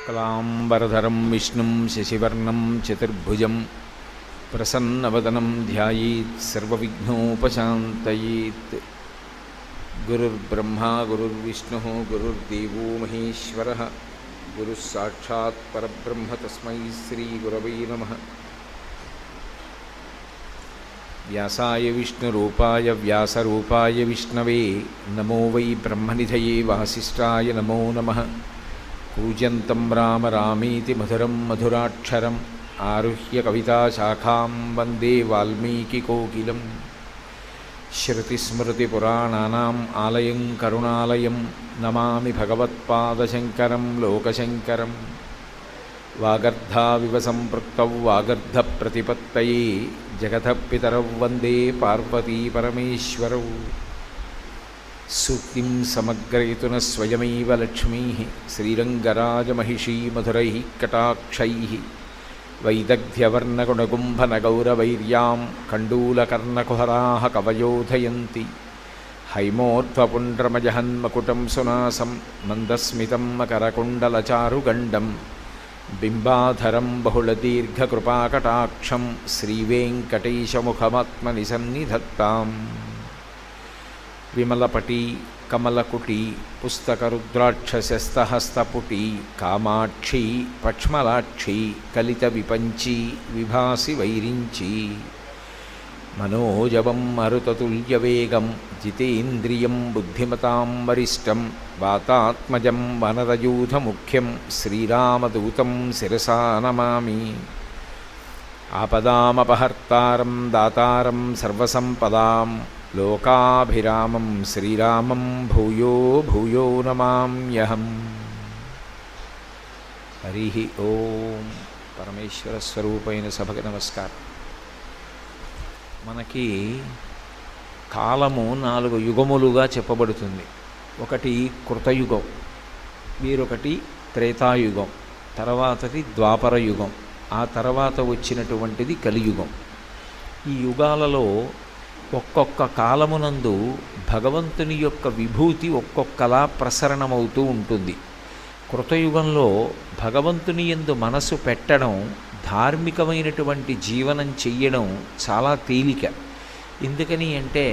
శుక్లాంబరధరం విష్ణుం శశివర్ణం చతుర్భుజం ప్రసన్నవదనం ధ్యాయేత్ సర్వవిఘ్నోపశాంతయేత్. గురుర్బ్రహ్మా గురుర్విష్ణుః గురుర్దేవో మహేశ్వరః గురుః సాక్షాత్ పరబ్రహ్మ తస్మై శ్రీగురవే నమః. వ్యాసాయ విష్ణురూపాయ వ్యాసరూపాయ విష్ణవే నమో వై బ్రహ్మనిధయే వాసిష్ఠాయ నమో నమః. కూజంతం రామ రామేతి మధురం మధురాక్షరం ఆరుహ్య కవితాశాఖాం వందే వాల్మీకికోకిలం. శ్రుతిస్మృతిపురాణానాం ఆలయం కరుణాలయం నమామి భగవత్పాదశంకరం లోకశంకరం. వాగర్ధావివ సంపృక్తౌ వాగర్ధప్రతిపత్తయే జగతః పితరౌ వందే పార్వతీ పరమేశ్వరౌ. సూక్తిం సమగ్రయతున స్వయమేవ లక్ష్మీ శ్రీరంగరాజమహిషీ మధురైః కటాక్షైః. వైదగ్ధ్యవర్ణగుణగుంభనగౌరవైర్యాం కండూలకర్ణకుహరాः కవయోధయంతి. హైమోర్ధ్వపుండ్రమజహన్మకుటం సునాసం మందస్మితం మకరకుండలచారుగండం. బింబాధరం బహుళదీర్ఘకృపాకటాక్షం శ్రీవేంకటేశముఖమాత్మని సన్నిధత్తాం. విమలపటీ కమలకుటీ పుస్తకరుద్రాక్షశస్తహస్తపుటీ కామాక్షీ పక్ష్మలాక్షీ కలిత విపంచీ విభాసి వైరించీ. మనోజవం మరుతతుల్యవేగం జితేంద్రియం బుద్ధిమతాం వరిష్టం. వాతాత్మజం వనరయూధముఖ్యం శ్రీరామదూతం శిరసా నమామి. ఆపదామపహర్తారం దాతారం సర్వసంపదాం లోకాభిరామం శ్రీరామం భూయో భూయో నమామ్యహం. హరి ఓం. పరమేశ్వర స్వరూపైన సభకి నమస్కారం. మనకి కాలము 4 యుగములుగా చెప్పబడుతుంది. ఒకటి కృతయుగం, వీరొకటి త్రేతాయుగం, తర్వాతది ద్వాపర యుగం, ఆ తర్వాత వచ్చినటువంటిది కలియుగం. ఈ యుగాలలో ఒక్కొక్క కాలమునందు భగవంతుని యొక్క విభూతి ఒక్కొక్కలా ప్రసరణమవుతూ ఉంటుంది. కృతయుగంలో భగవంతుని యందు మనసు పెట్టడం, ధార్మికమైనటువంటి జీవనం చెయ్యడం చాలా తేలిక. ఎందుకని అంటే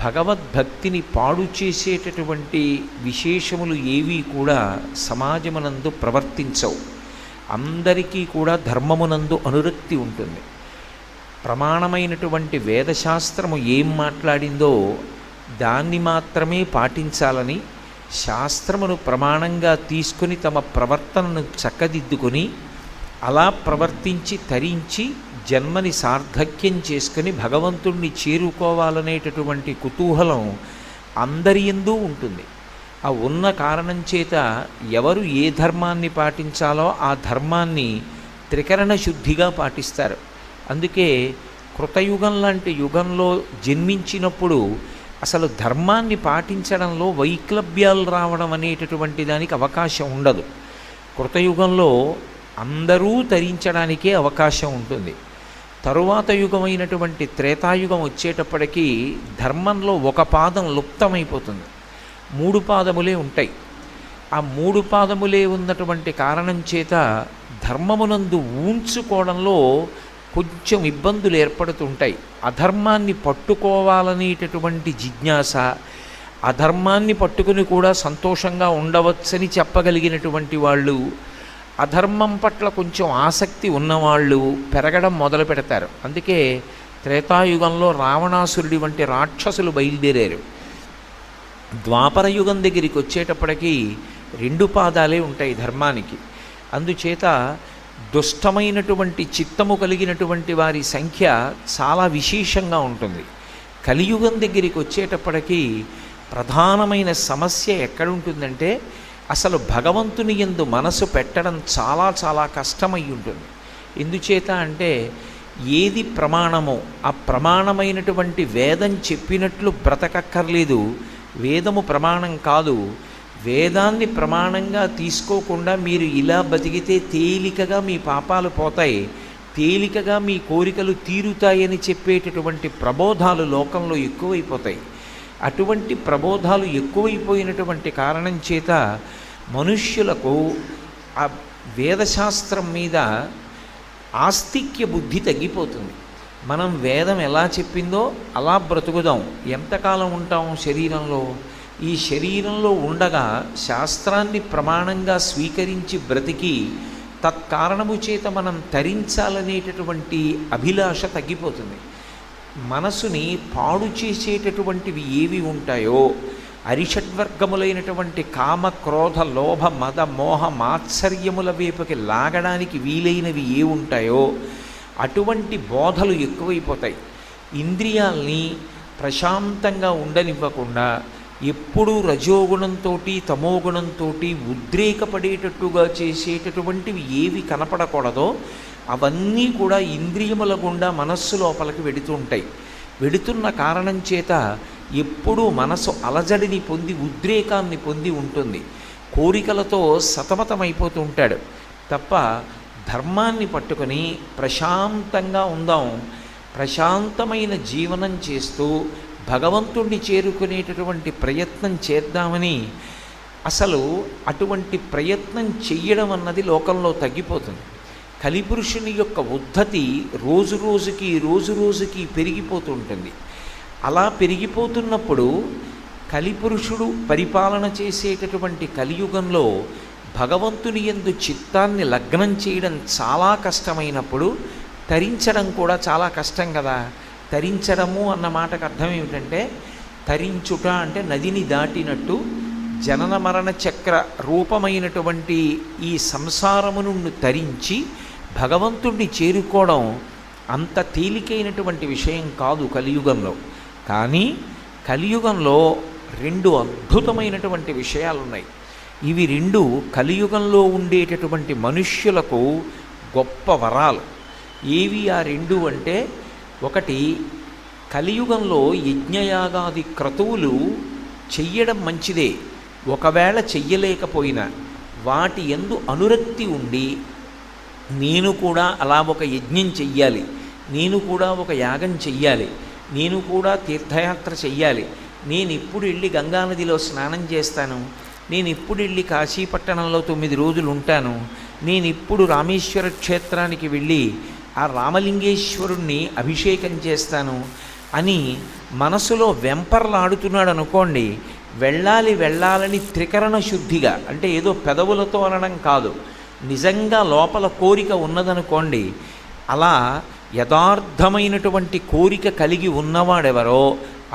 భగవద్భక్తిని పాడు చేసేటటువంటి విశేషములు ఏవీ కూడా సమాజమునందు ప్రవర్తించవు. అందరికీ కూడా ధర్మమునందు అనురక్తి ఉంటుంది. ప్రమాణమైనటువంటి వేదశాస్త్రము ఏం మాట్లాడిందో దాన్ని మాత్రమే పాటించాలని, శాస్త్రమును ప్రమాణంగా తీసుకుని తమ ప్రవర్తనను చక్కదిద్దుకొని అలా ప్రవర్తించి తరించి జన్మని సార్థక్యం చేసుకుని భగవంతుణ్ణి చేరుకోవాలనేటటువంటి కుతూహలం అందరి యందు ఉంటుంది. ఆ ఉన్న కారణం చేత ఎవరు ఏ ధర్మాన్ని పాటించాలో ఆ ధర్మాన్ని త్రికరణ శుద్ధిగా పాటిస్తారు. అందుకే కృతయుగం లాంటి యుగంలో జన్మించినప్పుడు అసలు ధర్మాన్ని పాటించడంలో వైక్లభ్యాలు రావడం అనేటటువంటి దానికి అవకాశం ఉండదు. కృతయుగంలో అందరూ తరించడానికే అవకాశం ఉంటుంది. తరువాత యుగమైనటువంటి త్రేతాయుగం వచ్చేటప్పటికీ ధర్మంలో ఒక పాదం లుప్తమైపోతుంది. 3 పాదములే ఉంటాయి. ఆ 3 పాదములే ఉన్నటువంటి కారణం చేత ధర్మమునందు ఊంచుకోవడంలో కొంచెం ఇబ్బందులు ఏర్పడుతుంటాయి. అధర్మాన్ని పట్టుకోవాలనేటటువంటి జిజ్ఞాస, అధర్మాన్ని పట్టుకుని కూడా సంతోషంగా ఉండవచ్చని చెప్పగలిగినటువంటి వాళ్ళు, అధర్మం పట్ల కొంచెం ఆసక్తి ఉన్నవాళ్ళు పెరగడం మొదలు పెడతారు. అందుకే త్రేతాయుగంలో రావణాసురుడి వంటి రాక్షసులు బయలుదేరారు. ద్వాపర యుగం దగ్గరికి వచ్చేటప్పటికీ 2 పాదాలే ఉంటాయి ధర్మానికి. అందుచేత దుష్టమైనటువంటి చిత్తము కలిగినటువంటి వారి సంఖ్య చాలా విశేషంగా ఉంటుంది. కలియుగం దగ్గరికి వచ్చేటప్పటికీ ప్రధానమైన సమస్య ఎక్కడుంటుందంటే అసలు భగవంతుని యందు మనసు పెట్టడం చాలా చాలా కష్టమై ఉంటుంది. ఎందుచేత అంటే ఏది ప్రమాణమో ఆ ప్రమాణమైనటువంటి వేదం చెప్పినట్లు బ్రతకక్కర్లేదు. వేదము ప్రమాణం కాదు. వేదాన్ని ప్రమాణంగా తీసుకోకుండా మీరు ఇలా బతికితే తేలికగా మీ పాపాలు పోతాయి, తేలికగా మీ కోరికలు తీరుతాయని చెప్పేటటువంటి ప్రబోధాలు లోకంలో ఎక్కువైపోతాయి. అటువంటి ప్రబోధాలు ఎక్కువైపోయినటువంటి కారణం చేత మనుష్యులకు ఆ వేదశాస్త్రం మీద ఆస్తిక్య బుద్ధి తగ్గిపోతుంది. మనం వేదం ఎలా చెప్పిందో అలా బ్రతుకుదాం. ఎంతకాలం ఉంటాం శరీరంలో? ఈ శరీరంలో ఉండగా శాస్త్రాన్ని ప్రమాణంగా స్వీకరించి బ్రతికి తత్కారణము చేత మనం తరించాలనేటటువంటి అభిలాష తగ్గిపోతుంది. మనసుని పాడు చేసేటటువంటివి ఏవి ఉంటాయో, అరిషడ్వర్గములైనటువంటి కామ క్రోధ లోభ మద మోహ మాత్సర్యముల వైపుకి లాగడానికి వీలైనవి ఏ ఉంటాయో అటువంటి బోధలు ఎక్కువైపోతాయి. ఇంద్రియాల్ని ప్రశాంతంగా ఉండనివ్వకుండా ఎప్పుడూ రజోగుణంతో తమోగుణంతో ఉద్రేకపడేటట్టుగా చేసేటటువంటివి ఏవి కనపడకూడదో అవన్నీ కూడా ఇంద్రియముల గుండా మనస్సు లోపలికి వెడుతూ ఉంటాయి. వెడుతున్న కారణం చేత ఎప్పుడూ మనసు అలజడిని పొంది ఉద్రేకాన్ని పొంది ఉంటుంది. కోరికలతో సతమతమైపోతూ ఉంటాడు తప్ప ధర్మాన్ని పట్టుకొని ప్రశాంతంగా ఉందాం, ప్రశాంతమైన జీవనం చేస్తూ భగవంతుణ్ణి చేరుకునేటటువంటి ప్రయత్నం చేద్దామని అసలు అటువంటి ప్రయత్నం చెయ్యడం అన్నది లోకంలో తగ్గిపోతుంది. కలిపురుషుని యొక్క ఉద్ధతి రోజు రోజుకి పెరిగిపోతూ ఉంటుంది. అలా పెరిగిపోతున్నప్పుడు కలిపురుషుడు పరిపాలన చేసేటటువంటి కలియుగంలో భగవంతుని యందు చిత్తాన్ని లగ్నం చేయడం చాలా కష్టమైనప్పుడు తరించడం కూడా చాలా కష్టం కదా. తరించడము అన్న మాటకు అర్థం ఏమిటంటే, తరించుట అంటే నదిని దాటినట్టు జనన మరణ చక్ర రూపమైనటువంటి ఈ సంసారము నుండి తరించి భగవంతుణ్ణి చేరుకోవడం అంత తేలికైనటువంటి విషయం కాదు కలియుగంలో. కానీ కలియుగంలో రెండు అద్భుతమైనటువంటి విషయాలు ఉన్నాయి. ఇవి రెండు కలియుగంలో ఉండేటటువంటి మనుష్యులకు గొప్ప వరాలు. ఏవి ఆ రెండు అంటే, ఒకటి కలియుగంలో యజ్ఞయాగాది క్రతువులు చెయ్యడం మంచిదే. ఒకవేళ చెయ్యలేకపోయినా వాటి యందు అనురక్తి ఉండి నేను కూడా అలా ఒక యజ్ఞం చెయ్యాలి, నేను కూడా ఒక యాగం చెయ్యాలి, నేను కూడా తీర్థయాత్ర చెయ్యాలి, నేను ఇప్పుడు వెళ్ళి గంగానదిలో స్నానం చేస్తాను, నేను ఇప్పుడు వెళ్ళి కాశీపట్టణంలో 9 రోజులు ఉంటాను, నేను ఇప్పుడు రామేశ్వర క్షేత్రానికి వెళ్ళి ఆ రామలింగేశ్వరుణ్ణి అభిషేకం చేస్తాను అని మనసులో వెంపర్లాడుతున్నాడు అనుకోండి. వెళ్ళాలని త్రికరణ శుద్ధిగా, అంటే ఏదో పెదవులతో అనడం కాదు, నిజంగా లోపల కోరిక ఉన్నదనుకోండి, అలా యథార్థమైనటువంటి కోరిక కలిగి ఉన్నవాడెవరో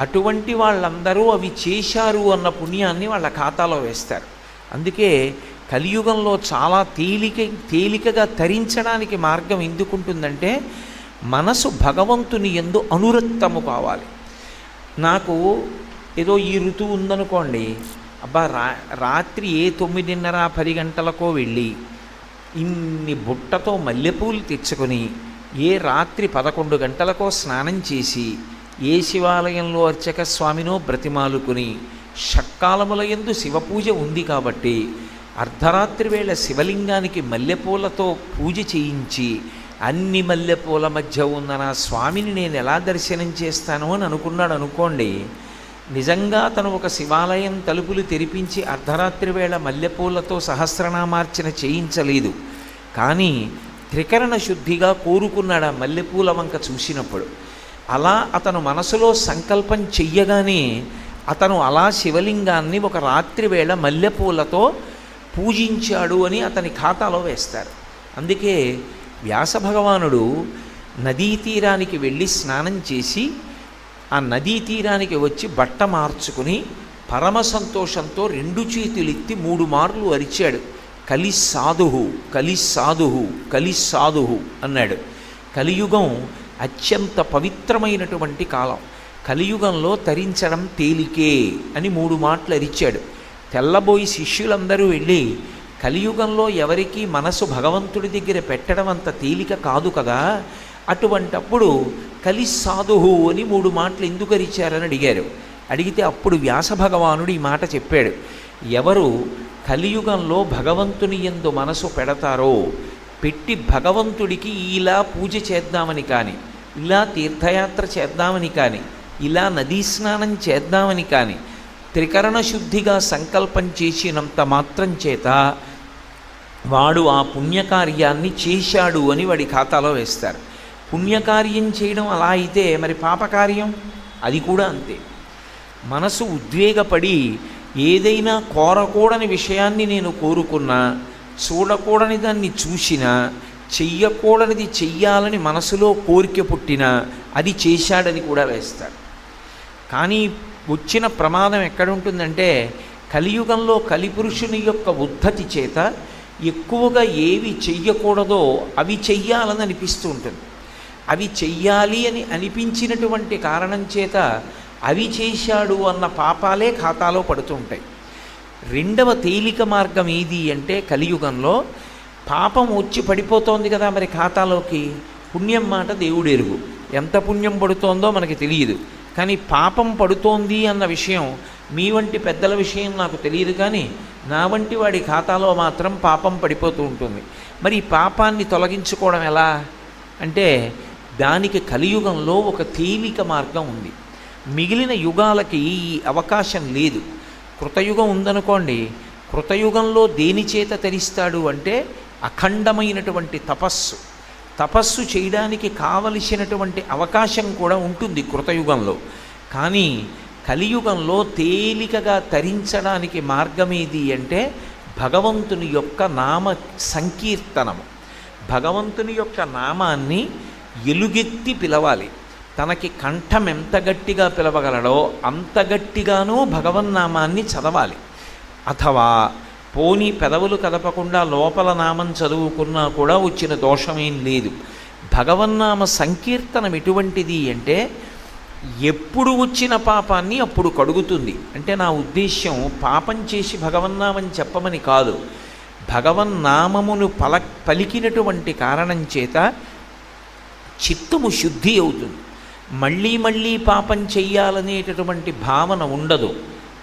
అటువంటి వాళ్ళందరూ అవి చేశారు అన్న పుణ్యాన్ని వాళ్ళ ఖాతాలో వేస్తారు. అందుకే కలియుగంలో చాలా తేలికగా తరించడానికి మార్గం ఎందుకుంటుందంటే, మనసు భగవంతుని యందు అనురక్తము కావాలి. నాకు ఏదో ఈ ఋతువు ఉందనుకోండి, అబ్బా రాత్రి 9:30 10 గంటలకో వెళ్ళి ఇన్ని బుట్టతో మల్లెపూలు తెచ్చుకొని రాత్రి 11 గంటలకో స్నానం చేసి ఏ శివాలయంలో అర్చక స్వామినో బ్రతిమాలుకుని షట్కాలముల యందు శివపూజ ఉంది కాబట్టి అర్ధరాత్రి వేళ శివలింగానికి మల్లెపూలతో పూజ చేయించి అన్ని మల్లెపూల మధ్య ఉన్న నా స్వామిని నేను ఎలా దర్శనం చేస్తాను అని అనుకున్నాడు అనుకోండి, నిజంగా తను ఒక శివాలయం తలుపులు తెరిపించి అర్ధరాత్రి వేళ మల్లెపూలతో సహస్రనామార్చన చేయించలేదు, కానీ త్రికరణ శుద్ధిగా కోరుకున్నాడు ఆ మల్లెపూల వంక చూసినప్పుడు. అలా అతను మనసులో సంకల్పం చెయ్యగానే అతను అలా శివలింగాన్ని ఒక రాత్రి వేళ మల్లెపూలతో పూజించాడు అని అతని ఖాతాలో వేస్తారు. అందుకే వ్యాస భగవానుడు నదీ తీరానికి వెళ్ళి స్నానం చేసి ఆ నదీ తీరానికి వచ్చి బట్ట మార్చుకుని పరమ సంతోషంతో 2 చేతులెత్తి 3 మార్లు అరిచాడు, కలిస్సాధుహు కలిస్సాధుహు కలిస్సాధుహు అన్నాడు. కలియుగం అత్యంత పవిత్రమైనటువంటి కాలం. కలియుగంలో తరించడం తేలికే అని 3 మాటలు అరిచాడు. తెల్లబోయి శిష్యులందరూ వెళ్ళి, కలియుగంలో ఎవరికీ మనసు భగవంతుడి దగ్గర పెట్టడం అంత తేలిక కాదు కదా, అటువంటప్పుడు కలిస్సాధుహు అని 3 మాటలు ఎందుకు అరిచారని అడిగారు. అడిగితే అప్పుడు వ్యాస భగవానుడు ఈ మాట చెప్పాడు, ఎవరు కలియుగంలో భగవంతుని యందు మనసు పెడతారో, పెట్టి భగవంతుడికి ఇలా పూజ చేద్దామని కానీ, ఇలా తీర్థయాత్ర చేద్దామని కానీ, ఇలా నదీ స్నానం చేద్దామని కానీ త్రికరణ శుద్ధిగా సంకల్పం చేసినంత మాత్రం చేత వాడు ఆ పుణ్యకార్యాన్ని చేశాడు అని వాడి ఖాతాలో వేస్తారు. పుణ్యకార్యం చేయడం అలా అయితే మరి పాపకార్యం అది కూడా అంతే. మనసు ఉద్వేగపడి ఏదైనా కోరకూడని విషయాన్ని నేను కోరుకున్నా, చూడకూడని దాన్ని చూసినా, చెయ్యకూడనిది చెయ్యాలని మనసులో కోరిక పుట్టినా అది చేశాడని కూడా వేస్తారు. కానీ వచ్చిన ప్రమాదం ఎక్కడుంటుందంటే కలియుగంలో కలిపురుషుని యొక్క ఉద్ధతి చేత ఎక్కువగా ఏవి చెయ్యకూడదో అవి చెయ్యాలని అనిపిస్తూ ఉంటుంది. అవి చెయ్యాలి అని అనిపించినటువంటి కారణం చేత అవి చేశాడు అన్న పాపాలే ఖాతాలో పడుతూ ఉంటాయి. రెండవ తేలిక మార్గం ఏది అంటే కలియుగంలో పాపం వచ్చి పడిపోతోంది కదా మరి ఖాతాలోకి, పుణ్యం మాట దేవుడు ఎరుగు, ఎంత పుణ్యం పడుతోందో మనకి తెలియదు. కానీ పాపం పడుతోంది అన్న విషయం మీ వంటి పెద్దల విషయం నాకు తెలియదు, కానీ నా వంటి వాడి ఖాతాలో మాత్రం పాపం పడిపోతూ ఉంటుంది. మరి ఈ పాపాన్ని తొలగించుకోవడం ఎలా అంటే దానికి కలియుగంలో ఒక తేలిక మార్గం ఉంది. మిగిలిన యుగాలకి ఈ అవకాశం లేదు. కృతయుగం ఉందనుకోండి, కృతయుగంలో దేని చేత తరిస్తాడు అంటే అఖండమైనటువంటి తపస్సు చేయడానికి కావలసినటువంటి అవకాశం కూడా ఉంటుంది కృతయుగంలో. కానీ కలియుగంలో తేలికగా తరించడానికి మార్గమేది అంటే భగవంతుని యొక్క నామ సంకీర్తనము. భగవంతుని యొక్క నామాన్ని ఎలుగెత్తి పిలవాలి. తనకి కంఠం ఎంత గట్టిగా పిలవగలడో అంత గట్టిగానూ భగవన్నామాన్ని చదవాలి. అథవా పోనీ పెదవులు కదపకుండా లోపల నామం చదువుకున్నా కూడా వచ్చిన దోషమేం లేదు. భగవన్నామ సంకీర్తనం ఎటువంటిది అంటే ఎప్పుడు వచ్చిన పాపాన్ని అప్పుడు కడుగుతుంది. అంటే నా ఉద్దేశ్యం పాపం చేసి భగవన్నామని చెప్పమని కాదు, భగవన్నామమును పలికినటువంటి కారణం చేత చిత్తము శుద్ధి అవుతుంది. మళ్ళీ మళ్ళీ పాపం చెయ్యాలనేటటువంటి భావన ఉండదు,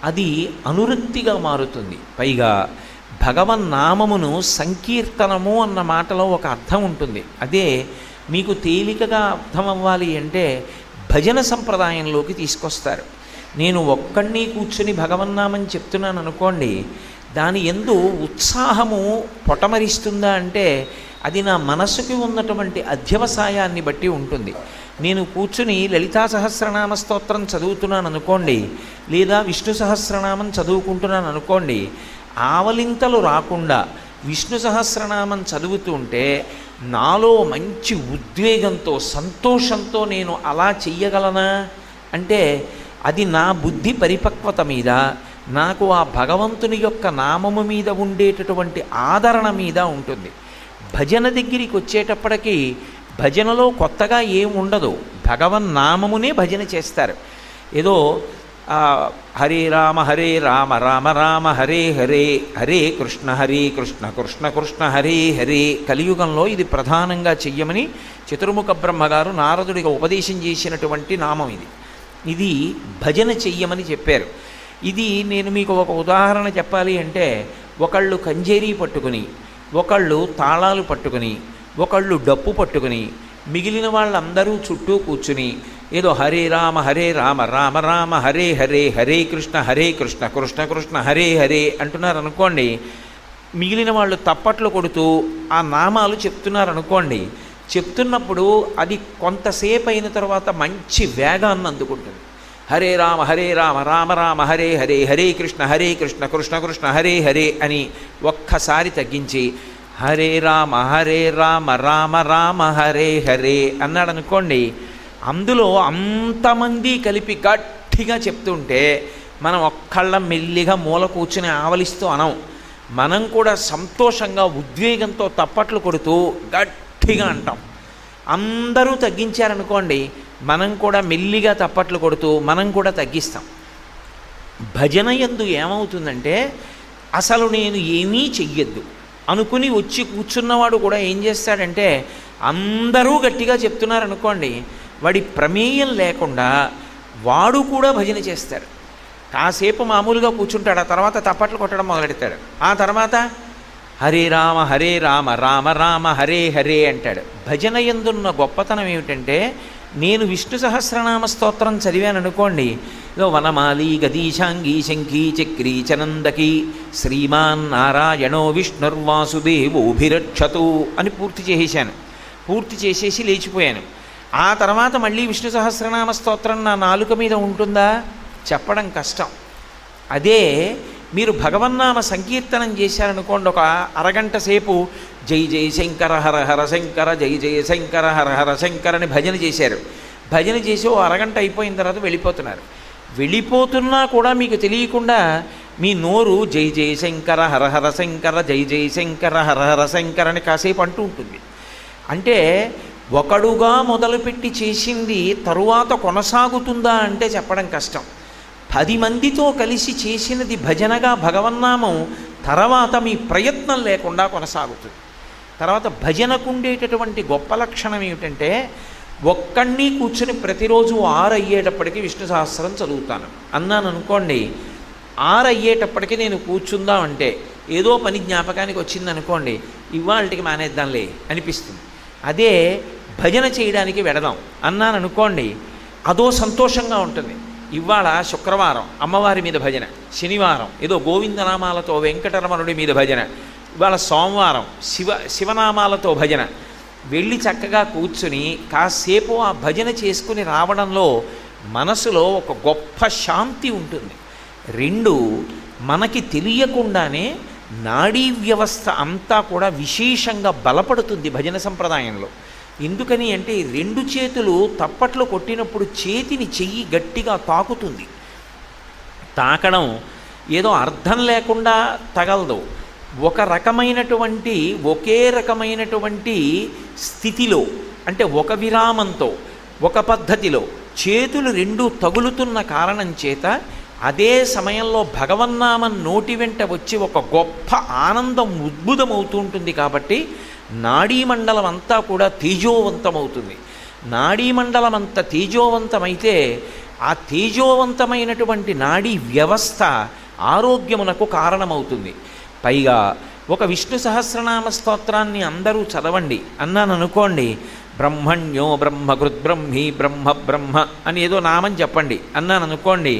అది అనురక్తిగా మారుతుంది. పైగా భగవన్నామమును సంకీర్తనము అన్న మాటలో ఒక అర్థం ఉంటుంది. అదే మీకు తేలికగా అర్థం అవ్వాలి అంటే భజన సంప్రదాయంలోకి తీసుకొస్తారు. నేను ఒక్కడిని కూర్చుని భగవన్నామని చెప్తున్నాను అనుకోండి, దాని యందు ఉత్సాహము పొటమరిస్తుందా అంటే అది నా మనసుకి ఉన్నటువంటి అధ్యవసాయాన్ని బట్టి ఉంటుంది. నేను కూర్చుని లలితా సహస్రనామ స్తోత్రం చదువుతున్నాను అనుకోండి, లేదా విష్ణు సహస్రనామం చదువుకుంటున్నాను అనుకోండి, ఆవలింతలు రాకుండా విష్ణు సహస్రనామం చదువుతుంటే నాలో మంచి ఉద్వేగంతో సంతోషంతో నేను అలా చెయ్యగలనా అంటే అది నా బుద్ధి పరిపక్వత మీద, నాకు ఆ భగవంతుని యొక్క నామము మీద ఉండేటటువంటి ఆదరణ మీద ఉంటుంది. భజన దగ్గరికి వచ్చేటప్పటికీ భజనలో కొత్తగా ఏం ఉండదు, భగవన్నామమునే భజన చేస్తారు. ఏదో హరే రామ రామ రామ హరే హరే, హరే కృష్ణ కృష్ణ కృష్ణ హరే హరే. కలియుగంలో ఇది ప్రధానంగా చెయ్యమని చతుర్ముఖ బ్రహ్మగారు నారదుడిగా ఉపదేశం చేసినటువంటి నామం ఇది. ఇది భజన చెయ్యమని చెప్పారు. ఇది నేను మీకు ఒక ఉదాహరణ చెప్పాలి అంటే ఒకళ్ళు కంజేరీ పట్టుకుని, ఒకళ్ళు తాళాలు పట్టుకుని, ఒకళ్ళు డప్పు పట్టుకుని, మిగిలిన వాళ్ళందరూ చుట్టూ కూర్చుని ఏదో హరే రామ రామ రామ హరే హరే, హరే కృష్ణ కృష్ణ కృష్ణ హరే హరే అంటున్నారనుకోండి. మిగిలిన వాళ్ళు తప్పట్లు కొడుతూ ఆ నామాలు చెప్తున్నారనుకోండి. చెప్తున్నప్పుడు అది కొంతసేపు అయిన తర్వాత మంచి వేగాన్ని అందుకుంటుంది. హరే రామ రామ రామ హరే హరే, హరే కృష్ణ కృష్ణ కృష్ణ హరే హరే అని ఒక్కసారి తగ్గించి హరే రామ రామ రామ హరే హరే అన్నాడు అనుకోండి. అందులో అంతమంది కలిపి గట్టిగా చెప్తుంటే మనం ఒక్కళ్ళ మెల్లిగా మూల కూర్చుని ఆవలిస్తూ అనం. మనం కూడా సంతోషంగా ఉద్వేగంతో తప్పట్లు కొడుతూ గట్టిగా అంటాం. అందరూ తగ్గించారనుకోండి, మనం కూడా మెల్లిగా తప్పట్లు కొడుతూ మనం కూడా తగ్గిస్తాం. భజన యందు ఏమవుతుందంటే అసలు నేను ఏమీ చెయ్యొద్దు అనుకుని వచ్చి కూర్చున్నవాడు కూడా ఏం చేస్తాడంటే అందరూ గట్టిగా చెప్తున్నారనుకోండి, వాడి ప్రమేయం లేకుండా వాడు కూడా భజన చేస్తాడు. కాసేపు మామూలుగా కూర్చుంటాడు, ఆ తర్వాత తప్పట్లు కొట్టడం మొదలెడతాడు. ఆ తర్వాత హరే రామ రామ రామ హరే హరే అంటాడు. భజన యందున్న గొప్పతనం ఏమిటంటే నేను విష్ణు సహస్రనామ స్తోత్రం చదివాను అనుకోండి, ఇదో వనమాలి గదీశాంగీ శంఖీ చక్రీ చనందకి శ్రీమాన్ నారాయణో విష్ణుర్వాసుదేవోభిరక్షతు అని పూర్తి చేసేశాను. పూర్తి చేసేసి లేచిపోయాను. ఆ తర్వాత మళ్ళీ విష్ణు సహస్రనామ స్తోత్రం నా నాలుక మీద ఉంటుందా? చెప్పడం కష్టం. అదే మీరు భగవన్నామ సంకీర్తనం చేశారనుకోండి, ఒక అరగంట సేపు జై జయ శంకర హర హర శంకర, జై జయ శంకర హర హర శంకర అని భజన చేశారు. భజన చేసి ఓ అరగంట అయిపోయిన తర్వాత వెళ్ళిపోతున్నారు. వెళ్ళిపోతున్నా కూడా మీకు తెలియకుండా మీ నోరు జై జయ శంకర హర హర శంకర, జై జయ శంకర హర హర శంకర అని కాసేపు అంటూ ఉంటుంది. అంటే ఒకడుగా మొదలుపెట్టి చేసింది తరువాత కొనసాగుతుందా అంటే చెప్పడం కష్టం. 10 మందితో కలిసి చేసినది భజనగా భగవన్నామం తర్వాత మీ ప్రయత్నం లేకుండా కొనసాగుతుంది. తర్వాత భజనకు ఉండేటటువంటి గొప్ప లక్షణం ఏమిటంటే, ఒక్కడిని కూర్చుని ప్రతిరోజు 6 అయ్యేటప్పటికి విష్ణు సహస్రం చదువుతాను అన్నాను అనుకోండి, 6 అయ్యేటప్పటికి నేను కూర్చుందామంటే ఏదో పని జ్ఞాపకానికి వచ్చిందనుకోండి, ఇవాళకి మానేద్దాంలే అనిపిస్తుంది. అదే భజన చేయడానికి వెడదాం అన్నాను అనుకోండి, అదో సంతోషంగా ఉంటుంది. ఇవాళ శుక్రవారం అమ్మవారి మీద భజన, శనివారం ఏదో గోవిందనామాలతో వెంకటరమణుడి మీద భజన, ఇవాళ సోమవారం శివనామాలతో భజన. వెళ్ళి చక్కగా కూర్చుని కాసేపు ఆ భజన చేసుకుని రావడంలో మనసులో ఒక గొప్ప శాంతి ఉంటుంది. 2, మనకి తెలియకుండానే నాడీ వ్యవస్థ అంతా కూడా విశేషంగా బలపడుతుంది భజన సంప్రదాయంలో. ఎందుకని అంటే 2 చేతులు తప్పట్లు కొట్టినప్పుడు చేతిని చెయ్యి గట్టిగా తాకుతుంది. తాకడం ఏదో అర్థం లేకుండా తగలదు. ఒకే రకమైనటువంటి స్థితిలో, అంటే ఒక విరామంతో, ఒక పద్ధతిలో చేతులు 2 తగులుతున్న కారణం చేత అదే సమయంలో భగవన్నామం నోటి వెంట వచ్చి ఒక గొప్ప ఆనందం ఉద్భుతమవుతూ ఉంటుంది. కాబట్టి నాడీమండలం అంతా కూడా తేజోవంతమవుతుంది. నాడీమండలం అంత తేజోవంతమైతే ఆ తేజోవంతమైనటువంటి నాడీ వ్యవస్థ ఆరోగ్యమునకు కారణమవుతుంది. పైగా ఒక విష్ణు సహస్రనామ స్తోత్రాన్ని అందరూ చదవండి అన్నాను అనుకోండి, బ్రహ్మణ్యో బ్రహ్మకృద్బ్రహ్మీ బ్రహ్మ బ్రహ్మ అని ఏదో నామం చెప్పండి అన్నాను అనుకోండి,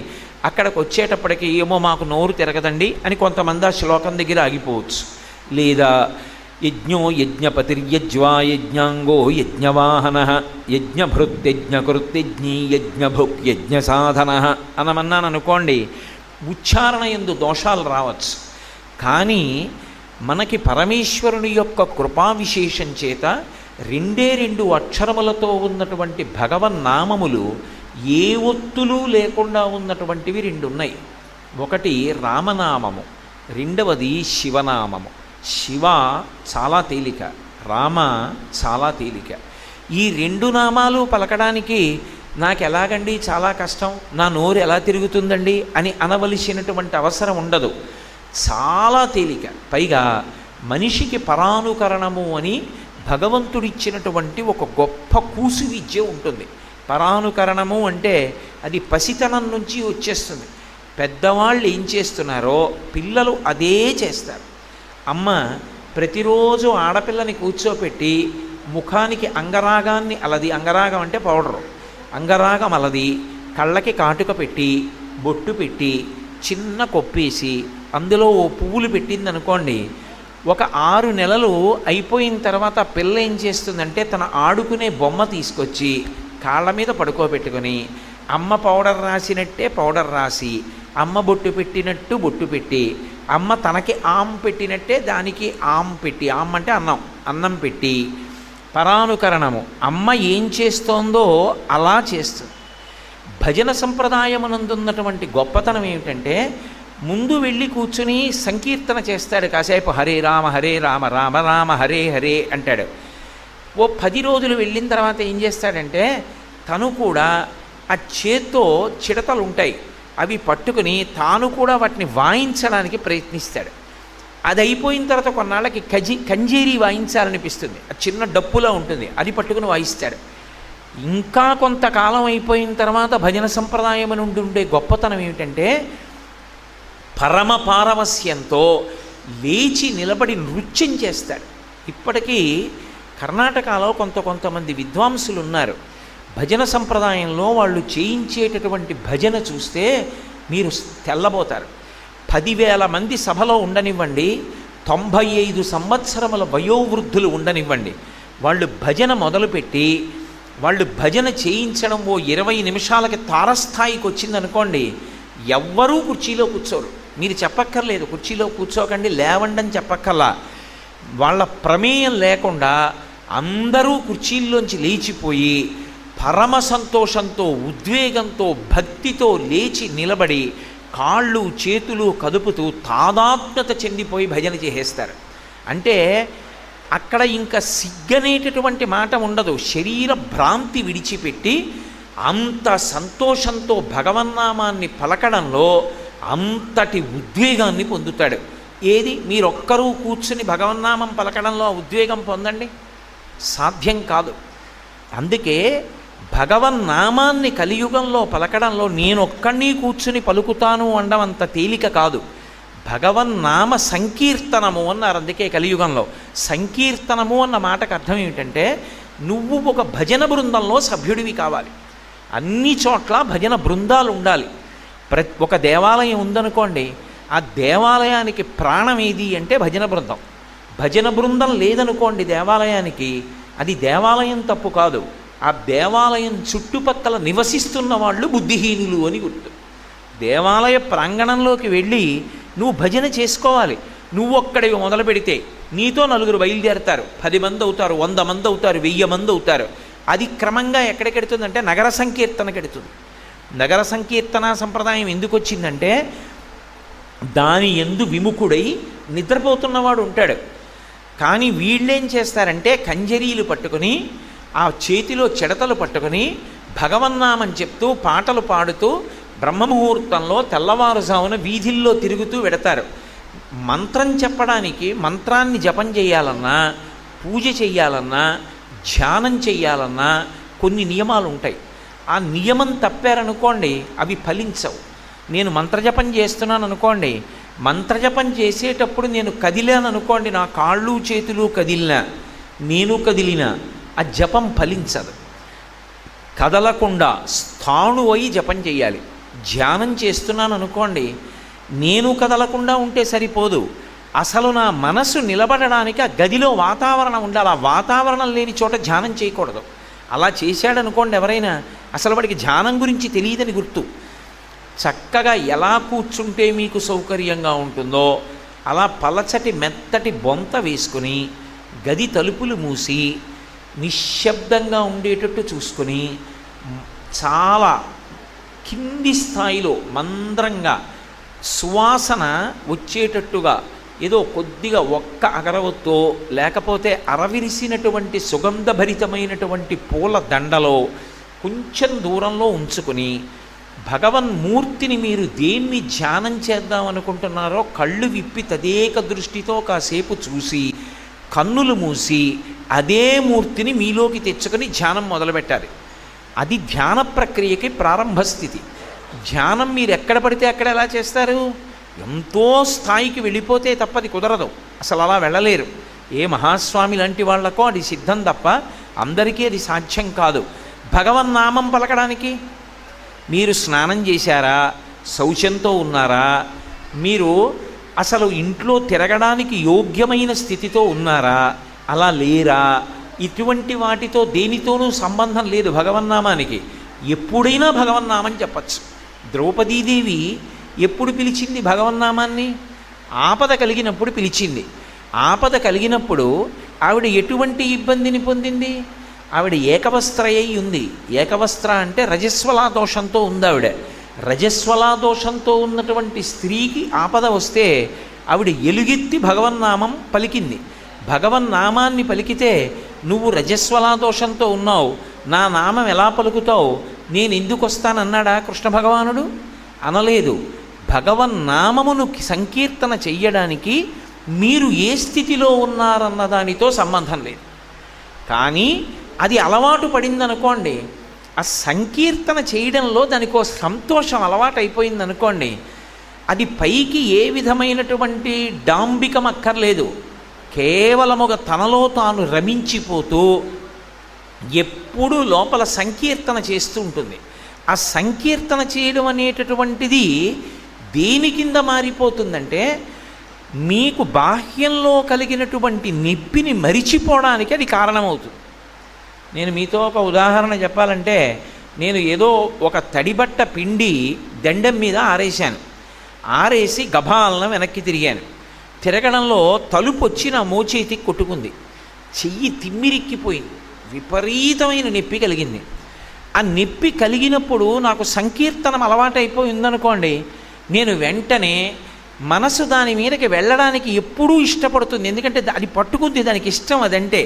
అక్కడికి వచ్చేటప్పటికి ఏమో మాకు నోరు తిరగదండి అని కొంతమంది ఆ శ్లోకం దగ్గర ఆగిపోవచ్చు. లేదా యజ్ఞో యజ్ఞపతిర్యజ్వా యజ్ఞాంగో యజ్ఞవాహన యజ్ఞభృత్యజ్ఞకృత్యజ్ఞీ యజ్ఞభుక్ యజ్ఞసాధన అనమన్నాను అనుకోండి, ఉచ్చారణ యందు దోషాలు రావచ్చు. కానీ మనకి పరమేశ్వరుని యొక్క కృపా విశేషం చేత 2 అక్షరములతో ఉన్నటువంటి భగవన్నామములు ఏ ఒత్తులు లేకుండా ఉన్నటువంటివి 2 ఉన్నాయి. ఒకటి రామనామము, రెండవది శివనామము. శివ చాలా తేలిక, రామ చాలా తేలిక. ఈ 2 నామాలు పలకడానికి నాకు ఎలాగండి చాలా కష్టం, నా నోరు ఎలా తిరుగుతుందండి అని అనవలసినటువంటి అవసరం ఉండదు. చాలా తేలిక. పైగా మనిషికి పరానుకరణము అని భగవంతుడిచ్చినటువంటి ఒక గొప్ప కూసు విద్య ఉంటుంది. పరానుకరణము అంటే అది పసితనం నుంచి వచ్చేస్తుంది. పెద్దవాళ్ళు ఏం చేస్తున్నారో పిల్లలు అదే చేస్తారు. అమ్మ ప్రతిరోజు ఆడపిల్లని కూర్చోపెట్టి ముఖానికి అంగరాగాన్ని అలది, అంగరాగం అంటే పౌడరు, అంగరాగం అలది, కళ్ళకి కాటుక పెట్టి బొట్టు పెట్టి చిన్న కొప్పేసి అందులో ఓ పువ్వులు పెట్టింది అనుకోండి, ఒక 6 నెలలు అయిపోయిన తర్వాత పిల్ల ఏం చేస్తుందంటే తన ఆడుకునే బొమ్మ తీసుకొచ్చి కాళ్ళ మీద పడుకోబెట్టుకొని అమ్మ పౌడర్ రాసినట్టే పౌడర్ రాసి, అమ్మ బొట్టు పెట్టినట్టు బొట్టు పెట్టి, అమ్మ తనకి ఆమ్ పెట్టినట్టే దానికి ఆమ్ పెట్టి, ఆమ్ అంటే అన్నం, అన్నం పెట్టి పరానుకరణము అమ్మ ఏం చేస్తోందో అలా చేస్తుంది. భజన సంప్రదాయమునందున్నటువంటి గొప్పతనం ఏమిటంటే, ముందు వెళ్ళి కూర్చుని సంకీర్తన చేస్తాడు కాసేపు, హరే రామ రామ రామ హరే హరే అంటాడు. ఓ 10 రోజులు వెళ్ళిన తర్వాత ఏం చేస్తాడంటే తను కూడా ఆ చేత్తో చిడతలు ఉంటాయి అవి పట్టుకుని తాను కూడా వాటిని వాయించడానికి ప్రయత్నిస్తాడు. అది అయిపోయిన తర్వాత కొన్నాళ్ళకి కంజీరీ వాయించాలనిపిస్తుంది, అది చిన్న డప్పులా ఉంటుంది, అది పట్టుకుని వాయిస్తాడు. ఇంకా కొంతకాలం అయిపోయిన తర్వాత భజన సంప్రదాయం నుండి ఉండే గొప్పతనం ఏమిటంటే పరమ పారవస్యంతో లేచి నిలబడి నృత్యం చేస్తాడు. ఇప్పటికీ కర్ణాటకలో కొంతమంది విద్వాంసులు ఉన్నారు. భజన సంప్రదాయంలో వాళ్ళు చేయించేటటువంటి భజన చూస్తే మీరు తెల్లబోతారు. 10,000 మంది సభలో ఉండనివ్వండి, 95 సంవత్సరముల వయోవృద్ధులు ఉండనివ్వండి, వాళ్ళు భజన మొదలుపెట్టి వాళ్ళు భజన చేయించడం ఓ 20 నిమిషాలకి తారస్థాయికి వచ్చిందనుకోండి, ఎవ్వరూ కుర్చీలో కూర్చోరు. మీరు చెప్పక్కర్లేదు కుర్చీలో కూర్చోకండి, లేవండి అని చెప్పక్కర్లా. వాళ్ళ ప్రమేయం లేకుండా అందరూ కుర్చీల్లోంచి లేచిపోయి పరమ సంతోషంతో, ఉద్వేగంతో, భక్తితో లేచి నిలబడి కాళ్ళు చేతులు కదుపుతూ తాదాత్మ్యత చెందిపోయి భజన చేసేస్తారు. అంటే అక్కడ ఇంకా సిగ్గనేటటువంటి మాట ఉండదు. శరీర భ్రాంతి విడిచిపెట్టి అంత సంతోషంతో భగవన్నామాన్ని పలకడంలో అంతటి ఉద్వేగాన్ని పొందుతాడు. ఏది మీరొక్కరూ కూర్చుని భగవన్నామం పలకడంలో ఉద్వేగం పొందండి, సాధ్యం కాదు. అందుకే భగవన్నామాన్ని కలియుగంలో పలకడంలో నేనొక్కడిని కూర్చుని పలుకుతాను అనడం అంత తేలిక కాదు. భగవన్నామ సంకీర్తనము అన్నారు. అందుకే కలియుగంలో సంకీర్తనము అన్న మాటకు అర్థం ఏమిటంటే, నువ్వు ఒక భజన బృందంలో సభ్యుడివి కావాలి. అన్ని చోట్ల భజన బృందాలు ఉండాలి. ఒక దేవాలయం ఉందనుకోండి, ఆ దేవాలయానికి ప్రాణం ఏది అంటే భజన బృందం. భజన బృందం లేదనుకోండి దేవాలయానికి, అది దేవాలయం తప్పు కాదు, ఆ దేవాలయం చుట్టుపక్కల నివసిస్తున్న వాళ్ళు బుద్ధిహీనులు అని గుర్తు. దేవాలయ ప్రాంగణంలోకి వెళ్ళి నువ్వు భజన చేసుకోవాలి. నువ్వు ఒక్కడివి మొదలు పెడితే నీతో నలుగురు బయలుదేరుతారు, 10 మంది అవుతారు, 100 మంది అవుతారు, 1000 మంది అవుతారు. అది క్రమంగా ఎక్కడికెడుతుందంటే నగర సంకీర్తనకెడుతుంది. నగర సంకీర్తన సంప్రదాయం ఎందుకు వచ్చిందంటే, దాని యందు విముఖుడై నిద్రపోతున్నవాడు ఉంటాడు. కానీ వీళ్ళేం చేస్తారంటే కంజరీలు పట్టుకుని, ఆ చేతిలో చెడతలు పట్టుకుని భగవన్నామం చెప్తూ పాటలు పాడుతూ బ్రహ్మముహూర్తంలో తెల్లవారుజామున వీధుల్లో తిరుగుతూ వెడతారు. మంత్రం చెప్పడానికి, మంత్రాన్ని జపం చేయాలన్నా, పూజ చెయ్యాలన్నా, ధ్యానం చెయ్యాలన్నా కొన్ని నియమాలు ఉంటాయి. ఆ నియమం తప్పారనుకోండి అవి ఫలించవు. నేను మంత్రజపం చేస్తున్నాను అనుకోండి, మంత్రజపం చేసేటప్పుడు నేను కదిలాను అనుకోండి, నా కాళ్ళు చేతులు కదిలినా, నేను కదిలినా ఆ జపం ఫలించదు. కదలకుండా స్థాణు అయి జపం చేయాలి. ధ్యానం చేస్తున్నాను అనుకోండి, నేను కదలకుండా ఉంటే సరిపోదు, అసలు నా మనసు నిలబడడానికి ఆ గదిలో వాతావరణం ఉండాలి. ఆ వాతావరణం లేని చోట ధ్యానం చేయకూడదు. అలా చేశాడనుకోండి ఎవరైనా, అసలు వాడికి ధ్యానం గురించి తెలియదని గుర్తు. చక్కగా ఎలా కూర్చుంటే మీకు సౌకర్యంగా ఉంటుందో అలా పలచటి మెత్తటి బొంత వేసుకుని గది తలుపులు మూసి నిశ్శబ్దంగా ఉండేటట్టు చూసుకొని చాలా కింది స్థాయిలో మంద్రంగా సువాసన వచ్చేటట్టుగా ఏదో కొద్దిగా ఒక్క అగరవత్తో లేకపోతే అరవిరిసినటువంటి సుగంధభరితమైనటువంటి పూల దండలో కొంచెం దూరంలో ఉంచుకొని భగవన్మూర్తిని మీరు దేన్ని ధ్యానం చేద్దామనుకుంటున్నారో కళ్ళు విప్పి తదేక దృష్టితో కాసేపు చూసి కన్నులు మూసి అదే మూర్తిని మీలోకి తెచ్చుకొని ధ్యానం మొదలుపెట్టాలి. అది ధ్యాన ప్రక్రియకి ప్రారంభ స్థితి. ధ్యానం మీరు ఎక్కడ పడితే అక్కడ ఎలా చేస్తారు? ఎంతో స్థాయికి వెళ్ళిపోతే తప్ప అది కుదరదు, అసలు అలా వెళ్ళలేరు. ఏ మహాస్వామి లాంటి వాళ్లకో అది సిద్ధం తప్ప అందరికీ అది సాధ్యం కాదు. భగవన్నామం పలకడానికి మీరు స్నానం చేశారా, శౌచంతో ఉన్నారా, మీరు అసలు ఇంట్లో తిరగడానికి యోగ్యమైన స్థితితో ఉన్నారా, అలా లేరా, ఇటువంటి వాటితో దేనితోనూ సంబంధం లేదు భగవన్నామానికి. ఎప్పుడైనా భగవన్నామని చెప్పచ్చు. ద్రౌపదీదేవి ఎప్పుడు పిలిచింది భగవన్నామాన్ని? ఆపద కలిగినప్పుడు పిలిచింది. ఆపద కలిగినప్పుడు ఆవిడ ఎటువంటి ఇబ్బందిని పొందింది? ఆవిడ ఏకవస్త్రయ్యి ఉంది. ఏకవస్త్ర అంటే రజస్వలా దోషంతో ఉంది ఆవిడ. రజస్వలా దోషంతో ఉన్నటువంటి స్త్రీకి ఆపద వస్తే ఆవిడ ఎలుగెత్తి భగవన్నామం పలికింది. భగవన్నామాన్ని పలికితే నువ్వు రజస్వలా దోషంతో ఉన్నావు, నా నామం ఎలా పలుకుతావు, నేను ఎందుకు వస్తానన్నాడా కృష్ణ భగవానుడు? అనలేదు. భగవన్నామమును సంకీర్తన చెయ్యడానికి మీరు ఏ స్థితిలో ఉన్నారన్న దానితో సంబంధం లేదు. కానీ అది అలవాటు పడిందనుకోండి, ఆ సంకీర్తన చేయడంలో దానికో సంతోషం అలవాటు అయిపోయిందనుకోండి, అది పైకి ఏ విధమైనటువంటి డాంబికం అక్కర్లేదు. కేవలముగా తనలో తాను రమించిపోతూ ఎప్పుడూ లోపల సంకీర్తన చేస్తూ ఉంటుంది. ఆ సంకీర్తన చేయడం అనేటటువంటిది దేని కింద మారిపోతుందంటే, మీకు బాహ్యంలో కలిగినటువంటి నొప్పిని మరిచిపోవడానికి అది కారణమవుతుంది. నేను మీతో ఒక ఉదాహరణ చెప్పాలంటే, నేను ఏదో ఒక తడిబట్ట పిండి దండం మీద ఆరేశాను. ఆరేసి గభాలను వెనక్కి తిరిగాను. తిరగడంలో తలుపు వచ్చి నా మోచేతికి కొట్టుకుంది. చెయ్యి తిమ్మిరిక్కిపోయింది. విపరీతమైన నొప్పి కలిగింది. ఆ నొప్పి కలిగినప్పుడు నాకు సంకీర్తనం అలవాటైపోయిందనుకోండి, నేను వెంటనే మనసు దాని మీదకి వెళ్ళడానికి ఎప్పుడూ ఇష్టపడుతుంది. ఎందుకంటే అది పట్టుకుంది, దానికి ఇష్టం అదంటే.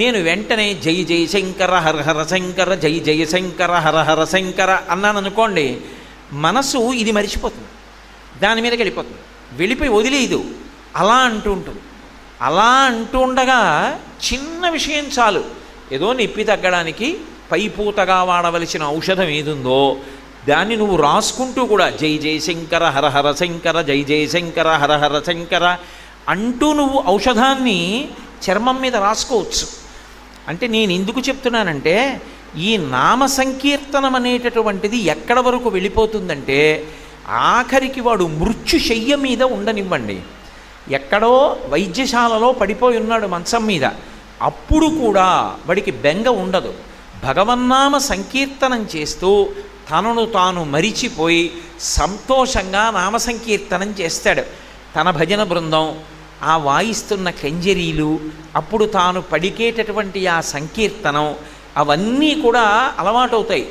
నేను వెంటనే జై జై శంకర హర హర శంకర, జై జయ శంకర హర హర శంకర అన్నాను అనుకోండి, మనసు ఇది మరిచిపోతుంది, దాని మీదకి వెళ్ళిపోతుంది, వెళ్ళిపోయి వదిలేయదు, అలా అంటూ ఉంటుంది. అలా అంటూ ఉండగా చిన్న విషయం చాలు, ఏదో నొప్పి తగ్గడానికి పైపూతగా వాడవలసిన ఔషధం ఏదుందో దాన్ని నువ్వు రాసుకుంటూ కూడా జై జయ శంకర హర హర శంకర, జై జయ శంకర హర హర శంకర అంటూ నువ్వు ఔషధాన్ని చర్మం మీద రాసుకోవచ్చు. అంటే నేను ఎందుకు చెప్తున్నానంటే, ఈ నామ సంకీర్తనం అనేటటువంటిది ఎక్కడ వరకు వెళ్ళిపోతుందంటే, ఆఖరికి వాడు మృత్యుశయ్య మీద ఉండనివ్వండి, ఎక్కడో వైద్యశాలలో పడిపోయి ఉన్నాడు మంచం మీద, అప్పుడు కూడా వాడికి బెంగ ఉండదు. భగవన్నామ సంకీర్తనం చేస్తూ తనను తాను మరిచిపోయి సంతోషంగా నామ సంకీర్తనం చేస్తాడు. తన భజన బృందం, ఆ వాయిస్తున్న కంజరీలు, అప్పుడు తాను పడికేటటువంటి ఆ సంకీర్తనం, అవన్నీ కూడా అలవాటవుతాయి.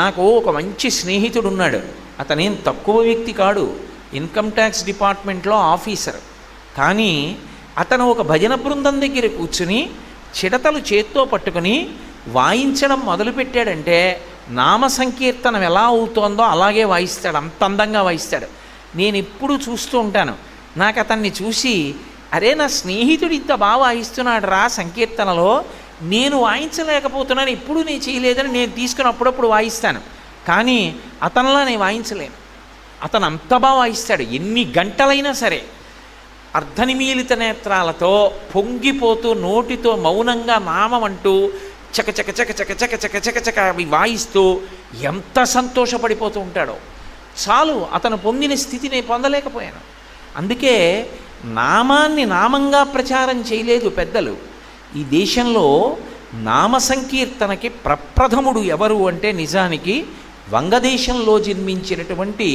నాకు ఒక మంచి స్నేహితుడు ఉన్నాడు. అతనేం తక్కువ వ్యక్తి కాడు, ఇన్కమ్ ట్యాక్స్ డిపార్ట్మెంట్లో ఆఫీసర్. కానీ అతను ఒక భజన బృందం దగ్గర కూర్చుని చిడతలు చేత్తో పట్టుకుని వాయించడం మొదలుపెట్టాడంటే, నామ సంకీర్తనం ఎలా అవుతోందో అలాగే వాయిస్తాడు, అంత అందంగా వాయిస్తాడు. నేను ఎప్పుడూ చూస్తూ ఉంటాను. నాకు అతన్ని చూసి, అరే నా స్నేహితుడు ఇంత బాగా వాయిస్తున్నాడు రా సంకీర్తనలో, నేను వాయించలేకపోతున్నాను, ఎప్పుడూ నేను చేయలేదని నేను తీసుకుని అప్పుడప్పుడు వాయిస్తాను. కానీ అతనిలా నేను వాయించలేను. అతను అంత బాగా వాయిస్తాడు. ఎన్ని గంటలైనా సరే అర్ధనిమీలిత నేత్రాలతో పొంగిపోతూ నోటితో మౌనంగా నామం అంటూ చక చక చక చక చక చక చక చక అవి వాయిస్తూ ఎంత సంతోషపడిపోతూ ఉంటాడో. చాలు, అతను పొందిన స్థితి నేను పొందలేకపోయాను. అందుకే నామాన్ని నామంగా ప్రచారం చేయలేదు పెద్దలు. ఈ దేశంలో నామ సంకీర్తనకి ప్రప్రథముడు ఎవరు అంటే, నిజానికి వంగదేశంలో జన్మించినటువంటి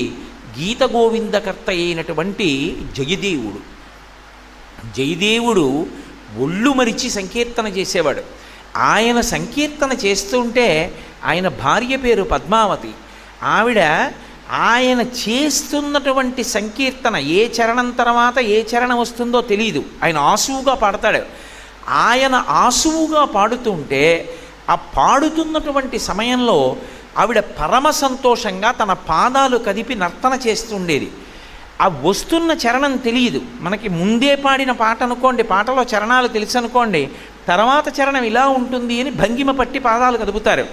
గీత గోవిందకర్త అయినటువంటి జయదేవుడు. జయదేవుడు ఒళ్ళు మరిచి సంకీర్తన చేసేవాడు. ఆయన సంకీర్తన చేస్తుంటే, ఆయన భార్య పేరు పద్మావతి. ఆవిడ ఆయన చేస్తున్నటువంటి సంకీర్తన ఏ చరణం తర్వాత ఏ చరణం వస్తుందో తెలియదు, ఆయన ఆసువుగా పాడతాడు. ఆయన ఆసువుగా పాడుతుంటే, ఆ పాడుతున్నటువంటి సమయంలో ఆవిడ పరమ సంతోషంగా తన పాదాలు కదిపి నర్తన చేస్తుండేది. ఆ వస్తున్న చరణం తెలియదు మనకి. ముందే పాడిన పాట అనుకోండి, పాటలో చరణాలు తెలుసు అనుకోండి, తర్వాత చరణం ఇలా ఉంటుంది అని భంగిమ పట్టి పాదాలు కదుపుతారు.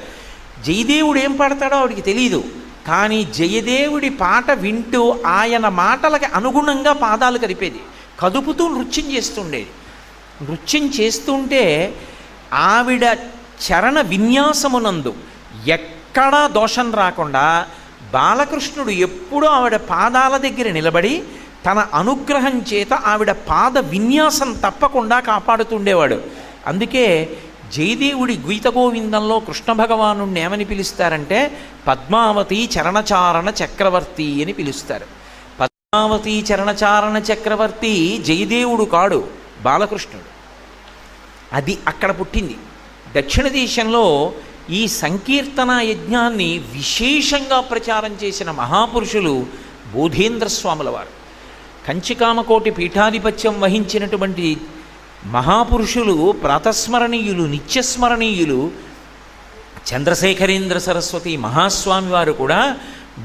జయదేవుడు ఏం పాడతాడో ఆవిడికి తెలియదు. కానీ జయదేవుడి పాట వింటూ ఆయన మాటలకి అనుగుణంగా పాదాలు కదిపేది, కదుపుతూ నృత్యం చేస్తుండేది. నృత్యం చేస్తుంటే ఆవిడ చరణ విన్యాసమునందు ఎక్కడా దోషం రాకుండా బాలకృష్ణుడు ఎప్పుడూ ఆవిడ పాదాల దగ్గర నిలబడి తన అనుగ్రహం చేత ఆవిడ పాద విన్యాసం తప్పకుండా కాపాడుతుండేవాడు. అందుకే జయదేవుడి గీత గోవిందంలో కృష్ణ భగవానుణ్ణి ఏమని పిలుస్తారంటే, పద్మావతి చరణచారణ చక్రవర్తి అని పిలుస్తారు. పద్మావతి చరణచారణ చక్రవర్తి జయదేవుడు కాడు, బాలకృష్ణుడు. అది అక్కడ పుట్టింది. దక్షిణ దేశంలో ఈ సంకీర్తన యజ్ఞాన్ని విశేషంగా ప్రచారం చేసిన మహాపురుషులు బోధేంద్ర స్వాముల వారు. కంచికామకోటి పీఠాధిపత్యం వహించినటువంటి మహాపురుషులు, ప్రాతస్మరణీయులు, నిత్యస్మరణీయులు. చంద్రశేఖరేంద్ర సరస్వతి మహాస్వామి వారు కూడా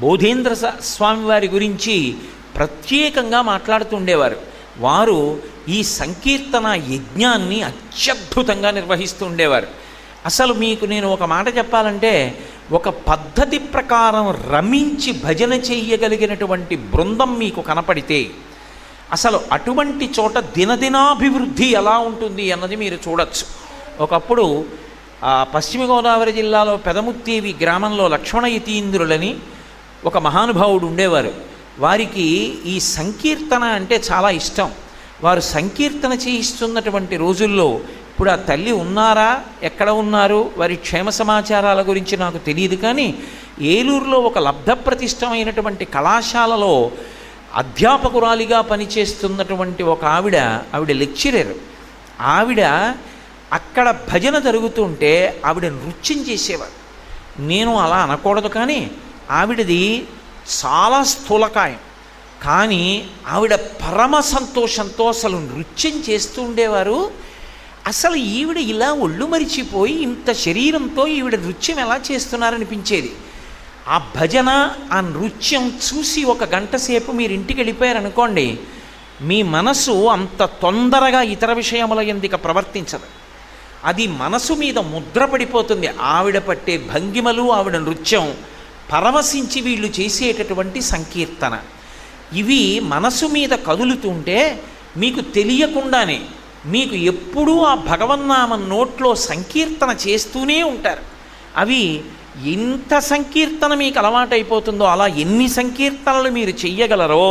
బోధేంద్ర స్వామి వారి గురించి ప్రత్యేకంగా మాట్లాడుతుండేవారు. వారు ఈ సంకీర్తన యజ్ఞాన్ని అత్యద్భుతంగా నిర్వహిస్తూ ఉండేవారు. అసలు మీకు నేను ఒక మాట చెప్పాలంటే, ఒక పద్ధతి ప్రకారం రమించి భజన చెయ్యగలిగినటువంటి బృందం మీకు కనపడితే, అసలు అటువంటి చోట దినదినాభివృద్ధి ఎలా ఉంటుంది అన్నది మీరు చూడొచ్చు. ఒకప్పుడు పశ్చిమ గోదావరి జిల్లాలో పెదముత్తేవి గ్రామంలో లక్ష్మణ యతీంద్రులని ఒక మహానుభావుడు ఉండేవారు. వారికి ఈ సంకీర్తన అంటే చాలా ఇష్టం. వారు సంకీర్తన చేయిస్తున్నటువంటి రోజుల్లో, ఇప్పుడు ఆ తల్లి ఉన్నారా, ఎక్కడ ఉన్నారు, వారి క్షేమ సమాచారాల గురించి నాకు తెలియదు, కానీ ఏలూరులో ఒక లబ్ధప్రతిష్టమైనటువంటి కళాశాలలో అధ్యాపకురాలిగా పనిచేస్తున్నటువంటి ఒక ఆవిడ లెక్చరర్. ఆవిడ అక్కడ భజన జరుగుతుంటే ఆవిడ నృత్యం చేసేవారు. నేను అలా అనకూడదు, కానీ ఆవిడది చాలా స్థూలకాయం, కానీ ఆవిడ పరమ సంతోషంతో అసలు నృత్యం చేస్తూ ఉండేవారు. అసలు ఈవిడ ఇలా ఒళ్ళు మరిచిపోయి ఇంత శరీరంతో ఈవిడ నృత్యం ఎలా చేస్తున్నారనిపించేది. ఆ భజన, ఆ నృత్యం చూసి ఒక గంట సేపు మీరు ఇంటికి వెళ్ళిపోయారనుకోండి, మీ మనసు అంత తొందరగా ఇతర విషయముల ఎందుకు ప్రవర్తించదు. అది మనసు మీద ముద్ర పడిపోతుంది. ఆవిడ పట్టే భంగిమలు, ఆవిడ నృత్యం పరవశించి వీళ్ళు చేసేటటువంటి సంకీర్తన, ఇవి మనసు మీద కదులుతుంటే మీకు తెలియకుండానే మీకు ఎప్పుడూ ఆ భగవన్నామం నోట్లో సంకీర్తన చేస్తూనే ఉంటారు. అవి ఎంత సంకీర్తన మీకు అలవాటైపోతుందో, అలా ఎన్ని సంకీర్తనలు మీరు చెయ్యగలరో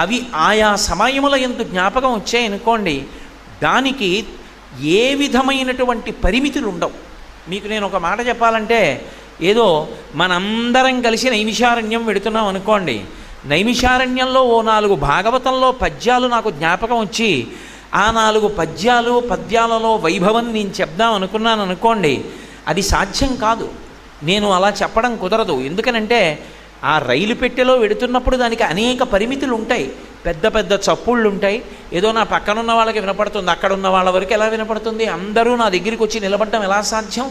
అవి ఆయా సమయముల యందు జ్ఞాపకం వచ్చాయనుకోండి, దానికి ఏ విధమైనటువంటి పరిమితులు ఉండవు. మీకు నేను ఒక మాట చెప్పాలంటే, ఏదో మనందరం కలిసి నైమిషారణ్యం వెడుతున్నాం అనుకోండి, నైమిషారణ్యంలో ఓ 4 భాగవతంలో పద్యాలు నాకు జ్ఞాపకం వచ్చి ఆ 4 పద్యాలలో వైభవం నేను చెప్దాం అనుకున్నాను అనుకోండి, అది సాధ్యం కాదు. నేను అలా చెప్పడం కుదరదు. ఎందుకనంటే ఆ రైలు పెట్టెలో వెడుతున్నప్పుడు దానికి అనేక పరిమితులు ఉంటాయి. పెద్ద పెద్ద చప్పుళ్ళు ఉంటాయి. ఏదో నా పక్కనున్న వాళ్ళకి వినపడుతుంది, అక్కడ ఉన్న వాళ్ళ వరకు ఎలా వినపడుతుంది? అందరూ నా దగ్గరికి వచ్చి నిలబడటం ఎలా సాధ్యం?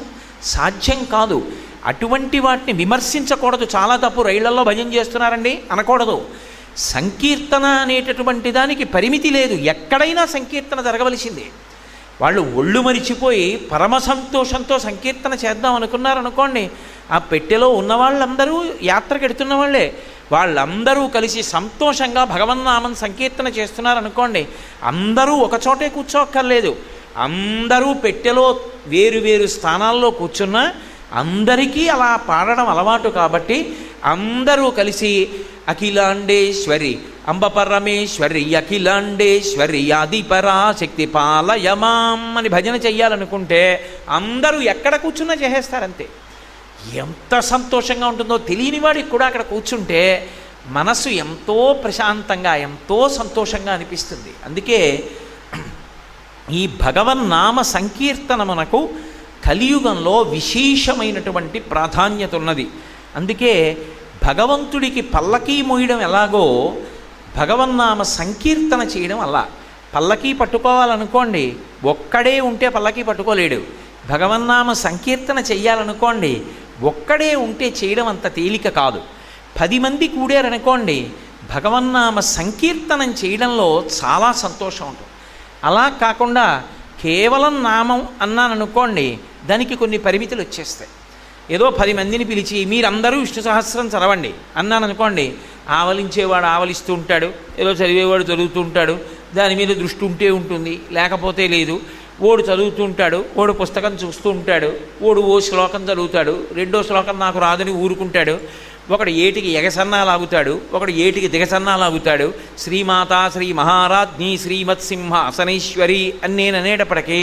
సాధ్యం కాదు. అటువంటి వాటిని విమర్శించకూడదు. చాలా తప్పు, రైళ్లలో భజన చేస్తున్నారండి అనకూడదు. సంకీర్తన అనేటటువంటి దానికి పరిమితి లేదు. ఎక్కడైనా సంకీర్తన జరగవలసిందే. వాళ్ళు ఒళ్ళు మరిచిపోయి పరమ సంతోషంతో సంకీర్తన చేద్దాం అనుకున్నారనుకోండి, ఆ పెట్టెలో ఉన్న వాళ్ళందరూ యాత్రకు ఎడుతున్న వాళ్ళే, వాళ్ళందరూ కలిసి సంతోషంగా భగవన్నామం సంకీర్తన చేస్తున్నారనుకోండి, అందరూ ఒకచోటే కూర్చోక్కర్లేదు. అందరూ పెట్టెలో వేరు స్థానాల్లో కూర్చున్నా అందరికీ అలా పాడడం అలవాటు కాబట్టి అందరూ కలిసి అఖిలాండేశ్వరి అంబ పరమేశ్వరి అఖిలాండేశ్వరి ఆదిపరాశక్తి పాలయమాం అని భజన చెయ్యాలనుకుంటే అందరూ ఎక్కడ కూర్చున్నా చేసేస్తారంతే. ఎంత సంతోషంగా ఉంటుందో తెలియని వాడికి కూడా అక్కడ కూర్చుంటే మనసు ఎంతో ప్రశాంతంగా, ఎంతో సంతోషంగా అనిపిస్తుంది. అందుకే ఈ భగవన్నామ సంకీర్తనమునకు కలియుగంలో విశేషమైనటువంటి ప్రాధాన్యత ఉన్నది. అందుకే భగవంతుడికి పల్లకీ మోయడం ఎలాగో భగవన్నామ సంకీర్తన చేయడం అలా. పల్లకీ పట్టుకోవాలనుకోండి, ఒక్కడే ఉంటే పల్లకీ పట్టుకోలేడు. భగవన్నామ సంకీర్తన చెయ్యాలనుకోండి, ఒక్కడే ఉంటే చేయడం అంత తేలిక కాదు. 10 మంది కూడారనుకోండి, భగవన్నామ సంకీర్తనం చేయడంలో చాలా సంతోషం ఉంటుంది. అలా కాకుండా కేవలం నామం అన్నాననుకోండి, దానికి కొన్ని పరిమితులు వచ్చేస్తాయి. ఏదో 10 మందిని పిలిచి మీరందరూ విష్ణు సహస్రం చదవండి అన్నాను అనుకోండి, ఆవలించేవాడు ఆవలిస్తూ ఉంటాడు, ఏదో చదివేవాడు చదువుతూ ఉంటాడు, దాని మీద దృష్టి ఉంటే ఉంటుంది, లేకపోతే లేదు. ఓడు చదువుతూ ఉంటాడు, ఓడు పుస్తకం చూస్తూ ఉంటాడు, ఓడు ఓ శ్లోకం చదువుతాడు, 2వ శ్లోకం నాకు రాదని ఊరుకుంటాడు, ఒకడు ఏటికి ఎగసన్నాలాగుతాడు, ఒకడు ఏటికి దిగసన్నాలాగుతాడు. శ్రీమాతా శ్రీ మహారాజ్ఞి శ్రీమత్సింహాసనేశ్వరి అని నేను అనేటప్పటికీ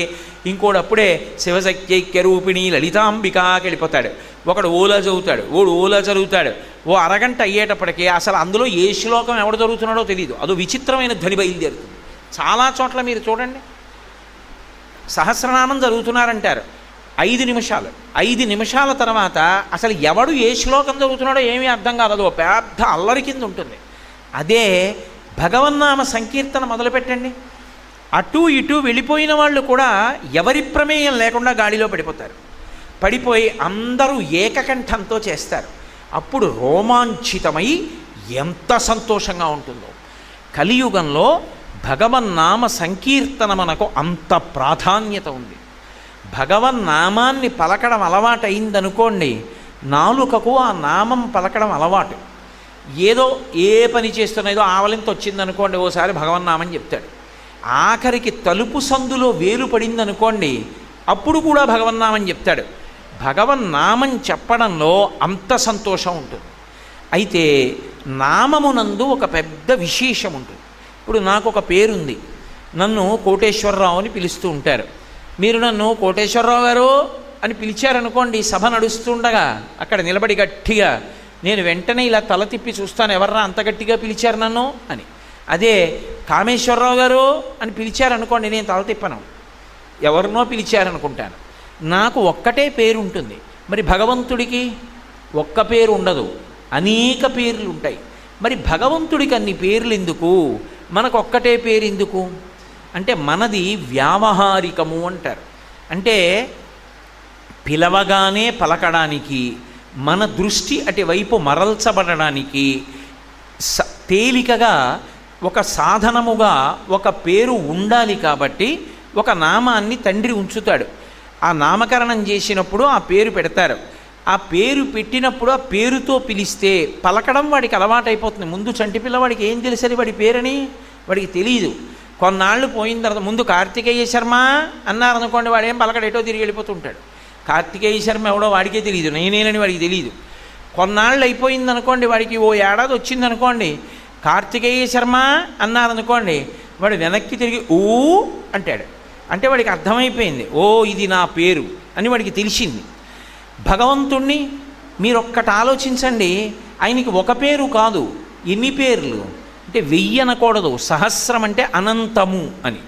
ఇంకోడప్పుడే శివశక్త్యైక్య రూపిణి లలితాంబికాకి వెళ్ళిపోతాడు. ఒకడు ఓలా చదువుతాడు, ఓడు ఓలా చదువుతాడు. ఓ అరగంట అయ్యేటప్పటికీ అసలు అందులో ఏ శ్లోకం ఎవడు చదువుతున్నాడో తెలియదు. అదో విచిత్రమైన ధ్వని బయలుదేరుతుంది. చాలా చోట్ల మీరు చూడండి, సహస్రనామం చదువుతున్నారంటారు, 5 నిమిషాలు. 5 నిమిషాల తర్వాత అసలు ఎవడు ఏ శ్లోకం చదువుతున్నాడో ఏమీ అర్థం కాదు. అదో పెద్ద అల్లరి కింద ఉంటుంది. అదే భగవన్నామ సంకీర్తన మొదలుపెట్టండి, అటు ఇటు వెళ్ళిపోయిన వాళ్ళు కూడా ఎవరి ప్రమేయం లేకుండా గాడిలో పడిపోతారు. పడిపోయి అందరూ ఏకకంఠంతో చేస్తారు. అప్పుడు రోమాంచితమై ఎంత సంతోషంగా ఉంటుందో. కలియుగంలో భగవన్నామ సంకీర్తన మనకు అంత ప్రాధాన్యత ఉంది. భగవన్నామాన్ని పలకడం అలవాటైందనుకోండి, నాలుకకు ఆ నామం పలకడం అలవాటు. ఏదో ఏ పని చేస్తున్నా, ఆవలింత వచ్చిందనుకోండి, ఓసారి భగవన్నామని చెప్తాడు. ఆఖరికి తలుపు సందులో వేలు పడిందనుకోండి, అప్పుడు కూడా భగవన్నామం చెప్తాడు. భగవన్నామం చెప్పడంలో అంత సంతోషం ఉంటుంది. అయితే నామమునందు ఒక పెద్ద విశేషం ఉంటుంది. ఇప్పుడు నాకు ఒక పేరుంది, నన్ను కోటేశ్వరరావు అని పిలుస్తూ ఉంటారు. మీరు నన్ను కోటేశ్వరరావు గారు అని పిలిచారనుకోండి, సభ నడుస్తుండగా అక్కడ నిలబడి గట్టిగా, నేను వెంటనే ఇలా తల తిప్పి చూస్తాను, ఎవర్రా అంత గట్టిగా పిలిచారు నన్ను అని. అదే కామేశ్వరరావు గారు అని పిలిచారనుకోండి, నేను తల తిప్పను, ఎవరినో పిలిచారనుకుంటాను. నాకు ఒక్కటే పేరు ఉంటుంది. మరి భగవంతుడికి ఒక్క పేరు ఉండదు, అనేక పేర్లు ఉంటాయి. మరి భగవంతుడికి అన్ని పేర్లు ఎందుకు, మనకు ఒక్కటే పేరు ఎందుకు అంటే, మనది వ్యావహారికము అంటారు. అంటే పిలవగానే పలకడానికి, మన దృష్టి అటువైపు మరల్చబడడానికి తేలికగా ఒక సాధనముగా ఒక పేరు ఉండాలి. కాబట్టి ఒక నామాన్ని తండ్రి ఉంచుతాడు. ఆ నామకరణం చేసినప్పుడు ఆ పేరు పెడతారు. ఆ పేరు పెట్టినప్పుడు ఆ పేరుతో పిలిస్తే పలకడం వాడికి అలవాటైపోతుంది. ముందు చంటి పిల్లవాడికి ఏం తెలుసని వాడి పేరని వాడికి తెలియదు. కొన్నాళ్ళు పోయిన తర్వాత ముందు కార్తికేయ శర్మ అన్నారనుకోండి, వాడేం పలకడేటో తిరిగి వెళ్ళిపోతుంటాడు. కార్తికేయ శర్మ ఎవడో వాడికే తెలియదు, నేనేనని వాడికి తెలియదు. కొన్నాళ్ళు అయిపోయిందనుకోండి, వాడికి ఓ ఏడాది వచ్చిందనుకోండి, కార్తికేయ శర్మ అన్నారనుకోండి, వాడు వెనక్కి తిరిగి ఊ అంటాడు. అంటే వాడికి అర్థమైపోయింది, ఓ ఇది నా పేరు అని వాడికి తెలిసింది. భగవంతుణ్ణి మీరొక్కటి ఆలోచించండి, ఆయనకి ఒక పేరు కాదు, ఎన్ని పేర్లు అంటే 1000 అనకూడదు, సహస్రం అంటే అనంతము అని.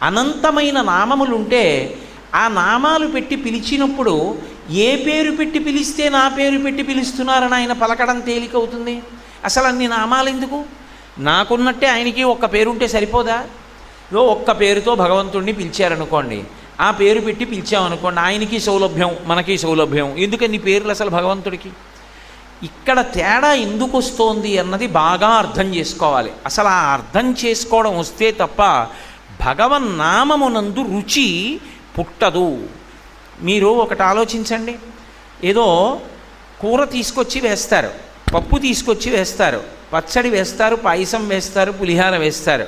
అనంతమైన నామములుంటే ఆ నామాలు పెట్టి పిలిచినప్పుడు ఏ పేరు పెట్టి పిలిస్తే నా పేరు పెట్టి పిలుస్తున్నారని ఆయన పలకడం తేలికవుతుంది. అసలు అన్ని నామాలు ఎందుకు? నాకున్నట్టే ఆయనకి ఒక్క పేరు ఉంటే సరిపోదా? ఒక్క పేరుతో భగవంతుడిని పిలిచారనుకోండి, ఆ పేరు పెట్టి పిలిచామనుకోండి, ఆయనకి సౌలభ్యం, మనకి సౌలభ్యం. ఎందుకని పేర్లు అసలు భగవంతుడికి? ఇక్కడ తేడా ఎందుకు వస్తోంది అన్నది బాగా అర్థం చేసుకోవాలి. అసలు ఆ అర్థం చేసుకోవడం వస్తే తప్ప భగవన్నామమునందు రుచి పుట్టదు. మీరు ఒకటి ఆలోచించండి, ఏదో కూర తీసుకొచ్చి వేస్తారు, పప్పు తీసుకొచ్చి వేస్తారు, పచ్చడి వేస్తారు, పాయసం వేస్తారు, పులిహార వేస్తారు.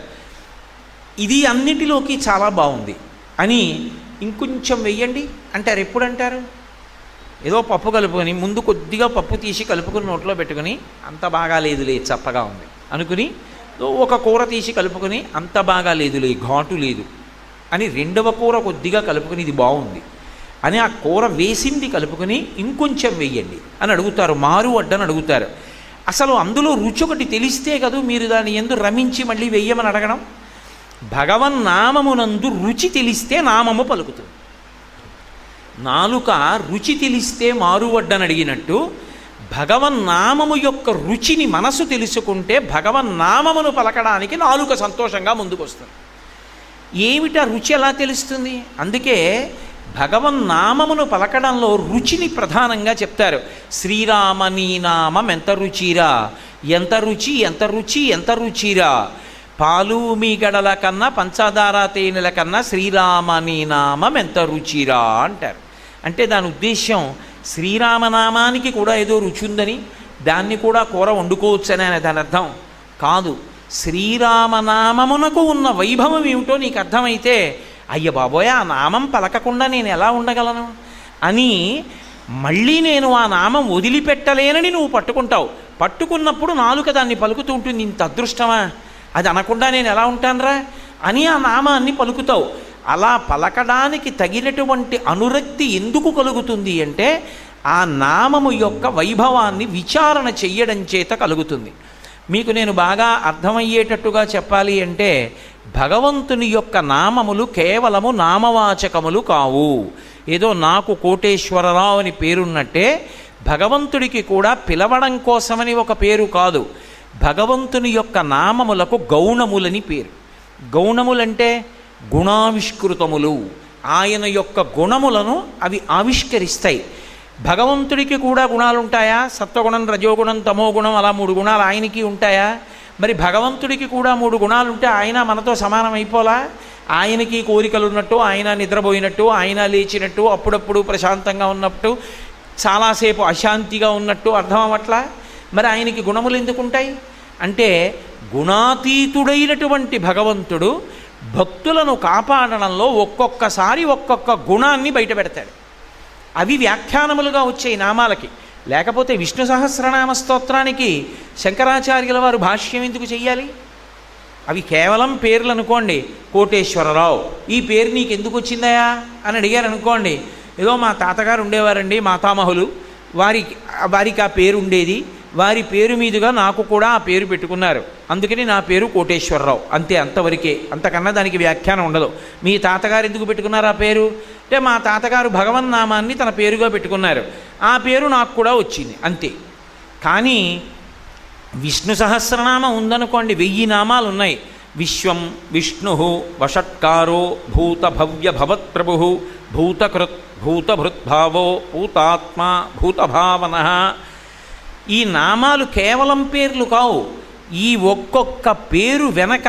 ఇది అన్నిటిలోకి చాలా బాగుంది అని ఇంకొంచెం వెయ్యండి అంటారు. ఎప్పుడు అంటారు? ఏదో పప్పు కలుపుకొని ముందు కొద్దిగా పప్పు తీసి కలుపుకొని నోట్లో పెట్టుకుని, అంత బాగా లేదులే చప్పగా ఉంది అనుకుని, ఒక కూర తీసి కలుపుకొని, అంత బాగా లేదులే ఘాటు లేదు అని రెండవ కూర కొద్దిగా కలుపుకొని, ఇది బాగుంది అని ఆ కూర వేసింది కలుపుకొని ఇంకొంచెం వెయ్యండి అని అడుగుతారు, మారు అడ్డని అడుగుతారు. అసలు అందులో రుచి ఒకటి తెలిస్తే కదా మీరు దాన్ని ఎందు రమించి మళ్ళీ వెయ్యమని అడగడం. భగవన్నామమునందు రుచి తెలిస్తే నామము పలుకుతుంది. నాలుక రుచి తెలిస్తే మారువడ్డని అడిగినట్టు భగవన్నామము యొక్క రుచిని మనసు తెలుసుకుంటే భగవన్నామమును పలకడానికి నాలుక సంతోషంగా ముందుకొస్తుంది. ఏమిటా రుచి ఎలా తెలుస్తుంది? అందుకే భగవన్నామమును పలకడంలో రుచిని ప్రధానంగా చెప్తారు. శ్రీరామ నీ నామం ఎంత రుచిరా, ఎంత రుచి ఎంత రుచి ఎంత రుచిరా, పాలు మీ గడల కన్నా పంచదార తేనెల కన్నా శ్రీరామ నీ నామం ఎంత రుచిరా అంటారు. అంటే దాని ఉద్దేశ్యం శ్రీరామనామానికి కూడా ఏదో రుచి ఉందని, దాన్ని కూడా కూర వండుకోవచ్చని అనే దాని అర్థం కాదు. శ్రీరామనామమునకు ఉన్న వైభవం ఏమిటో నీకు అర్థమైతే, అయ్య బాబోయ్ ఆ నామం పలకకుండా నేను ఎలా ఉండగలను అని మళ్ళీ నేను ఆ నామం వదిలిపెట్టలేనని నువ్వు పట్టుకుంటావు. పట్టుకున్నప్పుడు నాలుక దాన్ని పలుకుతూ ఉంటుంది. ఇంత అదృష్టమా, అది అనకుండా నేను ఎలా ఉంటానురా అని ఆ నామాన్ని పలుకుతావు. అలా పలకడానికి తగినటువంటి అనురక్తి ఎందుకు కలుగుతుంది అంటే ఆ నామము యొక్క వైభవాన్ని విచారణ చెయ్యడం చేత కలుగుతుంది. మీకు నేను బాగా అర్థమయ్యేటట్టుగా చెప్పాలి అంటే, భగవంతుని యొక్క నామములు కేవలము నామవాచకములు కావు. ఏదో నాకు కోటేశ్వరరావు అని పేరున్నట్టే భగవంతుడికి కూడా పిలవడం కోసమని ఒక పేరు కాదు. భగవంతుని యొక్క నామములకు గౌణములని పేరు. గౌణములంటే గుణావిష్కృతములు, ఆయన యొక్క గుణములను అవి ఆవిష్కరిస్తాయి. భగవంతుడికి కూడా గుణాలు ఉంటాయా? సత్వగుణం, రజోగుణం, తమోగుణం, అలా 3 గుణాలు ఆయనకి ఉంటాయా? మరి భగవంతుడికి కూడా 3 గుణాలు ఉంటే ఆయన మనతో సమానం అయిపోలా? ఆయనకి కోరికలు ఉన్నట్టు, ఆయన నిద్రపోయినట్టు, ఆయన లేచినట్టు, అప్పుడప్పుడు ప్రశాంతంగా ఉన్నట్టు, చాలాసేపు అశాంతిగా ఉన్నట్టు అర్థం అవ్వట్లా? మరి ఆయనకి గుణములు ఎందుకు ఉంటాయి అంటే, గుణాతీతుడైనటువంటి భగవంతుడు భక్తులను కాపాడడంలో ఒక్కొక్కసారి ఒక్కొక్క గుణాన్ని బయటపెడతాడు. అవి వ్యాఖ్యానములుగా వచ్చే నామాలకి. లేకపోతే విష్ణు సహస్రనామ స్తోత్రానికి శంకరాచార్యుల వారు భాష్యం ఎందుకు చెయ్యాలి? అవి కేవలం పేర్లు అనుకోండి. కోటేశ్వరరావు, ఈ పేరు నీకు ఎందుకు వచ్చిందయా అని అడిగారు అనుకోండి. ఏదో మా తాతగారు ఉండేవారండి, మాతామహులు, వారికి ఆ పేరు ఉండేది, వారి పేరు మీదుగా నాకు కూడా ఆ పేరు పెట్టుకున్నారు, అందుకని నా పేరు కోటేశ్వరరావు, అంతే, అంతవరకే. అంతకన్నా దానికి వ్యాఖ్యానం ఉండదు. మీ తాతగారు ఎందుకు పెట్టుకున్నారు ఆ పేరు అంటే, మా తాతగారు భగవన్నామాన్ని తన పేరుగా పెట్టుకున్నారు, ఆ పేరు నాకు కూడా వచ్చింది, అంతే. కానీ విష్ణు సహస్రనామం ఉందనుకోండి, 1000 నామాలు ఉన్నాయి. విశ్వం విష్ణు వషట్కారో భూత భవ్య భవత్ప్రభు భూతకృత్ భూతభృద్భావో భూతాత్మ భూతభావన. ఈ నామాలు కేవలం పేర్లు కావు. ఈ ఒక్కొక్క పేరు వెనక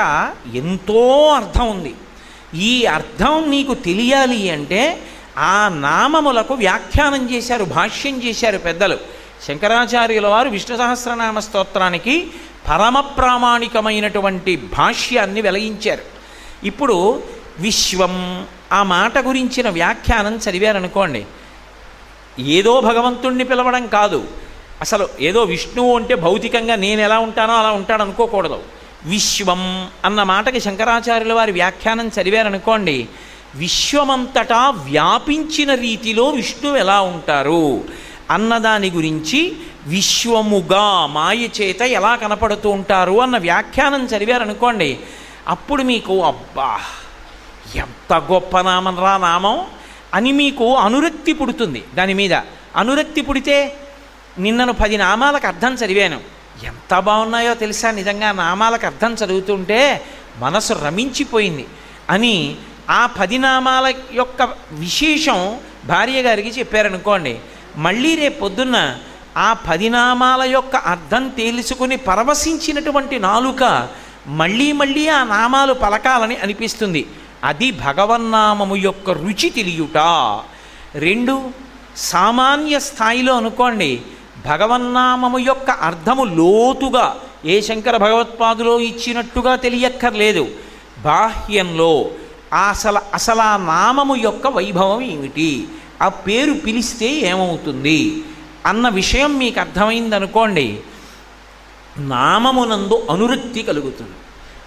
ఎంతో అర్థం ఉంది. ఈ అర్థం నీకు తెలియాలి అంటే ఆ నామములకు వ్యాఖ్యానం చేశారు, భాష్యం చేశారు పెద్దలు. శంకరాచార్యుల వారు విష్ణు సహస్రనామ స్తోత్రానికి పరమ ప్రామాణికమైనటువంటి భాష్యాన్ని వెలయించారు. ఇప్పుడు విశ్వం ఆ మాట గురించిన వ్యాఖ్యానం చదివారనుకోండి, ఏదో భగవంతుణ్ణి పిలవడం కాదు, అసలు ఏదో విష్ణువు అంటే భౌతికంగా నేను ఎలా ఉంటానో అలా ఉంటాడు అనుకోకూడదు. విశ్వం అన్న మాటకి శంకరాచార్యుల వారి వ్యాఖ్యానం చదివారనుకోండి, విశ్వమంతటా వ్యాపించిన రీతిలో విష్ణువు ఎలా ఉంటారు అన్నదాని గురించి, విశ్వముగా మాయ చేత ఎలా కనపడుతూ ఉంటారు అన్న వ్యాఖ్యానం చదివారనుకోండి, అప్పుడు మీకు అబ్బా ఎంత గొప్ప నామం రా నామం అని మీకు అనురక్తి పుడుతుంది. దాని మీద అనురక్తి పుడితే, నిన్నను 10 నామాలకు అర్థం చదివాను, ఎంత బాగున్నాయో తెలుసా, నిజంగా నామాలకు అర్థం చదువుతుంటే మనసు రమించిపోయింది అని ఆ 10 నామాల యొక్క విశేషం భార్య గారికి చెప్పారనుకోండి, మళ్ళీ రేపు పొద్దున్న ఆ 10 నామాల యొక్క అర్థం తెలుసుకుని పరవశించినటువంటి నాలుక మళ్ళీ మళ్ళీ ఆ నామాలు పలకాలని అనిపిస్తుంది. అది భగవన్నామము యొక్క రుచి తెలియుట. 2, సామాన్య స్థాయిలో అనుకోండి, భగవన్నామము యొక్క అర్థము లోతుగా ఏ శంకర భగవత్పాదులో ఇచ్చినట్టుగా తెలియక్కర్లేదు. బాహ్యంలో అసలు ఆ నామము యొక్క వైభవం ఏమిటి, ఆ పేరు పిలిస్తే ఏమవుతుంది అన్న విషయం మీకు అర్థమైందనుకోండి, నామమునందు అనురక్తి కలుగుతుంది.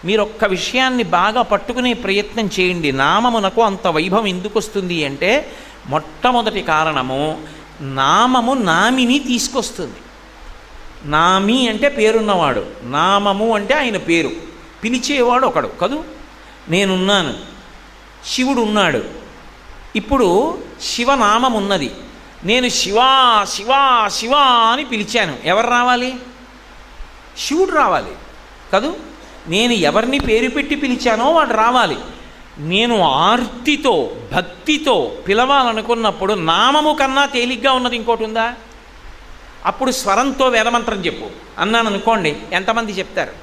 మీరు ఒక్క విషయాన్ని బాగా పట్టుకునే ప్రయత్నం చేయండి. నామమునకు అంత వైభవం ఎందుకు వస్తుంది అంటే, మొట్టమొదటి కారణము, నామము నామిని తీసుకొస్తుంది. నామి అంటే పేరున్నవాడు, నామము అంటే ఆయన పేరు, పిలిచేవాడు ఒకడు కదూ. నేనున్నాను, శివుడు ఉన్నాడు. ఇప్పుడు శివనామం ఉన్నది, నేను శివా శివా శివా అని పిలిచాను, ఎవరు రావాలి? శివుడు రావాలి కదూ. నేను ఎవరిని పేరు పెట్టి పిలిచానో వాడు రావాలి. నేను ఆర్తితో భక్తితో పిలవాలనుకున్నప్పుడు నామము కన్నా తేలిగ్గా ఉన్నది ఇంకోటి ఉందా? అప్పుడు స్వరంతో వేదమంత్రం చెప్పు అన్నాను అనుకోండి, ఎంతమంది చెప్తారు?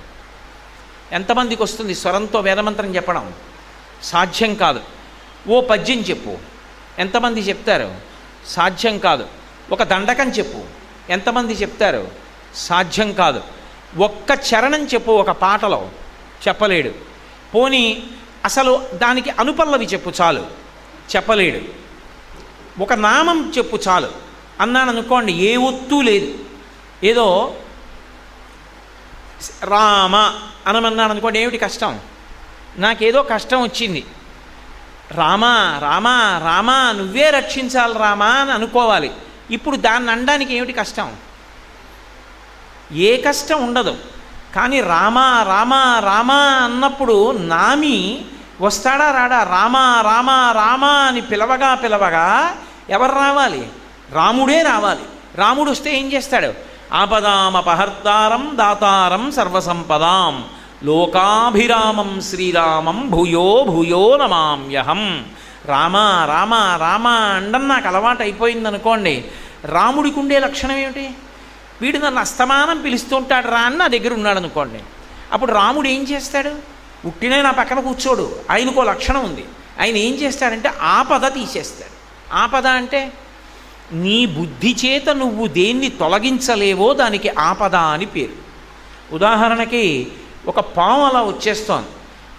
ఎంతమందికి వస్తుంది స్వరంతో వేదమంత్రం చెప్పడం? సాధ్యం కాదు. ఓ పద్యం చెప్పు, ఎంతమంది చెప్తారు? సాధ్యం కాదు. ఒక దండకం చెప్పు, ఎంతమంది చెప్తారు? సాధ్యం కాదు. ఒక్క చరణం చెప్పు ఒక పాటలో, చెప్పలేడు. పోనీ అసలు దానికి అనుపల్లవి చెప్పు చాలు, చెప్పలేడు. ఒక నామం చెప్పు చాలు అన్నాను అనుకోండి, ఏ ఒత్తు లేదు. ఏదో రామ అనమన్నాను అనుకోండి, ఏమిటి కష్టం? నాకేదో కష్టం వచ్చింది, రామా రామా రామా నువ్వే రక్షించాలి రామా అని అనుకోవాలి. ఇప్పుడు దాన్ని అనడానికి ఏమిటి కష్టం? ఏ కష్టం ఉండదు. కానీ రామా రామా రామా అన్నప్పుడు నామి వస్తాడా రాడా? రామా రామా రామా అని పిలవగా పిలవగా ఎవరు రావాలి? రాముడే రావాలి. రాముడు వస్తే ఏం చేస్తాడు? ఆపదామపహర్తారం దాతారం సర్వసంపదాం లోకాభిరామం శ్రీరామం భూయో భూయో నమామ్యహం. రామా రామా రామా అండం నాకు అలవాటు అయిపోయిందనుకోండి, రాముడికి ఉండే లక్షణం ఏమిటి? వీడు నన్ను అస్తమానం పిలుస్తుంటాడు రా అని నా దగ్గర ఉన్నాడు అనుకోండి, అప్పుడు రాముడు ఏం చేస్తాడు? ఉట్టినే నా పక్కన కూర్చోడు, ఆయనకో లక్షణం ఉంది. ఆయన ఏం చేస్తాడంటే ఆపద తీసేస్తాడు. ఆపద అంటే నీ బుద్ధి చేత నువ్వు దేన్ని తొలగించలేవో దానికి ఆపద అని పేరు. ఉదాహరణకి ఒక పాము అలా వచ్చేస్తోంది,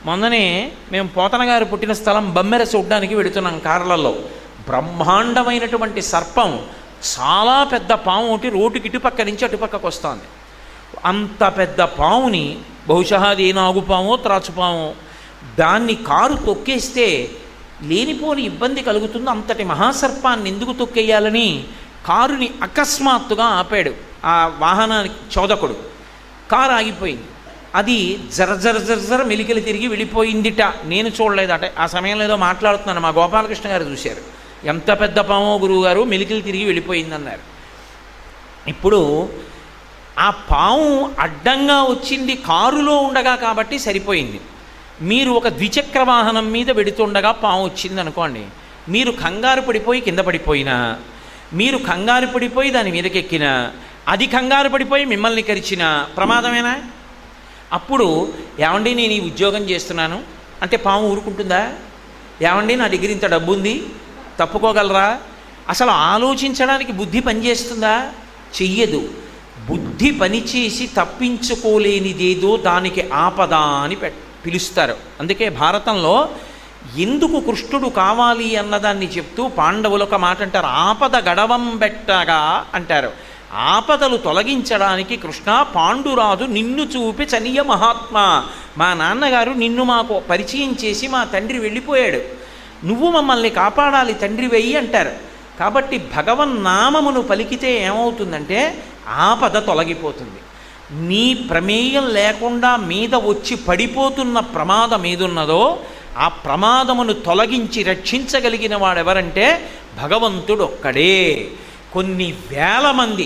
మొన్ననే మేము పోతన గారు పుట్టిన స్థలం బమ్మెర చూడ్డానికి వెళుతున్నాం కార్లలో. బ్రహ్మాండమైనటువంటి సర్పం, చాలా పెద్ద పాము ఒకటి రోడ్డుకి ఇటుపక్క నుంచి అటుపక్కకు వస్తుంది. అంత పెద్ద పాముని, బహుశా అది ఏ నాగుపామో త్రాచుపామో, దాన్ని కారు తొక్కేస్తే లేనిపోని ఇబ్బంది కలుగుతుంది. అంతటి మహాసర్పాన్ని ఎందుకు తొక్కేయాలని కారుని అకస్మాత్తుగా ఆపాడు ఆ వాహనానికి చోదకుడు. కారు ఆగిపోయింది. అది జర మెలికలు తిరిగి వెళ్ళిపోయిందిట. నేను చూడలేదట. ఆ సమయంలో ఏదో మాట్లాడుతున్నాను, మా గోపాలకృష్ణ గారు చూశారు. ఎంత పెద్ద పామో గురువుగారు, మెలికలు తిరిగి వెళ్ళిపోయిందన్నారు. ఇప్పుడు ఆ పాము అడ్డంగా వచ్చింది కారులో ఉండగా కాబట్టి సరిపోయింది. మీరు ఒక ద్విచక్ర వాహనం మీద వెడుతుండగా పాము వచ్చింది అనుకోండి, మీరు కంగారు పడిపోయి కింద పడిపోయినా, మీరు కంగారు పడిపోయి దాని మీదకెక్కినా, అది కంగారు పడిపోయి మిమ్మల్ని కరిచినా ప్రమాదమేనా? అప్పుడు ఏమండి నేను ఈ ఉద్యోగం చేస్తున్నాను అంటే పాము ఊరుకుంటుందా? ఏమండి నా దగ్గర ఇంత డబ్బు ఉంది, తప్పుకోగలరా? అసలు ఆలోచించడానికి బుద్ధి పనిచేస్తుందా? చెయ్యదు. బుద్ధి పనిచేసి తప్పించుకోలేనిదేదో దానికి ఆపద అని పిలుస్తారు. అందుకే భారతంలో ఎందుకు కృష్ణుడు కావాలి అన్నదాన్ని చెప్తూ పాండవులు ఒక మాట అంటారు, ఆపద గడవం బెట్టగా అంటారు. ఆపదలు తొలగించడానికి కృష్ణ పాండురాజు నిన్ను చూపి చనియ మహాత్మా, మా నాన్నగారు నిన్ను మాకు పరిచయం చేసి మా తండ్రి వెళ్ళిపోయాడు, నువ్వు మమ్మల్ని కాపాడాలి తండ్రి వెయ్యి అంటారు. కాబట్టి భగవన్నామమును పలికితే ఏమవుతుందంటే ఆపద తొలగిపోతుంది. నీ ప్రమేయం లేకుండా మీద వచ్చి పడిపోతున్న ప్రమాదం ఏదున్నదో ఆ ప్రమాదమును తొలగించి రక్షించగలిగిన వాడెవరంటే భగవంతుడు ఒక్కడే. కొన్ని వేల మంది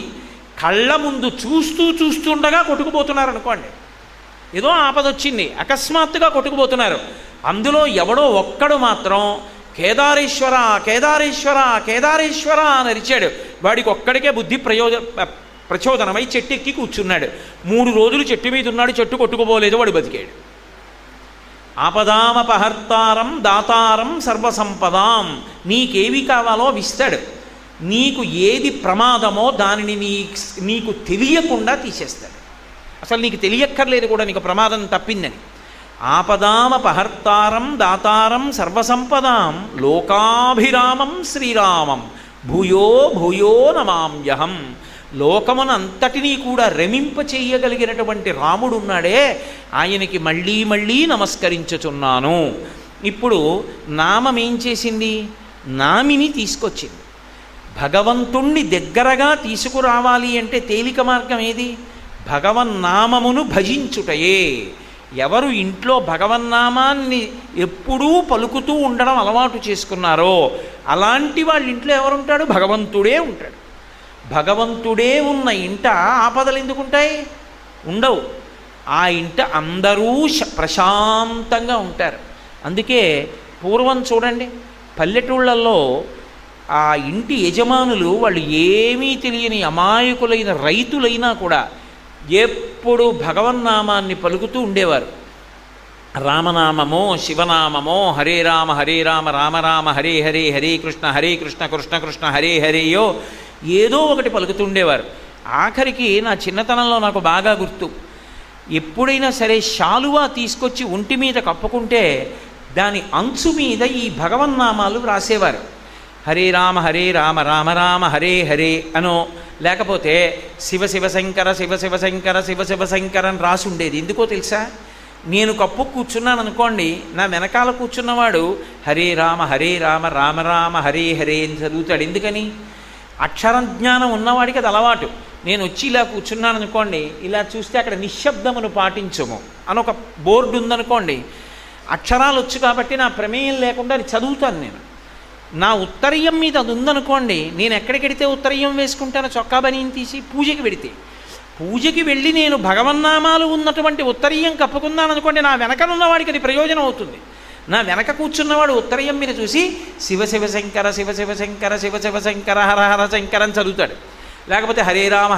కళ్ళ ముందు చూస్తుండగా కొట్టుకుపోతున్నారు అనుకోండి. ఏదో ఆపదొచ్చింది, అకస్మాత్తుగా కొట్టుకుపోతున్నారు. అందులో ఎవడో ఒక్కడు మాత్రం కేదారేశ్వర కేదారేశ్వర కేదారేశ్వర అని అరిచాడు. వాడికి ఒక్కడికే బుద్ధి ప్రచోదనమై చెట్టు ఎక్కి కూర్చున్నాడు. 3 రోజులు చెట్టు మీద ఉన్నాడు, చెట్టు కొట్టుకుపోలేదు, వాడు బతికాడు. ఆపదామపహర్తారం దాతారం సర్వసంపదాం, నీకేవి కావాలో విస్తాడు. నీకు ఏది ప్రమాదమో దానిని నీకు తెలియకుండా తీసేస్తాడు. అసలు నీకు తెలియక్కర్లేదు కూడా నీకు ప్రమాదం తప్పిందని. ఆపదామపహర్తారం దాతారం సర్వసంపదాం లోకాభిరామం శ్రీరామం భూయో భూయో నమామ్యహం. లోకమునంతటినీ కూడా రమింప చేయగలిగినటువంటి రాముడు ఉన్నాడే, ఆయనకి మళ్ళీ మళ్ళీ నమస్కరించుచున్నాను. ఇప్పుడు నామం ఏం చేసింది? నామిని తీసుకొచ్చింది. భగవంతుణ్ణి దగ్గరగా తీసుకురావాలి అంటే తేలిక మార్గం ఏది? భగవన్నామమును భజించుటయే. ఎవరు ఇంట్లో భగవన్నామాన్ని ఎప్పుడూ పలుకుతూ ఉండడం అలవాటు చేసుకున్నారో అలాంటి వాళ్ళ ఇంట్లో ఎవరుంటాడు? భగవంతుడే ఉంటాడు. భగవంతుడే ఉన్న ఇంట ఆపదలు ఎందుకుంటాయి? ఉండవు. ఆ ఇంట అందరూ ప్రశాంతంగా ఉంటారు. అందుకే పూర్వం చూడండి, పల్లెటూళ్ళల్లో ఆ ఇంటి యజమానులు వాళ్ళు ఏమీ తెలియని అమాయకులైన రైతులైనా కూడా ఎప్పుడు భగవన్నామాన్ని పలుకుతూ ఉండేవారు. రామనామమో శివనామమో హరే రామ రామ రామ హరే హరే హరే కృష్ణ కృష్ణ కృష్ణ హరే హరేయో ఏదో ఒకటి పలుకుతుండేవారు. ఆఖరికి నా చిన్నతనంలో నాకు బాగా గుర్తు, ఎప్పుడైనా సరే శాలువా తీసుకొచ్చి ఒంటి మీద కప్పుకుంటే దాని అంచు మీద ఈ భగవన్నామాలు రాసేవారు. హరే రామ రామ రామ హరే హరే అనో, లేకపోతే శివ శివ శంకర శివ శివ శంకర శివ శివ శంకర అని రాసి ఉండేది. ఎందుకో తెలుసా? నేను కప్పు కూర్చున్నాను అనుకోండి, నా వెనకాల కూర్చున్నవాడు హరే రామ రామ రామ హరే హరే అని చదువుతాడు. ఎందుకని? అక్షరం జ్ఞానం ఉన్నవాడికి అది అలవాటు. నేను వచ్చి ఇలా కూర్చున్నాను అనుకోండి, ఇలా చూస్తే అక్కడ నిశ్శబ్దమును పాటించము అని ఒక బోర్డు ఉందనుకోండి, అక్షరాలు వచ్చు కాబట్టి నా ప్రమేయం లేకుండా అది చదువుతాను నేను. నా ఉత్తరీయం మీద అది ఉందనుకోండి, నేను ఎక్కడికెడితే ఉత్తరీయం వేసుకుంటానో చొక్కా బనీని తీసి పూజకి వెళ్ళి నేను భగవన్నామాలు ఉన్నటువంటి ఉత్తరీయం కప్పుకున్నాను అనుకోండి, నా వెనకనున్నవాడికి అది ప్రయోజనం అవుతుంది. నా వెనక కూర్చున్నవాడు ఉత్తరీయం మీద చూసి శివ శివ శంకర శివ శివ శంకర శివ శివ శంకర హర హర శంకర అని చదువుతాడు. లేకపోతే హరే రామ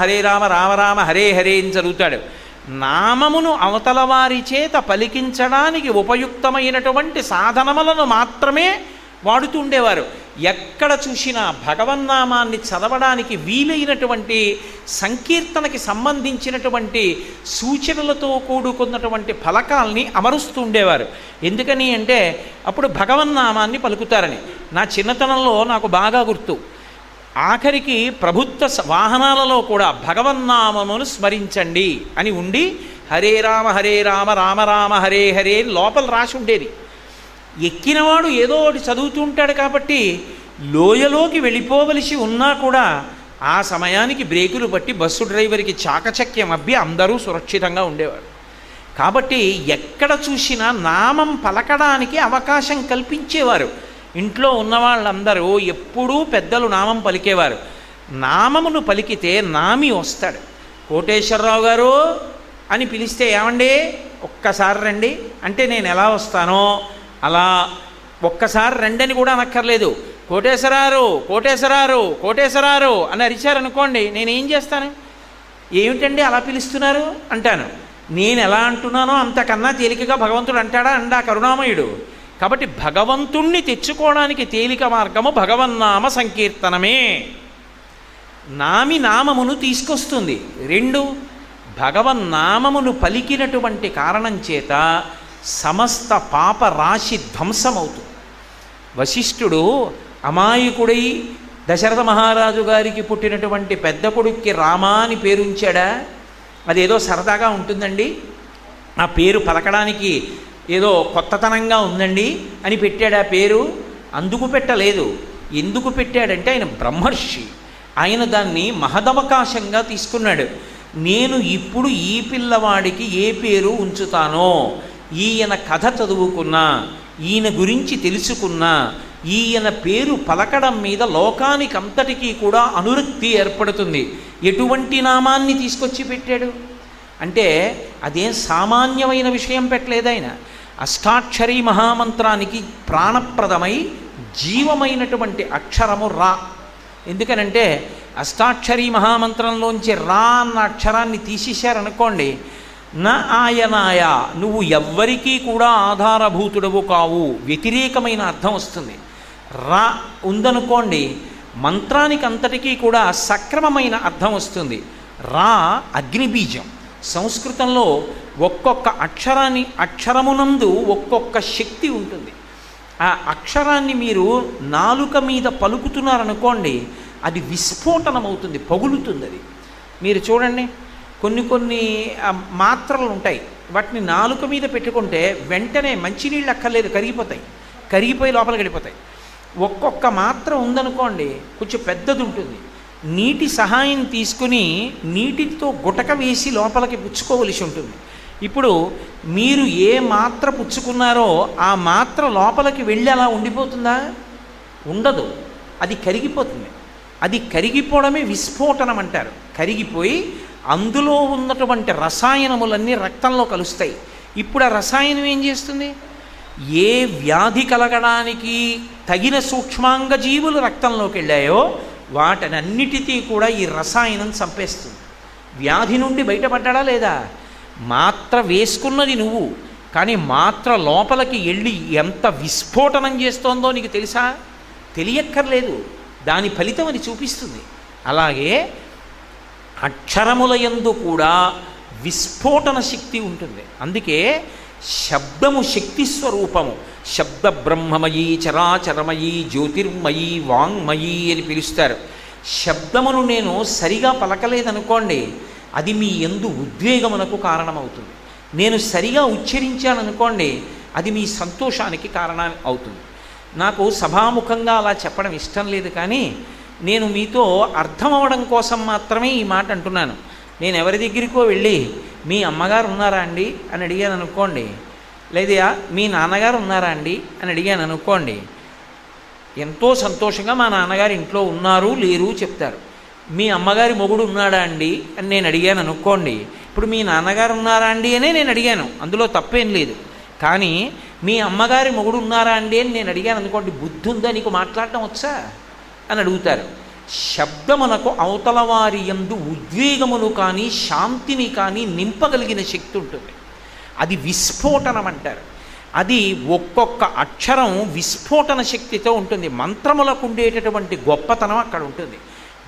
రామ రామ హరే హరే అని చదువుతాడు. నామమును అవతల వారి చేత పలికించడానికి ఉపయుక్తమైనటువంటి సాధనములను మాత్రమే వాడుతుండేవారు. ఎక్కడ చూసినా భగవన్నామాన్ని చదవడానికి వీలైనటువంటి సంకీర్తనకి సంబంధించినటువంటి సూచనలతో కూడుకున్నటువంటి ఫలకాల్ని అమరుస్తూ ఉండేవారు. ఎందుకని అంటే అప్పుడు భగవన్నామాన్ని పలుకుతారని. నా చిన్నతనంలో నాకు బాగా గుర్తు. ఆఖరికి ప్రభుత్వ వాహనాలలో కూడా భగవన్నామమును స్మరించండి అని ఉండి హరే రామ రామ రామ హరే హరే లోపల రాసి ఉండేది. ఎక్కినవాడు ఏదో ఒకటి చదువుతూ ఉంటాడు కాబట్టి లోయలోకి వెళ్ళిపోవలసి ఉన్నా కూడా ఆ సమయానికి బ్రేకులు పట్టి బస్సు డ్రైవర్కి చాకచక్యం అబ్బి అందరూ సురక్షితంగా ఉండేవారు. కాబట్టి ఎక్కడ చూసినా నామం పలకడానికి అవకాశం కల్పించేవారు. ఇంట్లో ఉన్నవాళ్ళందరూ ఎప్పుడూ పెద్దలు నామం పలికేవారు. నామమును పలికితే నామి వస్తాడు. కోటేశ్వరరావు గారు అని పిలిస్తే ఏమండి ఒక్కసారి రండి అంటే నేను ఎలా వస్తానో అలా ఒక్కసారి రండని కూడా అనక్కర్లేదు. కోటేశ్వరారు కోటేశ్వరారు కోటేశ్వరారు అని అరిచారనుకోండి, నేనేం చేస్తాను? ఏమిటండి అలా పిలుస్తున్నారు అంటాను. నేను ఎలా అంటున్నానో అంతకన్నా తేలికగా భగవంతుడు అంటాడా? అండా కరుణామయుడు. కాబట్టి భగవంతుణ్ణి తెచ్చుకోవడానికి తేలిక మార్గము భగవన్నామ సంకీర్తనమే. నామి నామమును తీసుకొస్తుంది. రెండు, భగవన్నామమును పలికినటువంటి కారణం చేత సమస్త పాప రాశి ధ్వంసమవుతుంది. వశిష్ఠుడు అమాయకుడై దశరథ మహారాజు గారికి పుట్టినటువంటి పెద్ద కొడుక్కి రామా అని పేరుంచాడా? అదేదో సరదాగా ఉంటుందండి, ఆ పేరు పలకడానికి ఏదో కొత్తతనంగా ఉందండి అని పెట్టాడా పేరు? అందుకు పెట్టలేదు. ఎందుకు పెట్టాడంటే ఆయన బ్రహ్మర్షి. ఆయన దాన్ని మహదవకాశంగా తీసుకున్నాడు. నేను ఇప్పుడు ఈ పిల్లవాడికి ఏ పేరు ఉంచుతానో, ఈయన కథ చదువుకున్నా, ఈయన గురించి తెలుసుకున్నా, ఈయన పేరు పలకడం మీద లోకానికి అంతటికీ కూడా అనురక్తి ఏర్పడుతుంది. ఎటువంటి నామాన్ని తీసుకొచ్చి పెట్టాడు అంటే అదేం సామాన్యమైన విషయం పెట్టలేదు ఆయన. అష్టాక్షరీ మహామంత్రానికి ప్రాణప్రదమై జీవమైనటువంటి అక్షరము రా. ఎందుకనంటే అష్టాక్షరీ మహామంత్రంలోంచి రా అన్న అక్షరాన్ని తీసేశారనుకోండి, నా ఆయనాయ నువ్వు ఎవ్వరికీ కూడా ఆధారభూతుడవు కావు, వ్యతిరేకమైన అర్థం వస్తుంది. రా ఉందనుకోండి, మంత్రానికి అంతటికీ కూడా సక్రమమైన అర్థం వస్తుంది. రా అగ్నిబీజం. సంస్కృతంలో ఒక్కొక్క అక్షరమునందు ఒక్కొక్క శక్తి ఉంటుంది. ఆ అక్షరాన్ని మీరు నాలుక మీద పలుకుతున్నారనుకోండి, అది విస్ఫోటనమవుతుంది, పగులుతుంది. అది మీరు చూడండి, కొన్ని మాత్రలు ఉంటాయి, వాటిని నాలుక మీద పెట్టుకుంటే వెంటనే మంచినీళ్ళు అక్కర్లేదు, కరిగిపోయి లోపలికి వెళ్ళిపోతాయి. ఒక్కొక్క మాత్ర ఉందనుకోండి, కొంచెం పెద్దది ఉంటుంది, నీటి సహాయం తీసుకుని నీటితో గుటక వేసి లోపలికి పుచ్చుకోవలసి ఉంటుంది. ఇప్పుడు మీరు ఏ మాత్ర పుచ్చుకున్నారో ఆ మాత్ర లోపలికి వెళ్ళి అలా ఉండిపోతుందా? ఉండదు, అది కరిగిపోతుంది. అది కరిగిపోవడమే విస్ఫోటనం అంటారు. కరిగిపోయి అందులో ఉన్నటువంటి రసాయనములన్నీ రక్తంలో కలుస్తాయి. ఇప్పుడు ఆ రసాయనం ఏం చేస్తుంది? ఏ వ్యాధి కలగడానికి తగిన సూక్ష్మాంగ జీవులు రక్తంలోకి వెళ్ళాయో వాటనన్నిటినీ కూడా ఈ రసాయనం చంపేస్తుంది. వ్యాధి నుండి బయటపడ్డా లేదా? మాత్ర వేసుకున్నది నువ్వు, కానీ మాత్ర లోపలికి వెళ్ళి ఎంత విస్ఫోటనం చేస్తోందో నీకు తెలుసా? తెలియక్కర్లేదు, దాని ఫలితం అది చూపిస్తుంది. అలాగే అక్షరముల యందు కూడా విస్ఫోటన శక్తి ఉంటుంది. అందుకే శబ్దము శక్తి స్వరూపము. శబ్ద బ్రహ్మమయీ చరాచరమయీ జ్యోతిర్మయీ వాంగ్మయీ అని పిలుస్తారు. శబ్దమును నేను సరిగా పలకలేదనుకోండి, అది మీ యందు ఉద్వేగమునకు కారణమవుతుంది. నేను సరిగా ఉచ్చరించాననుకోండి, అది మీ సంతోషానికి కారణం అవుతుంది. నాకు సభాముఖంగా అలా చెప్పడం ఇష్టం లేదు, కానీ నేను మీతో అర్థం అవ్వడం కోసం మాత్రమే ఈ మాట అంటున్నాను. నేను ఎవరి దగ్గరికో వెళ్ళి మీ అమ్మగారు ఉన్నారా అండి అని అడిగాను అనుకోండి, లేదా మీ నాన్నగారు ఉన్నారా అండి అని అడిగాను అనుకోండి, ఎంతో సంతోషంగా మా నాన్నగారు ఇంట్లో ఉన్నారు లేరు చెప్తారు. మీ అమ్మగారి మొగుడు ఉన్నాడా అండి అని నేను అడిగాను అనుకోండి, ఇప్పుడు మీ నాన్నగారు ఉన్నారా అండి అనే నేను అడిగాను, అందులో తప్పేం లేదు. కానీ మీ అమ్మగారి మొగుడు ఉన్నారా అండి అని నేను అడిగాను అనుకోండి, బుద్ధి ఉందా నీకు, మాట్లాడటం వచ్చా అని అడుగుతారు. శబ్దమునకు అవతల వారి యందు ఉద్వేగమును కానీ శాంతిని కానీ నింపగలిగిన శక్తి ఉంటుంది. అది విస్ఫోటనం అంటారు. అది ఒక్కొక్క అక్షరం విస్ఫోటన శక్తితో ఉంటుంది. మంత్రములకు ఉండేటటువంటి గొప్పతనం అక్కడ ఉంటుంది.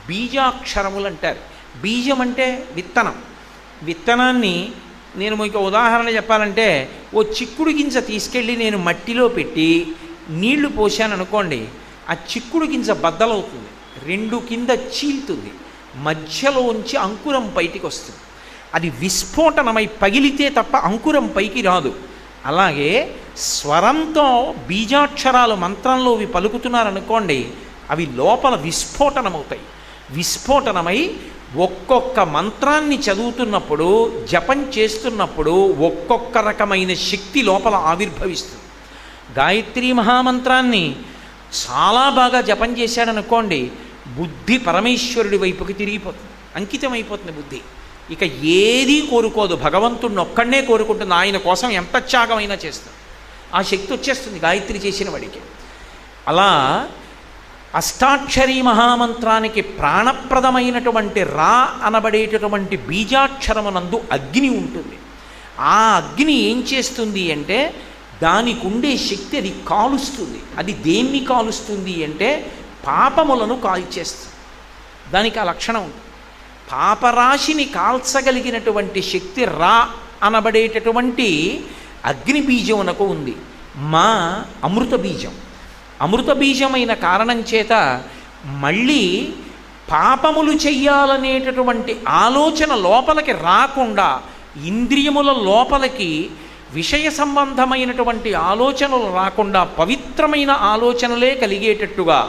బీజాక్షరములు అంటారు. బీజం అంటే విత్తనం. విత్తనాన్ని నేను మీకు ఉదాహరణ చెప్పాలంటే, ఓ చిక్కుడు గింజ తీసుకెళ్ళి నేను మట్టిలో పెట్టి నీళ్లు పోసాను అనుకోండి, ఆ చిక్కుడు గింజ బద్దలవుతుంది, రెండు కింద చీలుతుంది, మధ్యలోంచి అంకురం బయటికి వస్తుంది. అది విస్ఫోటనమై పగిలితే తప్ప అంకురం పైకి రాదు. అలాగే స్వరంతో బీజాక్షరాలు మంత్రంలో అవి పలుకుతున్నారనుకోండి, అవి లోపల విస్ఫోటనమవుతాయి. విస్ఫోటనమై ఒక్కొక్క మంత్రాన్ని చదువుతున్నప్పుడు, జపం చేస్తున్నప్పుడు ఒక్కొక్క రకమైన శక్తి లోపల ఆవిర్భవిస్తుంది. గాయత్రీ మహామంత్రాన్ని చాలా బాగా జపం చేశాడనుకోండి, బుద్ధి పరమేశ్వరుడి వైపుకి తిరిగిపోతుంది, అంకితమైపోతుంది బుద్ధి. ఇక ఏదీ కోరుకోదు, భగవంతుడిని ఒక్కడనే కోరుకుంటుంది. ఆయన కోసం ఎంత త్యాగమైనా చేస్తుంది. ఆ శక్తి వచ్చేస్తుంది గాయత్రి చేసిన వాడికి. అలా అష్టాక్షరీ మహామంత్రానికి ప్రాణప్రదమైనటువంటి రా అనబడేటటువంటి బీజాక్షరమునందు అగ్ని ఉంటుంది. ఆ అగ్ని ఏం చేస్తుంది అంటే, దానికి ఉండే శక్తి అది కాలుస్తుంది. అది దేన్ని కాలుస్తుంది అంటే పాపములను కాల్చేస్తుంది. దానికి ఆ లక్షణం ఉంది. పాపరాశిని కాల్చగలిగినటువంటి శక్తి రా అనబడేటటువంటి అగ్ని బీజమునకు ఉంది. మా అమృత బీజం. అమృత బీజమైన కారణం చేత మళ్ళీ పాపములు చెయ్యాలనేటటువంటి ఆలోచన లోపలికి రాకుండా, ఇంద్రియముల లోపలికి విషయ సంబంధమైనటువంటి ఆలోచనలు రాకుండా పవిత్రమైన ఆలోచనలే కలిగేటట్టుగా,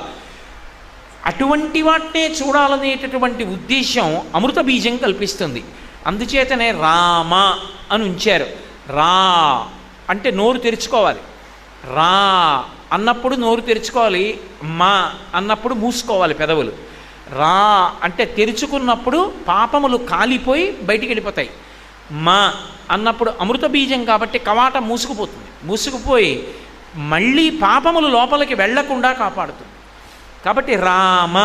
అటువంటి వాటినే చూడాలనేటటువంటి ఉద్దేశం అమృత బీజం కల్పిస్తుంది. అందుచేతనే రామ అని ఉంచారు. రా అంటే నోరు తెరుచుకోవాలి. రా అన్నప్పుడు నోరు తెరుచుకోవాలి, మా అన్నప్పుడు మూసుకోవాలి పెదవులు. రా అంటే తెరుచుకున్నప్పుడు పాపములు కాలిపోయి బయటికి వెళ్ళిపోతాయి. మా అన్నప్పుడు అమృత బీజం కాబట్టి కవాటం మూసుకుపోతుంది. మూసుకుపోయి మళ్ళీ పాపములు లోపలికి వెళ్లకుండా కాపాడుతుంది. కాబట్టి రామ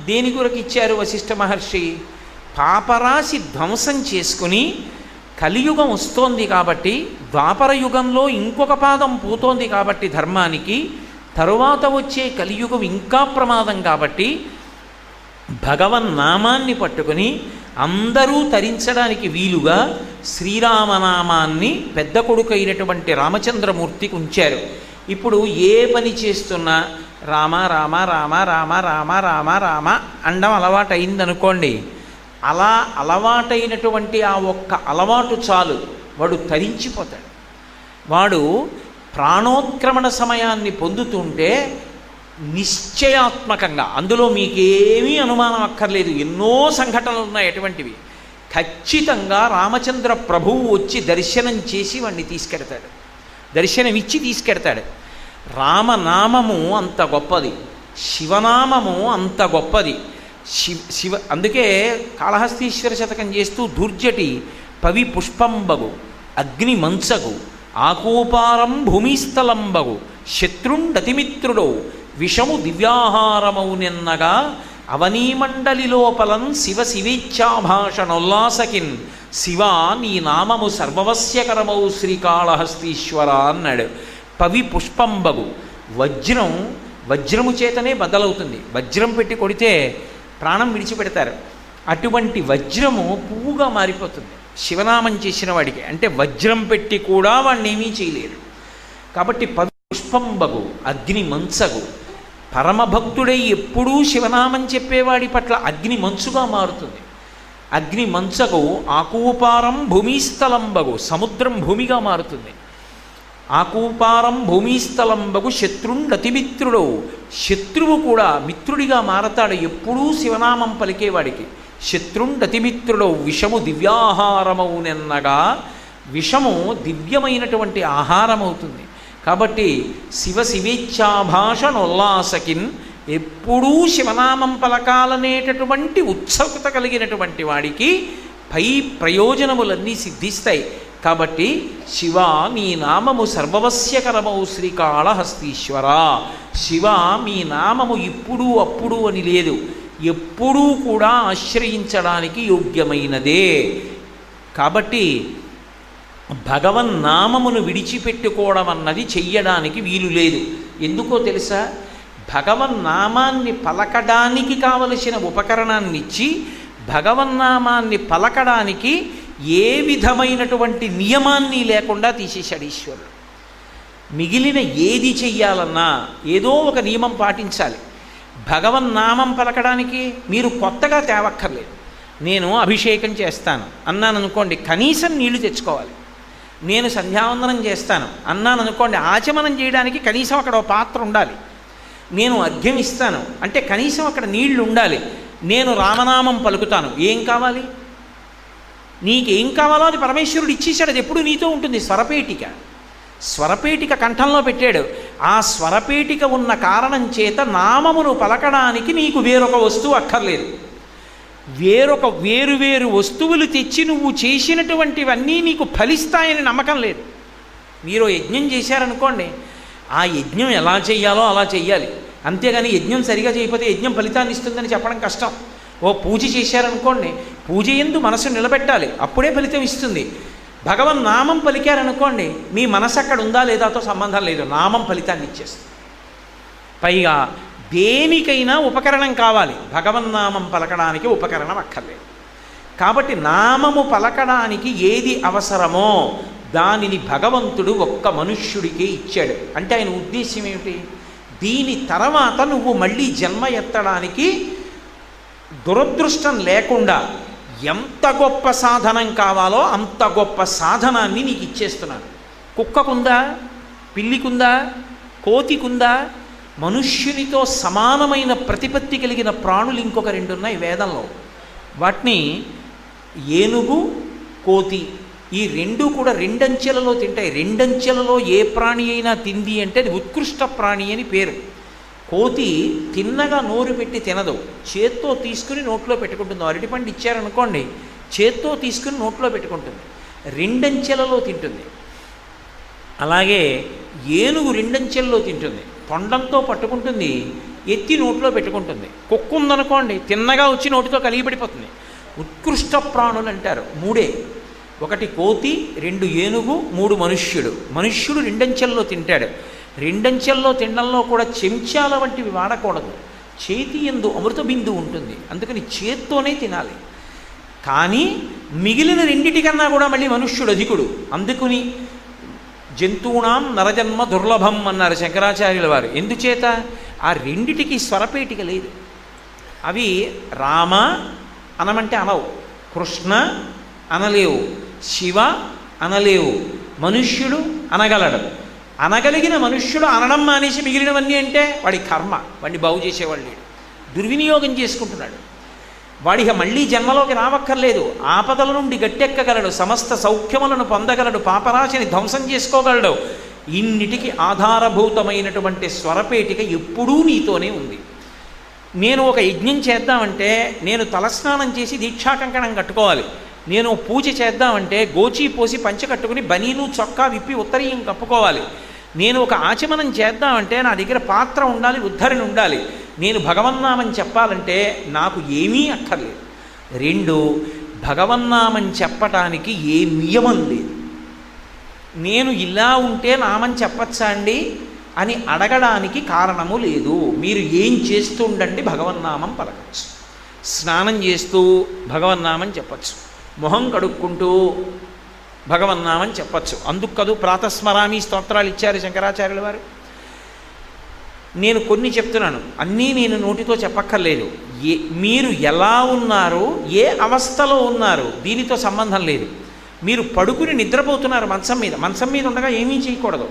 దేని కొరకు ఇచ్చారు వశిష్ఠ మహర్షి? పాపరాశి ధ్వంసం చేసుకుని కలియుగం వస్తోంది కాబట్టి, ద్వాపర యుగంలో ఇంకొక పాదం పోతోంది కాబట్టి ధర్మానికి, తరువాత వచ్చే కలియుగం ఇంకా ప్రమాదం కాబట్టి భగవన్నామాన్ని పట్టుకుని అందరూ తరించడానికి వీలుగా శ్రీరామనామాన్ని పెద్ద కొడుకు అయినటువంటి రామచంద్రమూర్తికి ఉంచారు. ఇప్పుడు ఏ పని చేస్తున్నా రామ రామ రామ రామ రామ రామ రామ అండం అలవాటైందనుకోండి, అలా అలవాటైనటువంటి ఆ ఒక్క అలవాటు చాలు, వాడు తరించిపోతాడు. వాడు ప్రాణోత్క్రమణ సమయాన్ని పొందుతుంటే నిశ్చయాత్మకంగా, అందులో మీకేమీ అనుమానం అక్కర్లేదు, ఎన్నో సంఘటనలు ఉన్నాయి అటువంటివి, ఖచ్చితంగా రామచంద్ర ప్రభువు వచ్చి దర్శనం చేసి వాడిని తీసుకెడతాడు, దర్శనమిచ్చి తీసుకెడతాడు. రామనామము అంత గొప్పది, శివనామము అంత గొప్పది. అందుకే కాళహస్తీశ్వర శతకం చేస్తూ ధూర్జటి పవి పుష్పంబగు అగ్ని మంచగు ఆకూపారం భూమిస్థలంబగు శత్రుండతిమిత్రుడౌ విషము దివ్యాహారమౌ నిన్నగా అవనీమండలి లోపలం శివ శివేచ్ఛాభాషణోల్లాసకిన్ శివా నీ నామము సర్వవస్యకరమౌ శ్రీకాళహస్తీశ్వర అన్నాడు. పవి పుష్పంబగు వజ్రము చేతనే బద్దలవుతుంది. వజ్రం పెట్టి కొడితే ప్రాణం విడిచిపెడతారు. అటువంటి వజ్రము పువ్వుగా మారిపోతుంది శివనామం చేసిన వాడికి. అంటే వజ్రం పెట్టి కూడా వాడిని ఏమీ చేయలేరు. కాబట్టి పవి పుష్పంబగు అగ్ని మంచగు, పరమభక్తుడై ఎప్పుడూ శివనామం చెప్పేవాడి పట్ల అగ్ని మంచుగా మారుతుంది. అగ్ని మంచగు ఆకూపారం భూమిస్థలంబగు, సముద్రం భూమిగా మారుతుంది. ఆకూపారం భూమిస్థలంబగు శత్రుండతిమిత్రుడు, శత్రువు కూడా మిత్రుడిగా మారతాడు ఎప్పుడూ శివనామం పలికేవాడికి. శత్రుండతిమిత్రుడు విషము దివ్యాహారమౌ నిన్నగా, విషము దివ్యమైనటువంటి ఆహారం అవుతుంది. కాబట్టి శివ శివేచ్ఛాభాషణోల్లాసకిన్, ఎప్పుడూ శివనామం పలకాలనేటటువంటి ఉత్సుకత కలిగినటువంటి వాడికి పై ప్రయోజనములన్నీ సిద్ధిస్తాయి. కాబట్టి శివ నీ నామము సర్వవస్యకరమౌ శ్రీకాళహస్తీశ్వర, శివ మీ నామము ఇప్పుడు అప్పుడు అని లేదు, ఎప్పుడూ కూడా ఆశ్రయించడానికి యోగ్యమైనదే. కాబట్టి భగవన్నామమును విడిచిపెట్టుకోవడం అన్నది చెయ్యడానికి వీలు లేదు. ఎందుకో తెలుసా? భగవన్నామాన్ని పలకడానికి కావలసిన ఉపకరణాన్నిచ్చి భగవన్నామాన్ని పలకడానికి ఏ విధమైనటువంటి నియమాన్ని లేకుండా తీసేశాడు ఈశ్వరుడు. మిగిలిన ఏది చెయ్యాలన్నా ఏదో ఒక నియమం పాటించాలి. భగవన్నామం పలకడానికి మీరు కొత్తగా తేవక్కర్లేదు. నేను అభిషేకం చేస్తాను అన్నాను అనుకోండి, కనీసం నీళ్లు తెచ్చుకోవాలి. నేను సంధ్యావందనం చేస్తాను అన్నాను అనుకోండి, ఆచమనం చేయడానికి కనీసం అక్కడ ఒక పాత్ర ఉండాలి. నేను అర్ఘ్యం ఇస్తాను అంటే కనీసం అక్కడ నీళ్లు ఉండాలి. నేను రామనామం పలుకుతాను, ఏం కావాలి? నీకేం కావాలో అది పరమేశ్వరుడు ఇచ్చేశాడు. అది ఎప్పుడు నీతో ఉంటుంది. స్వరపేటిక కంఠంలో పెట్టాడు. ఆ స్వరపేటిక ఉన్న కారణం చేత నామమును పలకడానికి నీకు వేరొక వస్తువు అక్కర్లేదు. వేరు వస్తువులు తెచ్చి నువ్వు చేసినటువంటివన్నీ నీకు ఫలిస్తాయని నమ్మకం లేదు. మీరు యజ్ఞం చేశారనుకోండి, ఆ యజ్ఞం ఎలా చెయ్యాలో అలా చెయ్యాలి. అంతేగాని యజ్ఞం సరిగా చేయకపోతే యజ్ఞం ఫలితాన్ని ఇస్తుందని చెప్పడం కష్టం. ఓ పూజ చేశారనుకోండి, పూజ యందు మనసు నిలబెట్టాలి, అప్పుడే ఫలితం ఇస్తుంది. భగవన్నామం పలికారనుకోండి, మీ మనసు అక్కడ ఉందా లేదాతో సంబంధం లేదు, నామం ఫలితాన్ని ఇచ్చేస్తుంది. పైగా దేనికైనా ఉపకరణం కావాలి, భగవన్నామం పలకడానికి ఉపకరణం అక్కర్లేదు. కాబట్టి నామము పలకడానికి ఏది అవసరమో దానిని భగవంతుడు ఒక్క మనుష్యుడికే ఇచ్చాడు. అంటే ఆయన ఉద్దేశ్యం ఏమిటి? దీని తర్వాత నువ్వు మళ్ళీ జన్మ ఎత్తడానికి దురదృష్టం లేకుండా ఎంత గొప్ప సాధనం కావాలో అంత గొప్ప సాధనాన్ని నీకు ఇచ్చేస్తున్నాను. కుక్కకుందా, పిల్లికుందా, కోతికుందా? మనుష్యునితో సమానమైన ప్రతిపత్తి కలిగిన ప్రాణులు ఇంకొక రెండు ఉన్నాయి వేదంలో. వాటిని ఏనుగు, కోతి, ఈ రెండు కూడా రెండంచెలలో తింటాయి. రెండంచెలలో ఏ ప్రాణి అయినా తింది అంటే అది ఉత్కృష్ట ప్రాణి అని పేరు. కోతి తిన్నగా నోరు పెట్టి తినదు, చేత్తో తీసుకుని నోట్లో పెట్టుకుంటుంది. అరటిపండు ఇచ్చారనుకోండి, చేత్తో తీసుకుని నోట్లో పెట్టుకుంటుంది, రెండంచెలలో తింటుంది. అలాగే ఏనుగు రెండంచెలలో తింటుంది, తొండంతో పట్టుకుంటుంది, ఎత్తి నోట్లో పెట్టుకుంటుంది. కుక్క ఉందనుకోండి, తిన్నగా వచ్చి నోటితో కలిగిపడిపోతుంది. ఉత్కృష్ట ప్రాణులు అంటారు మూడే. ఒకటి కోతి, రెండు ఏనుగు, మూడు మనుష్యుడు. మనుష్యుడు రెండంచెల్లో తింటాడు. రెండంచెల్లో తినడంలో కూడా చెంచాల వంటివి వాడకూడదు. చేతి యందు అమృత బిందు ఉంటుంది, అందుకని చేత్తోనే తినాలి. కానీ మిగిలిన రెండిటికన్నా కూడా మళ్ళీ మనుష్యుడు అధికుడు. అందుకుని జంతువునాం నరజన్మ దుర్లభం అన్నారు శంకరాచార్యుల వారు. ఎందుచేత? ఆ రెండిటికి స్వరపేటిక లేదు. అవి రామ అనమంటే అనవు, కృష్ణ అనలేవు, శివ అనలేవు, మనుష్యుడు అనగలడు. అనగలిగిన మనుష్యుడు అనడం మానేసి మిగిలినవన్నీ అంటే వాడి కర్మ, వాడిని బాగు చేసేవాళ్ళు లేడు, దుర్వినియోగం చేసుకుంటున్నాడు. వాడికి మళ్ళీ జన్మలోకి రావక్కర్లేదు. ఆపదల నుండి గట్టెక్కగలడు, సమస్త సౌఖ్యములను పొందగలడు, పాపరాశిని ధ్వంసం చేసుకోగలడు. ఇన్నిటికి ఆధారభూతమైనటువంటి స్వరపేటిక ఎప్పుడూ నీతోనే ఉంది. నేను ఒక యజ్ఞం చేద్దామంటే నేను తలస్నానం చేసి దీక్షాకంకణం కట్టుకోవాలి. నేను పూజ చేద్దామంటే గోచీ పోసి పంచె కట్టుకుని బనీను చొక్కా విప్పి ఉత్తరీయం కప్పుకోవాలి. నేను ఒక ఆచమనం చేద్దామంటే నా దగ్గర పాత్ర ఉండాలి, ఉద్ధరణ ఉండాలి. నేను భగవన్నామం చెప్పాలంటే నాకు ఏమీ అక్కర్లేదు. రెండు, భగవన్నామం చెప్పటానికి ఏ నియమం లేదు. నేను ఇలా ఉంటే నామం చెప్పచ్చా అండి అని అడగడానికి కారణము లేదు. మీరు ఏం చేస్తూ ఉండండి భగవన్నామం పలకచ్చు. స్నానం చేస్తూ భగవన్నామం చెప్పచ్చు, మొహం కడుక్కుంటూ భగవన్నామని చెప్పచ్చు. అందుకు కదూ ప్రాతస్మరామి స్తోత్రాలు ఇచ్చారు శంకరాచార్యుల వారు. నేను కొన్ని చెప్తున్నాను, అన్నీ నేను నోటితో చెప్పక్కర్లేదు. మీరు ఎలా ఉన్నారు, ఏ అవస్థలో ఉన్నారు దీనితో సంబంధం లేదు. మీరు పడుకుని నిద్రపోతున్నారు మంచం మీద ఉండగా ఏమీ చేయకూడదు.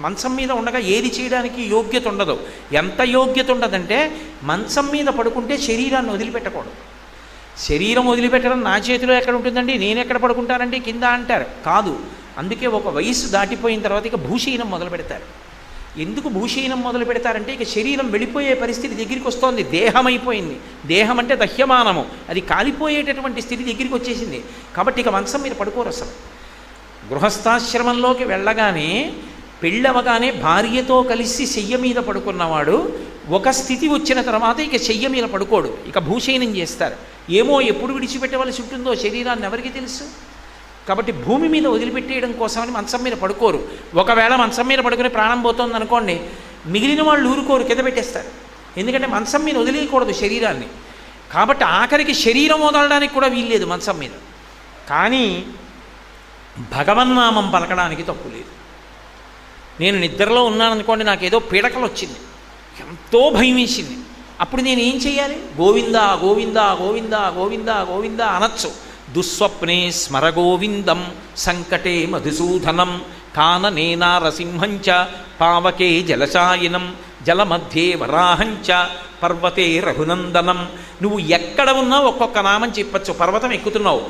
మంచం మీద ఉండగా ఏది చేయడానికి యోగ్యత ఉండదు. ఎంత యోగ్యత ఉండదంటే మంచం మీద పడుకుంటే శరీరాన్ని వదిలిపెట్టకూడదు. శరీరం వదిలిపెట్టడం నా చేతిలో ఎక్కడ ఉంటుందండి, నేను ఎక్కడ పడుకుంటానండి కింద అంటారు. కాదు, అందుకే ఒక వయస్సు దాటిపోయిన తర్వాత ఇక భూషీనం మొదలు పెడతారు. ఎందుకు భూషీనం మొదలు పెడతారంటే ఇక శరీరం వెళ్ళిపోయే పరిస్థితి దగ్గరికి వస్తోంది, దేహం అయిపోయింది. దేహం అంటే దహ్యమానము, అది కాలిపోయేటటువంటి స్థితి దగ్గరికి వచ్చేసింది. కాబట్టి ఇక మంచం మీద పడుకోరు అసలు. గృహస్థాశ్రమంలోకి వెళ్ళగానే పెళ్ళవగానే భార్యతో కలిసి శయ్య మీద పడుకున్నవాడు ఒక స్థితి వచ్చిన తర్వాత ఇక శయ్య మీద పడుకోడు, ఇక భూషయనం చేస్తారు. ఏమో ఎప్పుడు విడిచిపెట్టవలసి ఉంటుందో శరీరాన్ని ఎవరికి తెలుసు. కాబట్టి భూమి మీద వదిలిపెట్టేయడం కోసమని మంచం మీద పడుకోరు. ఒకవేళ మంచం మీద పడుకుని ప్రాణం పోతుంది అనుకోండి, మిగిలిన వాళ్ళు ఊరుకోరు, కింద పెట్టేస్తారు. ఎందుకంటే మంచం మీద వదిలేయకూడదు శరీరాన్ని. కాబట్టి ఆఖరికి శరీరం వదలడానికి కూడా వీల్లేదు మంచం మీద. కానీ భగవన్నామం పలకడానికి తప్పు లేదు. నేను నిద్రలో ఉన్నాననుకోండి, నాకేదో పీడకలు వచ్చింది, ఎంతో భయం వేసింది. అప్పుడు నేను ఏం చేయాలి? గోవిందా గోవిందా గోవిందా గోవిందా గోవిందా అనొచ్చు. దుస్వప్నే స్మరగోవిందం సంకటే మధుసూదనం కాననే నారసింహంచ పావకే జలశాయినం జలమధ్యే వరాహంచ పర్వతే రఘునందనం. నువ్వు ఎక్కడ ఉన్నా ఒక్కొక్క నామం చెప్పచ్చు. పర్వతం ఎక్కుతున్నావు,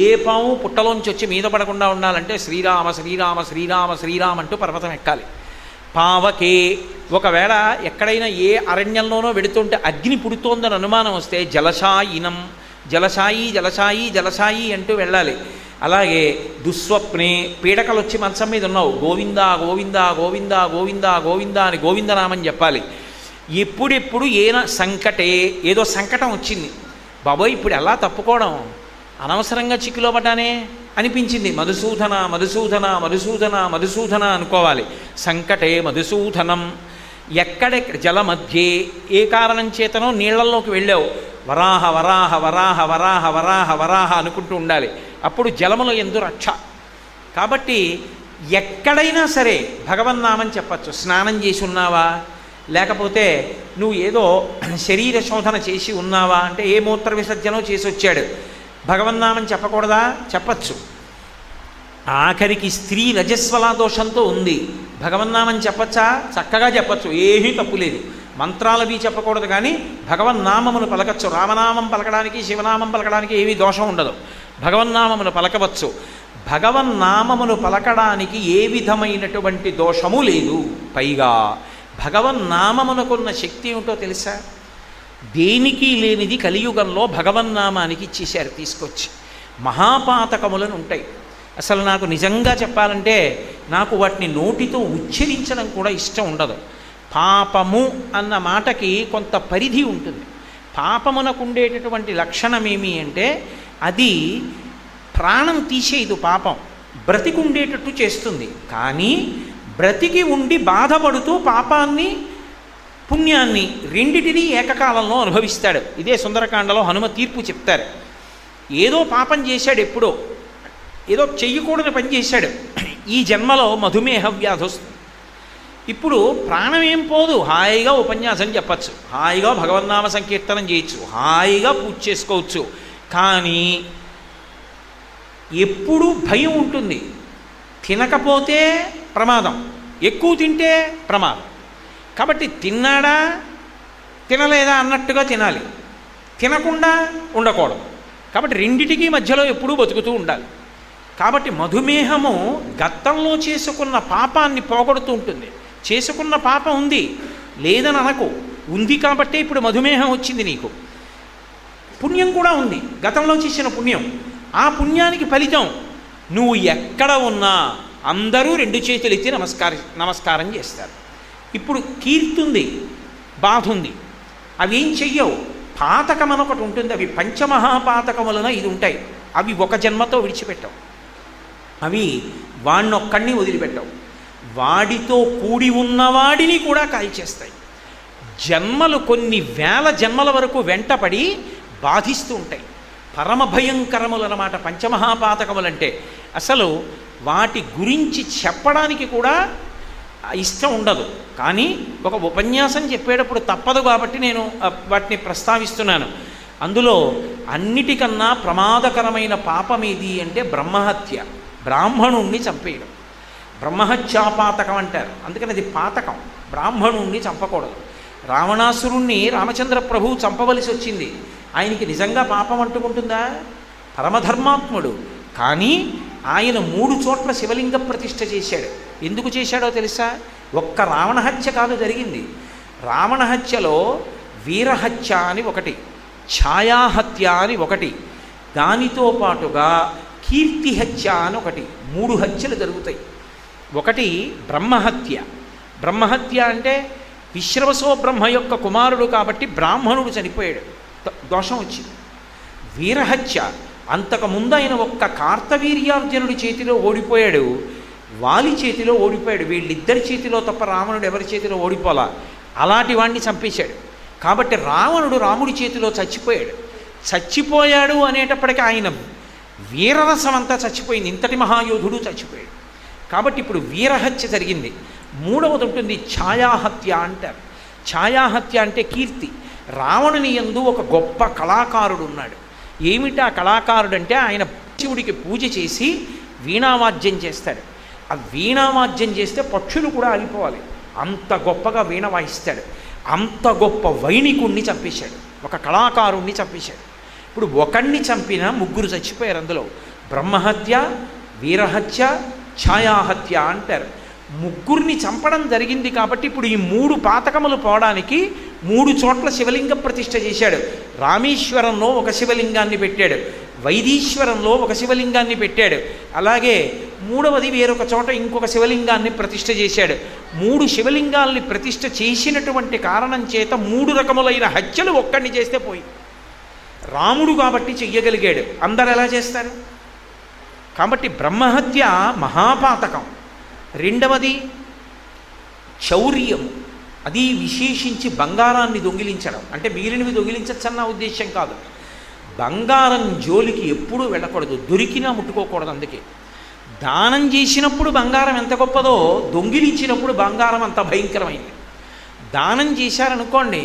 ఏ పాము పుట్టలోంచి వచ్చి మీద పడకుండా ఉండాలంటే శ్రీరామ శ్రీరామ శ్రీరామ శ్రీరామ అంటూ పర్వతం ఎక్కాలి. పావకే, ఒకవేళ ఎక్కడైనా ఏ అరణ్యంలోనో వెడుతుంటే అగ్ని పుడుతోందని అనుమానం వస్తే జలశాయినం, జలశాయి జలశాయి జలశాయి అంటూ వెళ్ళాలి. అలాగే దుస్వప్నే, పీడకలు వచ్చి మంచం మీద ఉన్నావు, గోవిందా గోవిందా గోవిందా గోవిందా గోవిందా అని గోవిందనామం చెప్పాలి. ఎప్పుడెప్పుడు సంకటే, ఏదో సంకటం వచ్చింది, బాబోయ్ ఇప్పుడు ఎలా తప్పుకోవడం, అనవసరంగా చిక్కులో పడ్డానే అనిపించింది, మధుసూదన మధుసూదన మధుసూదన మధుసూదన అనుకోవాలి. సంకటే మధుసూదనం. ఎక్కడెక్కడ జలమధ్యే, ఏ కారణం చేతనో నీళ్లలోకి వెళ్ళావు, వరాహ వరాహ వరాహ వరాహ వరాహ వరాహ అనుకుంటూ ఉండాలి. అప్పుడు జలముల యందు రక్ష. కాబట్టి ఎక్కడైనా సరే భగవన్నామం చెప్పచ్చు. స్నానం చేసి ఉన్నావా, లేకపోతే నువ్వు ఏదో శరీర శోధన చేసి ఉన్నావా అంటే ఏ మూత్ర విసర్జనో చేసి వచ్చాడు, భగవన్నామం చెప్పకూడదా? చెప్పచ్చు. ఆఖరికి స్త్రీ రజస్వలా దోషంతో ఉంది, భగవన్నామం చెప్పచ్చా? చక్కగా చెప్పచ్చు, ఏమీ తప్పు లేదు. మంత్రాలవి చెప్పకూడదు, కానీ భగవన్నామమును పలకచ్చు. రామనామం పలకడానికి శివనామం పలకడానికి ఏమీ దోషం ఉండదు, భగవన్నామమును పలకవచ్చు. భగవన్నామమును పలకడానికి ఏ విధమైనటువంటి దోషము లేదు. పైగా భగవన్నామమునకున్న శక్తి ఏమిటో తెలుసా? దేనికి లేనిది కలియుగంలో భగవన్నామానికి ఇచ్చేశారు తీసుకొచ్చి. మహాపాతకములను ఉంటాయి. అసలు నాకు నిజంగా చెప్పాలంటే నాకు వాటిని నోటితో ఉచ్చరించడం కూడా ఇష్టం ఉండదు. పాపము అన్న మాటకి కొంత పరిధి ఉంటుంది. పాపమునకు ఉండేటటువంటి లక్షణం ఏమి అంటే అది ప్రాణం తీసేయదు. పాపం బ్రతికుండేటట్టు చేస్తుంది, కానీ బ్రతికి ఉండి బాధపడుతూ పాపాన్ని పుణ్యాన్ని రెండిటినీ ఏకకాలంలో అనుభవిస్తాడు. ఇదే సుందరకాండలో హనుమ తీర్పు చెప్తారు. ఏదో పాపం చేశాడు, ఎప్పుడో ఏదో చెయ్యకూడని పని చేశాడు, ఈ జన్మలో మధుమేహ వ్యాధి వస్తుంది. ఇప్పుడు ప్రాణం ఏం పోదు, హాయిగా ఉపన్యాసం చెప్పచ్చు, హాయిగా భగవన్నామ సంకీర్తనం చేయొచ్చు, హాయిగా పూజ చేసుకోవచ్చు. కానీ ఎప్పుడూ భయం ఉంటుంది. తినకపోతే ప్రమాదం, ఎక్కువ తింటే ప్రమాదం. కాబట్టి తిన్నాడా తినలేదా అన్నట్టుగా తినాలి, తినకుండా ఉండకూడదు. కాబట్టి రెండిటికీ మధ్యలో ఎప్పుడూ బతుకుతూ ఉండాలి. కాబట్టి మధుమేహము గతంలో చేసుకున్న పాపాన్ని పోగొడుతూ ఉంటుంది. చేసుకున్న పాపం ఉంది లేదని అనకు, ఉంది కాబట్టే ఇప్పుడు మధుమేహం వచ్చింది నీకు. పుణ్యం కూడా ఉంది, గతంలో చేసిన పుణ్యం. ఆ పుణ్యానికి ఫలితం నువ్వు ఎక్కడ ఉన్నా అందరూ రెండు చేతులు ఎత్తి నమస్కారం చేస్తారు. ఇప్పుడు కీర్తి ఉంది, బాధ ఉంది, అవి ఏం చెయ్యవు. పాతకం అనొకటి ఉంటుంది, అవి పంచమహాపాతకములన ఇది ఉంటాయి. అవి ఒక జన్మతో విడిచిపెట్టవు, అవి వాణ్ణొక్కడిని వదిలిపెట్టవు. వాడితో కూడి ఉన్నవాడిని కూడా కాల్చేస్తాయి. జన్మలు కొన్ని వేల జన్మల వరకు వెంటపడి బాధిస్తూ ఉంటాయి. పరమ భయంకరములన్నమాట పంచమహాపాతకములంటే. అసలు వాటి గురించి చెప్పడానికి కూడా ఇష్టం ఉండదు, కానీ ఒక ఉపన్యాసం చెప్పేటప్పుడు తప్పదు కాబట్టి నేను వాటిని ప్రస్తావిస్తున్నాను. అందులో అన్నిటికన్నా ప్రమాదకరమైన పాపం ఏది అంటే బ్రహ్మహత్య, బ్రాహ్మణుణ్ణి చంపేయడం. బ్రహ్మహత్యాపాతకం అంటారు, అందుకని అది పాతకం. బ్రాహ్మణుణ్ణి చంపకూడదు. రావణాసురుణ్ణి రామచంద్ర ప్రభువు చంపవలసి వచ్చింది. ఆయనకి నిజంగా పాపం అంటుకుంటుందా? పరమధర్మాత్ముడు, కానీ ఆయన 3 చోట్ల శివలింగ ప్రతిష్ఠ చేశాడు. ఎందుకు చేశాడో తెలుసా? ఒక్క రావణహత్య కాదు జరిగింది. రావణహత్యలో వీరహత్య అని ఒకటి, ఛాయాహత్య అని ఒకటి, దానితో పాటుగా కీర్తిహత్య అని ఒకటి, 3 హత్యలు జరుగుతాయి. ఒకటి బ్రహ్మహత్య. బ్రహ్మహత్య అంటే విశ్రవసో బ్రహ్మ యొక్క కుమారుడు కాబట్టి బ్రాహ్మణుడు చనిపోయాడు, దోషం వచ్చింది. వీరహత్య అంతకుముందు ఆయన ఒక్క కార్తవీర్యార్జునుడి చేతిలో ఓడిపోయాడు, వాలి చేతిలో ఓడిపోయాడు. వీళ్ళిద్దరి చేతిలో తప్ప రావణుడు ఎవరి చేతిలో ఓడిపోలా. అలాంటి వాడిని చంపేశాడు. కాబట్టి రావణుడు రాముడి చేతిలో చచ్చిపోయాడు. చచ్చిపోయాడు అనేటప్పటికీ ఆయన వీరరసం అంతా చచ్చిపోయింది. ఇంతటి మహాయోధుడు చచ్చిపోయాడు. కాబట్టి ఇప్పుడు వీరహత్య జరిగింది. మూడవది ఉంటుంది ఛాయాహత్య అంటారు. ఛాయాహత్య అంటే కీర్తి. రావణుని యందు ఒక గొప్ప కళాకారుడు ఉన్నాడు. ఏమిటి ఆ కళాకారుడు అంటే ఆయన శివుడికి పూజ చేసి వీణావాద్యం చేస్తాడు. ఆ వీణావాద్యం చేస్తే పక్షులు కూడా ఆగిపోవాలి, అంత గొప్పగా వీణ వాయిస్తాడు. అంత గొప్ప వైణికుణ్ణి చంపేశాడు, ఒక కళాకారుణ్ణి చంపేశాడు. ఇప్పుడు ఒకణ్ణి చంపిన ముగ్గురు చచ్చిపోయారు. అందులో బ్రహ్మహత్య, వీరహత్య, ఛాయాహత్య అంటారు. ముగ్గురిని చంపడం జరిగింది. కాబట్టి ఇప్పుడు ఈ 3 పాతకములు పోవడానికి 3 చోట్ల శివలింగ ప్రతిష్ఠ చేశాడు. రామేశ్వరంలో ఒక శివలింగాన్ని పెట్టాడు, వైదీశ్వరంలో ఒక శివలింగాన్ని పెట్టాడు, అలాగే మూడవది వేరొక చోట ఇంకొక శివలింగాన్ని ప్రతిష్ఠ చేశాడు. 3 శివలింగాల్ని ప్రతిష్ఠ చేసినటువంటి కారణం చేత 3 రకములైన హత్యలు ఒక్కడిని చేస్తే పోయి. రాముడు కాబట్టి చెయ్యగలిగాడు, అందరు ఎలా చేస్తారు? కాబట్టి బ్రహ్మహత్య మహాపాతకం. రెండవది చౌర్యము, అది విశేషించి బంగారాన్ని దొంగిలించడం. అంటే మిగిలినవి దొంగిలించచ్చన్న ఉద్దేశం కాదు. బంగారం జోలికి ఎప్పుడూ వెళ్ళకూడదు, దొరికినా ముట్టుకోకూడదు. అందుకే దానం చేసినప్పుడు బంగారం ఎంత గొప్పదో, దొంగిలించినప్పుడు బంగారం అంత భయంకరమైంది. దానం చేశారనుకోండి,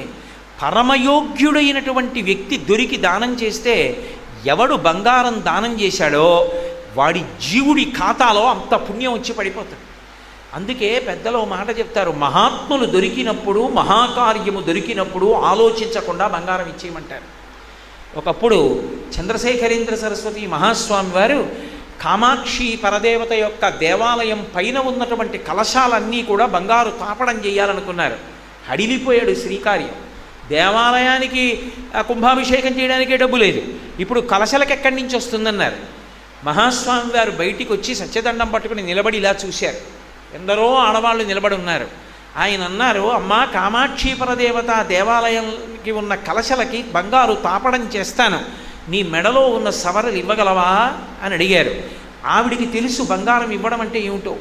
పరమయోగ్యుడైనటువంటి వ్యక్తి దొరికి దానం చేస్తే ఎవడు బంగారం దానం చేశాడో వాడి జీవుడి ఖాతాలో అంత పుణ్యం వచ్చి పడిపోతుంది. అందుకే పెద్దలు మాట చెప్తారు, మహాత్ములు దొరికినప్పుడు, మహాకార్యము దొరికినప్పుడు ఆలోచించకుండా బంగారం ఇచ్చేయమంటారు. ఒకప్పుడు చంద్రశేఖరేంద్ర సరస్వతి మహాస్వామి వారు కామాక్షి పరదేవత యొక్క దేవాలయం పైన ఉన్నటువంటి కలశాలన్నీ కూడా బంగారు తాపడం చేయాలనుకున్నారు. హడిలిపోయాడు శ్రీకార్యం. దేవాలయానికి కుంభాభిషేకం చేయడానికే డబ్బు లేదు, ఇప్పుడు కలశలకు ఎక్కడి నుంచి వస్తుందన్నారు. మహాస్వామి వారు బయటికి వచ్చి సత్యదండం పట్టుకుని నిలబడి ఇలా చూశారు. ఎందరో ఆడవాళ్ళు నిలబడి ఉన్నారు. ఆయన అన్నారు, అమ్మా కామాక్షి పరదేవత దేవాలయంకి ఉన్న కలశలకి బంగారు తాపడం చేస్తాను, నీ మెడలో ఉన్న సవరలు ఇవ్వగలవా అని అడిగారు. ఆవిడికి తెలుసు బంగారం ఇవ్వడం అంటే ఏమిటో.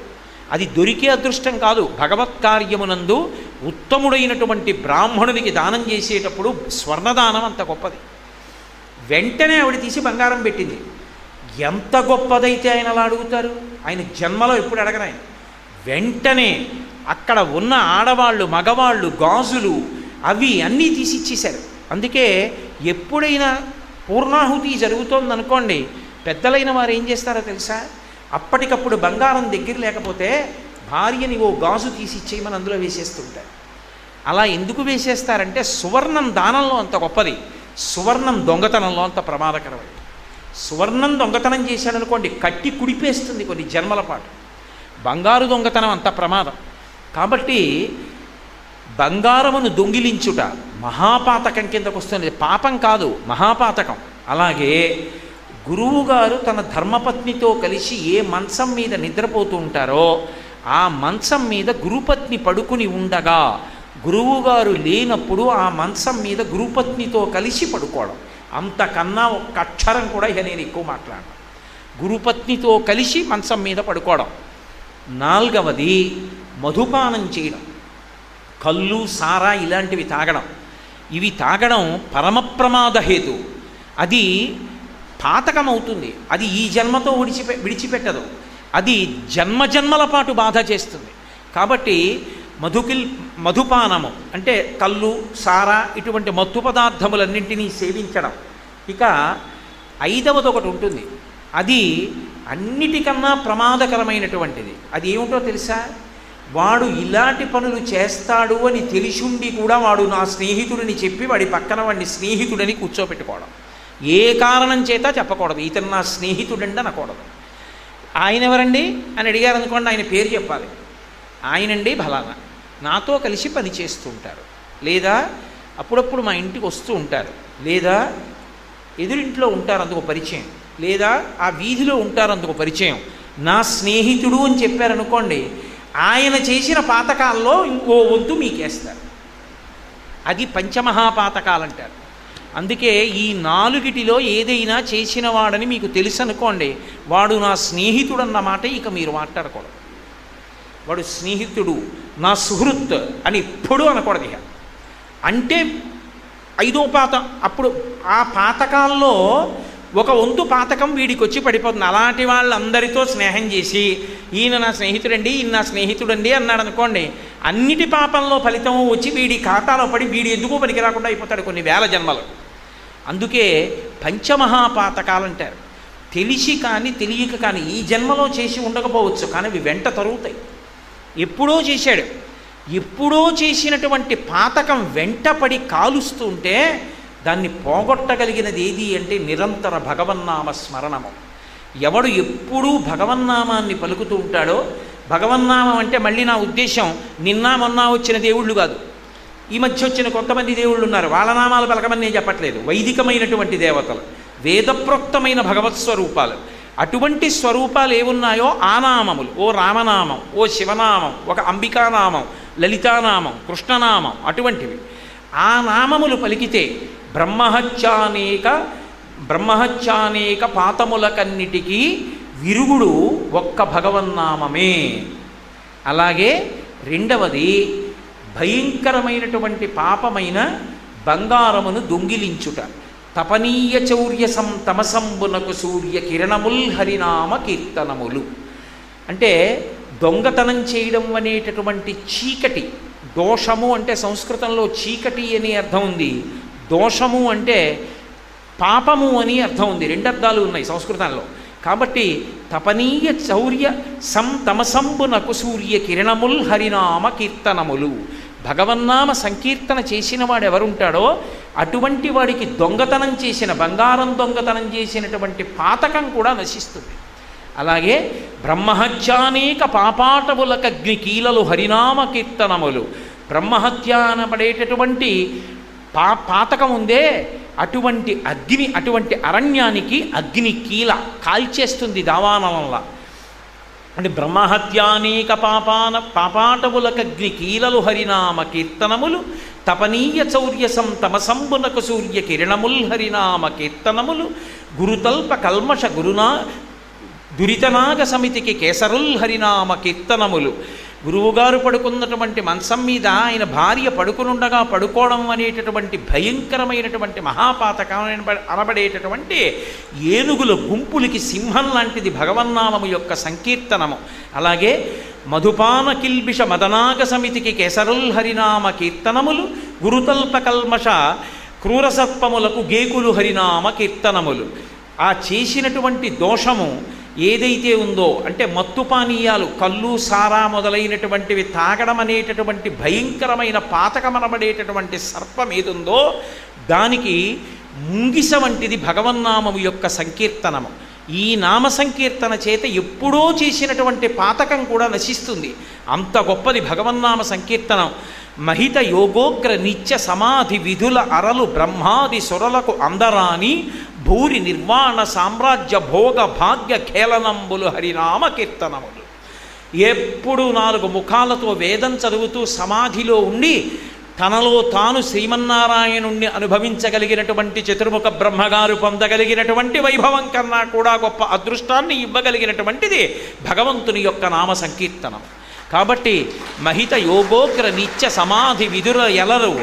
అది దొరికే అదృష్టం కాదు. భగవత్ కార్యమునందు ఉత్తముడైనటువంటి బ్రాహ్మణునికి దానం చేసేటప్పుడు స్వర్ణదానం అంత గొప్పది. వెంటనే ఆవిడ తీసి బంగారం పెట్టింది. ఎంత గొప్పదైతే ఆయన అలా అడుగుతారు? ఆయన జన్మలో ఎప్పుడు అడగరు. ఆయన వెంటనే అక్కడ ఉన్న ఆడవాళ్ళు, మగవాళ్ళు గాజులు అవి అన్నీ తీసి ఇచ్చేశారు. అందుకే ఎప్పుడైనా పూర్ణాహుతి జరుగుతోందనుకోండి, పెద్దలైన వారు ఏం చేస్తారో తెలుసా? అప్పటికప్పుడు బంగారం దగ్గర లేకపోతే భార్యని ఓ గాజు తీసి ఇచ్చేయమని అందులో వేసేస్తుంటారు. అలా ఎందుకు వేసేస్తారంటే సువర్ణం దానంలో అంత గొప్పది, సువర్ణం దొంగతనంలో అంత ప్రమాదకరమైంది. సువర్ణం దొంగతనం చేశాడనుకోండి, కట్టి కుడిపేస్తుంది కొన్ని జన్మల పాటు. బంగారు దొంగతనం అంత ప్రమాదం. కాబట్టి బంగారమును దొంగిలించుట మహాపాతకం కిందకు వస్తుంది. పాపం కాదు, మహాపాతకం. అలాగే గురువుగారు తన ధర్మపత్నితో కలిసి ఏ మంచం మీద నిద్రపోతూ ఉంటారో ఆ మంచం మీద గురుపత్ని పడుకుని ఉండగా గురువుగారు లేనప్పుడు ఆ మంచం మీద గురుపత్నితో కలిసి పడుకోవడం, అంతకన్నా ఒక్క అక్షరం కూడా ఇక నేను ఎక్కువ మాట్లాడను. గురుపత్నితో కలిసి మంచం మీద పడుకోవడం. నాలుగవది మధుపానం చేయడం, కళ్ళు, సారా ఇలాంటివి తాగడం. ఇవి తాగడం పరమప్రమాద హేతు. అది పాతకమవుతుంది. అది ఈ జన్మతో విడిచిపెట్టదు. అది జన్మజన్మల పాటు బాధ చేస్తుంది. కాబట్టి మధుపానము అంటే కళ్ళు, సారా ఇటువంటి మత్తు పదార్థములన్నింటినీ సేవించడం. ఇక ఐదవది ఒకటి ఉంటుంది, అది అన్నిటికన్నా ప్రమాదకరమైనటువంటిది. అది ఏమిటో తెలుసా? వాడు ఇలాంటి పనులు చేస్తాడు అని తెలిసుండి కూడా వాడు నా స్నేహితుడిని చెప్పి వాడి పక్కన వాడిని స్నేహితుడని కూర్చోపెట్టుకోవడం. ఏ కారణం చేత చెప్పకూడదు, ఇతను నా స్నేహితుడండి అనకూడదు. ఆయన ఎవరండి అని అడిగారు అనుకోండి, ఆయన పేరు చెప్పాలి. ఆయనండి ఫలానా, నాతో కలిసి పని చేస్తూ ఉంటారు, లేదా అప్పుడప్పుడు మా ఇంటికి వస్తూ ఉంటారు, లేదా ఎదురింట్లో ఉంటారు అందుకు పరిచయం, లేదా ఆ వీధిలో ఉంటారు అందుకు పరిచయం, నా స్నేహితుడు అని చెప్పారనుకోండి, ఆయన చేసిన పాతకాల్లో ఇంకో వంతు మీకేస్తారు. అది పంచమహాపాతకాలు అంటారు. అందుకే ఈ నాలుగిటిలో ఏదైనా చేసిన వాడని మీకు తెలుసు అనుకోండి, వాడు నా స్నేహితుడు అన్నమాట ఇక మీరు మాట్లాడకూడదు. వాడు స్నేహితుడు, నా సుహృత్ అని ఎప్పుడూ అనకూడదు. ఇక అంటే 5వ పాతం, అప్పుడు ఆ పాతకాల్లో ఒక వంతు పాతకం వీడికి వచ్చి పడిపోతుంది. అలాంటి వాళ్ళందరితో స్నేహం చేసి ఈయన నా స్నేహితుడండి, ఈయన నా స్నేహితుడండి అన్నాడు అనుకోండి, అన్నిటి పాపంలో ఫలితం వచ్చి వీడి ఖాతాలో పడి వీడి ఎందుకో పనికి రాకుండా అయిపోతాడు కొన్ని వేల జన్మలు. అందుకే పంచమహాపాతకాలు అంటారు. తెలిసి కానీ తెలియక కానీ ఈ జన్మలో చేసి ఉండకపోవచ్చు, కానీ అవి వెంట తరుగుతాయి. ఎప్పుడో చేశాడు, ఎప్పుడో చేసినటువంటి పాతకం వెంటపడి కాలుస్తూ ఉంటే దాన్ని పోగొట్టగలిగినది ఏది అంటే నిరంతర భగవన్నామ స్మరణము. ఎవడు ఎప్పుడూ భగవన్నామాన్ని పలుకుతూ ఉంటాడో, భగవన్నామం అంటే మళ్ళీ నా ఉద్దేశం నిన్న మొన్న వచ్చిన దేవుళ్ళు కాదు, ఈ మధ్య వచ్చిన కొంతమంది దేవుళ్ళు ఉన్నారు, వాళ్ళ నామాలు పలకమని నేను చెప్పట్లేదు. వైదికమైనటువంటి దేవతలు, వేదప్రోక్తమైన భగవత్ స్వరూపాలు, అటువంటి స్వరూపాలు ఏమున్నాయో ఆ నామములు, ఓ రామనామం, ఓ శివనామం, ఒక అంబికానామం, లలితానామం, కృష్ణనామం, అటువంటివి ఆ నామములు పలికితే బ్రహ్మహత్యానేక పాతములకన్నిటికీ విరుగుడు ఒక్క భగవన్నామమే. అలాగే రెండవది భయంకరమైనటువంటి పాపమైన బంగారమును దొంగిలించుట. తపనీయ చౌర్య తమసంబునకు సూర్య కిరణముల్ హరినామ కీర్తనములు. అంటే దొంగతనం చేయడం అనేటటువంటి చీకటి, దోషము అంటే సంస్కృతంలో చీకటి అని అర్థం ఉంది, దోషము అంటే పాపము అని అర్థం ఉంది. 2 అర్థాలు ఉన్నాయి సంస్కృతంలో. కాబట్టి తపనీయ చౌర్య తమసంబునకు సూర్య కిరణముల్ హరినామ కీర్తనములు. భగవన్నామ సంకీర్తన చేసిన వాడు ఎవరుంటాడో అటువంటి వాడికి దొంగతనం చేసిన, బంగారం దొంగతనం చేసినటువంటి పాతకం కూడా నశిస్తుంది. అలాగే బ్రహ్మహత్యానేక పాపాటములకగ్ని కీలలు హరినామ కీర్తనములు. బ్రహ్మహత్య అనబడేటటువంటి పాతకం ఉందే, అటువంటి అగ్ని, అటువంటి అరణ్యానికి అగ్ని కీల కాల్చేస్తుంది దావానలంలా. అంటే బ్రహ్మహత్యానేక పాపాటములకగ్ని కీలలు హరినామ కీర్తనములు. తపనీయ చౌర్య తమసంబునకు సూర్య కిరణముల్ హరినామ కీర్తనములు. గురుతల్ప కల్మష దురితనాగ సమితికి కేసరుల్ హరినామ కీర్తనములు. గురువుగారు పడుకున్నటువంటి మంచం మీద ఆయన భార్య పడుకునుండగా పడుకోవడం అనేటటువంటి భయంకరమైనటువంటి మహాపాతకం అనబడేటటువంటి ఏనుగుల గుంపులకి సింహం లాంటిది భగవన్నామము యొక్క సంకీర్తనము. అలాగే మధుపాన కిల్బిష మదనాగ సమితికి కేసరుల్ హరినామ కీర్తనములు. గురుతల్ప కల్మష క్రూరసర్పములకు గేకులు హరినామ కీర్తనములు. ఆ చేసినటువంటి దోషము ఏదైతే ఉందో, అంటే మత్తు పానీయాలు, కళ్ళు, సారా మొదలైనటువంటివి తాగడం అనేటటువంటి భయంకరమైన పాతకమనబడేటటువంటి సర్పం ఏదుందో దానికి ముంగిస వంటిది భగవన్నామము యొక్క సంకీర్తనము. ఈ నామ సంకీర్తన చేత ఎప్పుడో చేసినటువంటి పాతకం కూడా నశిస్తుంది. అంత గొప్పది భగవన్నామ సంకీర్తనం. మహిత యోగోగ్ర నిత్య సమాధి విధుల అరలు బ్రహ్మాది సురలకు అందరాని భూరి నిర్వాణ సామ్రాజ్య భోగ భాగ్య ఖేళనంబులు హరినామ కీర్తనములు. ఎప్పుడు 4 ముఖాలతో వేదం చదువుతూ సమాధిలో ఉండి తనలో తాను శ్రీమన్నారాయణుణ్ణి అనుభవించగలిగినటువంటి చతుర్ముఖ బ్రహ్మగారు పొందగలిగినటువంటి వైభవం కన్నా కూడా గొప్ప అదృష్టాన్ని ఇవ్వగలిగినటువంటిది భగవంతుని యొక్క నామ సంకీర్తనం. కాబట్టి మహిత యోగోగ్ర నిత్య సమాధి విదుర ఎలరు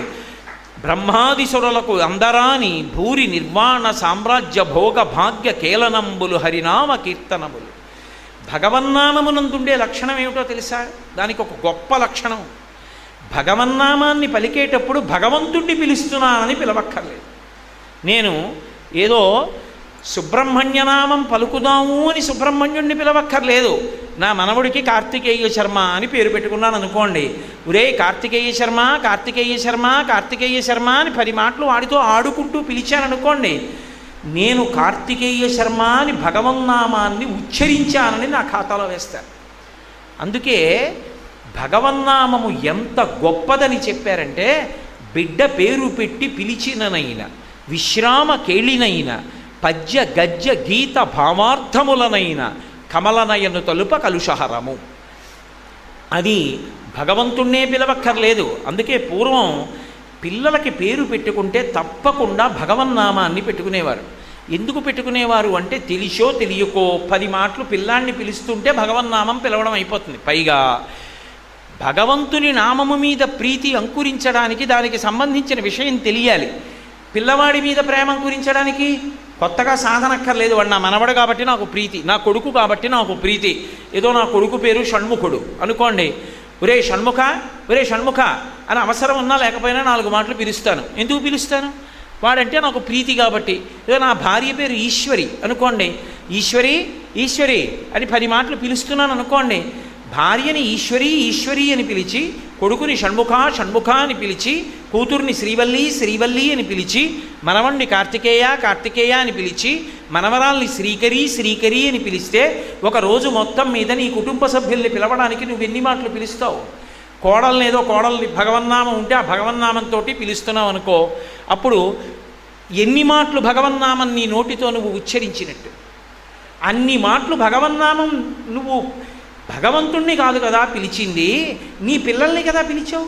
బ్రహ్మాదిసురులకు అందరాని భూరి నిర్వాణ సామ్రాజ్య భోగ భాగ్య కేళనంబులు హరినామ కీర్తనములు. భగవన్నామమునందుండే లక్షణం ఏమిటో తెలుసా? దానికి ఒక గొప్ప లక్షణం. భగవన్నామాన్ని పలికేటప్పుడు భగవంతుణ్ణి పిలుస్తున్నానని పిలవక్కర్లేదు. నేను ఏదో సుబ్రహ్మణ్యనామం పలుకుదాము అని సుబ్రహ్మణ్యుణ్ణి పిలవక్కర్లేదు. నా మనవుడికి కార్తికేయ శర్మ అని పేరు పెట్టుకున్నాను అనుకోండి, ఒరే కార్తికేయ శర్మ, కార్తికేయ శర్మ, కార్తికేయ శర్మ అని 10 మాటలు వాడితో ఆడుకుంటూ పిలిచాననుకోండి, నేను కార్తికేయ శర్మ అని భగవన్నామాన్ని ఉచ్చరించానని నా ఖాతాలో వేస్తాను. అందుకే భగవన్నామము ఎంత గొప్పదని చెప్పారంటే, బిడ్డ పేరు పెట్టి పిలిచిననైనా, విశ్రామ కేళినైన, పద్య గద్య గీత భావార్థములనైన కమలనయను తలుప కలుషహరము. అది భగవంతుణ్ణే పిలవక్కర్లేదు. అందుకే పూర్వం పిల్లలకి పేరు పెట్టుకుంటే తప్పకుండా భగవన్నామాన్ని పెట్టుకునేవారు. ఎందుకు పెట్టుకునేవారు అంటే తెలిసో తెలియకో 10 మాటలు పిల్లాన్ని పిలుస్తుంటే భగవన్నామం పిలవడం అయిపోతుంది. పైగా భగవంతుని నామము మీద ప్రీతి అంకురించడానికి దానికి సంబంధించిన విషయం తెలియాలి. పిల్లవాడి మీద ప్రేమ అంకురించడానికి కొత్తగా సాధనక్కర్లేదు. వాడు నా మనవడు కాబట్టి నాకు ప్రీతి, నా కొడుకు కాబట్టి నాకు ప్రీతి. ఏదో నా కొడుకు పేరు షణ్ముఖుడు అనుకోండి, ఒరే షణ్ముఖ, ఒరే షణ్ముఖ అని అవసరం ఉన్నా లేకపోయినా 4 మాటలు పిలుస్తాను. ఎందుకు పిలుస్తాను? వాడంటే నాకు ప్రీతి కాబట్టి. ఏదో నా భార్య పేరు ఈశ్వరి అనుకోండి, ఈశ్వరి ఈశ్వరి అని 10 మాటలు పిలుస్తున్నాను అనుకోండి. భార్యని ఈశ్వరి ఈశ్వరి అని పిలిచి, కొడుకుని షణ్ముఖ షణ్ముఖ అని పిలిచి, కూతుర్ని శ్రీవల్లి శ్రీవల్లి అని పిలిచి, మనవణ్ణి కార్తికేయ కార్తికేయ అని పిలిచి, మనవరాల్ని శ్రీకరి శ్రీకరి అని పిలిస్తే ఒక రోజు మొత్తం మీద నీ కుటుంబ సభ్యుల్ని పిలవడానికి నువ్వు ఎన్ని మాటలు పిలుస్తావు? కోడల్ని ఏదో కోడల్ని భగవన్నామం ఉంటే ఆ భగవన్నామంతో పిలుస్తున్నావు అనుకో, అప్పుడు ఎన్ని మాటలు భగవన్నామం నీ నోటితో నువ్వు ఉచ్చరించినట్టు. అన్ని మాటలు భగవన్నామం నువ్వు భగవంతుణ్ణి కాదు కదా పిలిచింది, నీ పిల్లల్ని కదా పిలిచావు.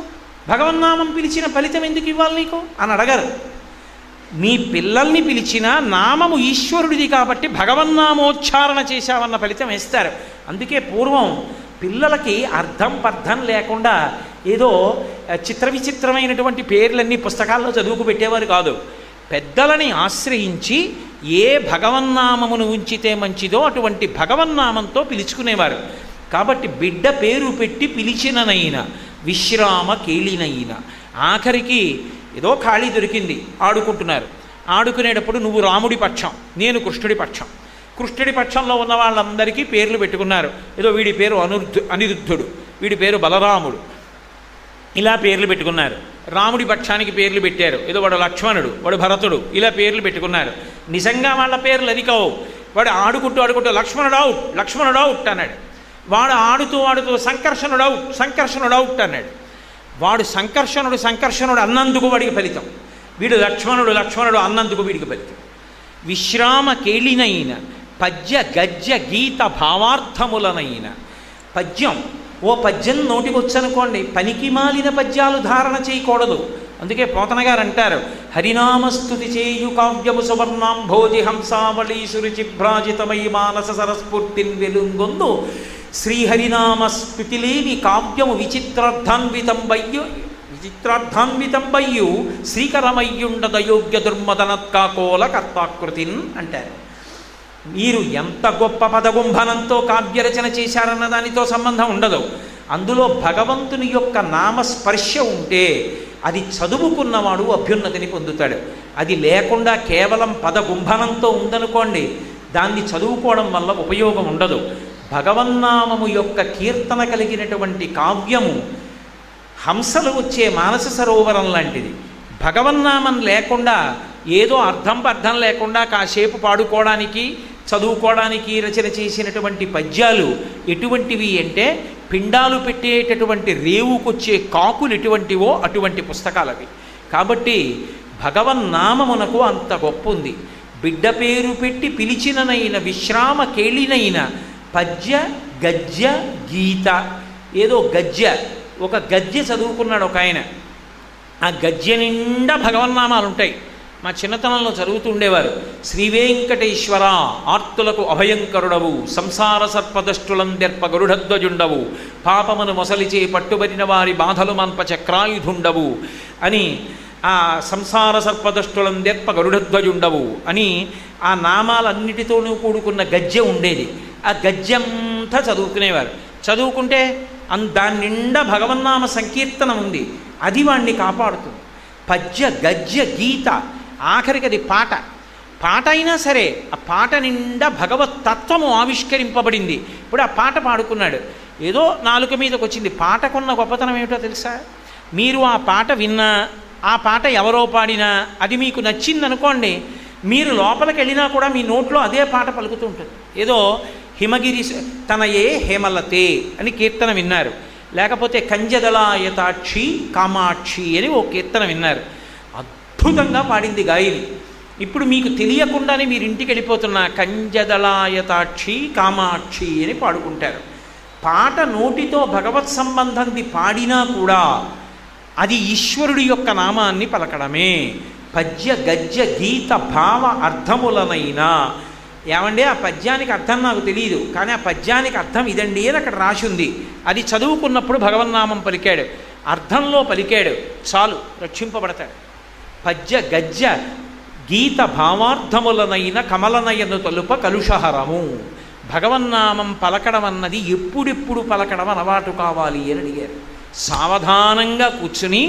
భగవన్నామం పిలిచిన ఫలితం ఎందుకు ఇవ్వాలి నీకు అని అడగరు. నీ పిల్లల్ని పిలిచిన నామము ఈశ్వరుడిది కాబట్టి భగవన్నామోచ్చారణ చేశావన్న ఫలితం వేస్తారు. అందుకే పూర్వం పిల్లలకి అర్థం పర్థం లేకుండా ఏదో చిత్ర విచిత్రమైనటువంటి పేర్లన్నీ పుస్తకాల్లో చదువుకు పెట్టేవారు కాదు. పెద్దలని ఆశ్రయించి ఏ భగవన్నామమును ఉంచితే మంచిదో అటువంటి భగవన్నామంతో పిలుచుకునేవారు. కాబట్టి బిడ్డ పేరు పెట్టి పిలిచిననైనా విశ్రామ కేళినైనా, ఆఖరికి ఏదో ఖాళీ దొరికింది ఆడుకుంటున్నారు, ఆడుకునేటప్పుడు నువ్వు రాముడి పక్షం నేను కృష్ణుడి పక్షం, కృష్ణుడి పక్షంలో ఉన్న వాళ్ళందరికీ పేర్లు పెట్టుకున్నారు. ఏదో వీడి పేరు అనిరుద్ధుడు, వీడి పేరు బలరాముడు, ఇలా పేర్లు పెట్టుకున్నారు. రాముడి పక్షానికి పేర్లు పెట్టారు, ఏదో వాడు లక్ష్మణుడు, వాడు భరతుడు, ఇలా పేర్లు పెట్టుకున్నారు. నిజంగా వాళ్ళ పేర్లు అది కావు. వాడు ఆడుకుంటూ ఆడుకుంటూ లక్ష్మణుడు అవుట్ లక్ష్మణుడు అవుట్ అన్నాడు. వాడు ఆడుతూ ఆడుతూ సంకర్షణుడు అవుట్ సంకర్షణుడు అవుట్ అన్నాడు. వాడు సంకర్షణుడు అన్నందుకు వాడికి ఫలితం, వీడు లక్ష్మణుడు అన్నందుకు వీడికి ఫలితం. విశ్రామ కేళినైన పద్య గద్య గీత భావార్థములనైన పద్యం, ఓ పద్యం నోటికొచ్చనుకోండి, పనికి మాలిన పద్యాలు ధారణ చేయకూడదు. అందుకే పోతన గారు అంటారు, హరినామస్తుతి చేయు కావ్యము సువర్ణాంభోజి హంసావళీ సురుచిభ్రాజితమై మానస సరస్ఫూర్తిన్ వెలుంగొందు శ్రీహరినామ స్థుతిలేని కావ్యము విచిత్రార్థాన్వితంబయ్యు శ్రీకరమయ్యుండదయోగ్య దుర్మదనత్కాకోల కర్తాకృతిన్ అంటారు. మీరు ఎంత గొప్ప పదగుంభనంతో కావ్యరచన చేశారన్న దానితో సంబంధం ఉండదు. అందులో భగవంతుని యొక్క నామస్పర్శ ఉంటే అది చదువుకున్నవాడు అభ్యున్నతిని పొందుతాడు. అది లేకుండా కేవలం పదగుంభనంతో ఉందనుకోండి, దాన్ని చదువుకోవడం వల్ల ఉపయోగం ఉండదు. భగవన్నామము యొక్క కీర్తన కలిగినటువంటి కావ్యము హంసలు వచ్చే మానస సరోవరం లాంటిది. భగవన్నామం లేకుండా ఏదో అర్థం లేకుండా కాసేపు పాడుకోవడానికి చదువుకోవడానికి రచన చేసినటువంటి పద్యాలు ఎటువంటివి అంటే పిండాలు పెట్టేటటువంటి రేవుకొచ్చే కాకులు ఎటువంటివో అటువంటి పుస్తకాలవి. కాబట్టి భగవన్నామమునకు అంత గొప్ప ఉంది. బిడ్డ పేరు పెట్టి పిలిచిననైన విశ్రామ కేళినైన పద్య గద్య గీత, ఏదో ఒక గద్య చదువుకున్నాడు ఒక ఆయన. ఆ గద్య నిండా భగవన్నామాలు ఉంటాయి. మా చిన్నతనంలో చదువుతూ ఉండేవారు. శ్రీవేంకటేశ్వర ఆర్తులకు అభయంకరుడవు, సంసార సర్పదష్టులందెర్ప గరుడధ్వజుండవు, పాపమును మొసలిచే పట్టుబడిన వారి బాధలు మన్ప చక్రాయుధుండవు అని, ఆ సంసార సర్పదష్టులందెర్ప గరుడధ్వజుండవు అని ఆ నామాలన్నిటితోనూ కూడుకున్న గద్య ఉండేది. ఆ గద్యంతా చదువుకునేవారు. చదువుకుంటే దాని నిండా భగవన్నామ సంకీర్తనం ఉంది. అది వాణ్ణి కాపాడుతుంది. పద్య గద్య గీత, ఆఖరికి అది పాట అయినా సరే ఆ పాట నిండా భగవత్ తత్వము ఆవిష్కరింపబడింది. ఇప్పుడు ఆ పాట పాడుకున్నాడు, ఏదో నాలుక మీదకి వచ్చింది. పాటకున్న గొప్పతనం ఏమిటో తెలుసా? మీరు ఆ పాట విన్నా, ఆ పాట ఎవరో పాడినా అది మీకు నచ్చిందనుకోండి, మీరు లోపలికి వెళ్ళినా కూడా మీ నోట్లో అదే పాట పలుకుతుంటుంది. ఏదో హిమగిరి తనయే హేమలతే అని కీర్తన విన్నారు, లేకపోతే కంజదళాయతాక్షి కామాక్షి అని ఓ కీర్తన విన్నారు. అద్భుతంగా పాడింది గాయని. ఇప్పుడు మీకు తెలియకుండానే మీరు ఇంటికి వెళ్ళిపోతున్న కంజదళాయతాక్షి కామాక్షి అని పాడుకుంటారు. పాట నోటితో భగవత్ సంబంధంది పాడినా కూడా అది ఈశ్వరుడి యొక్క నామాన్ని పలకడమే. పద్య గద్య గీత భావ అర్థములనైనా, ఏమండి ఆ పద్యానికి అర్థం నాకు తెలియదు, కానీ ఆ పద్యానికి అర్థం ఇదండి అని అక్కడ రాసింది, అది చదువుకున్నప్పుడు భగవన్నామం పలికాడు, అర్థంలో పలికాడు, చాలు రక్షింపబడతాడు. పద్య గద్య గీత భావార్థములనైన కమలనయను తలుప కలుషహరము. భగవన్నామం పలకడం అన్నది ఎప్పుడెప్పుడు పలకడం అలవాటు కావాలి అని అడిగారు. సావధానంగా కూర్చుని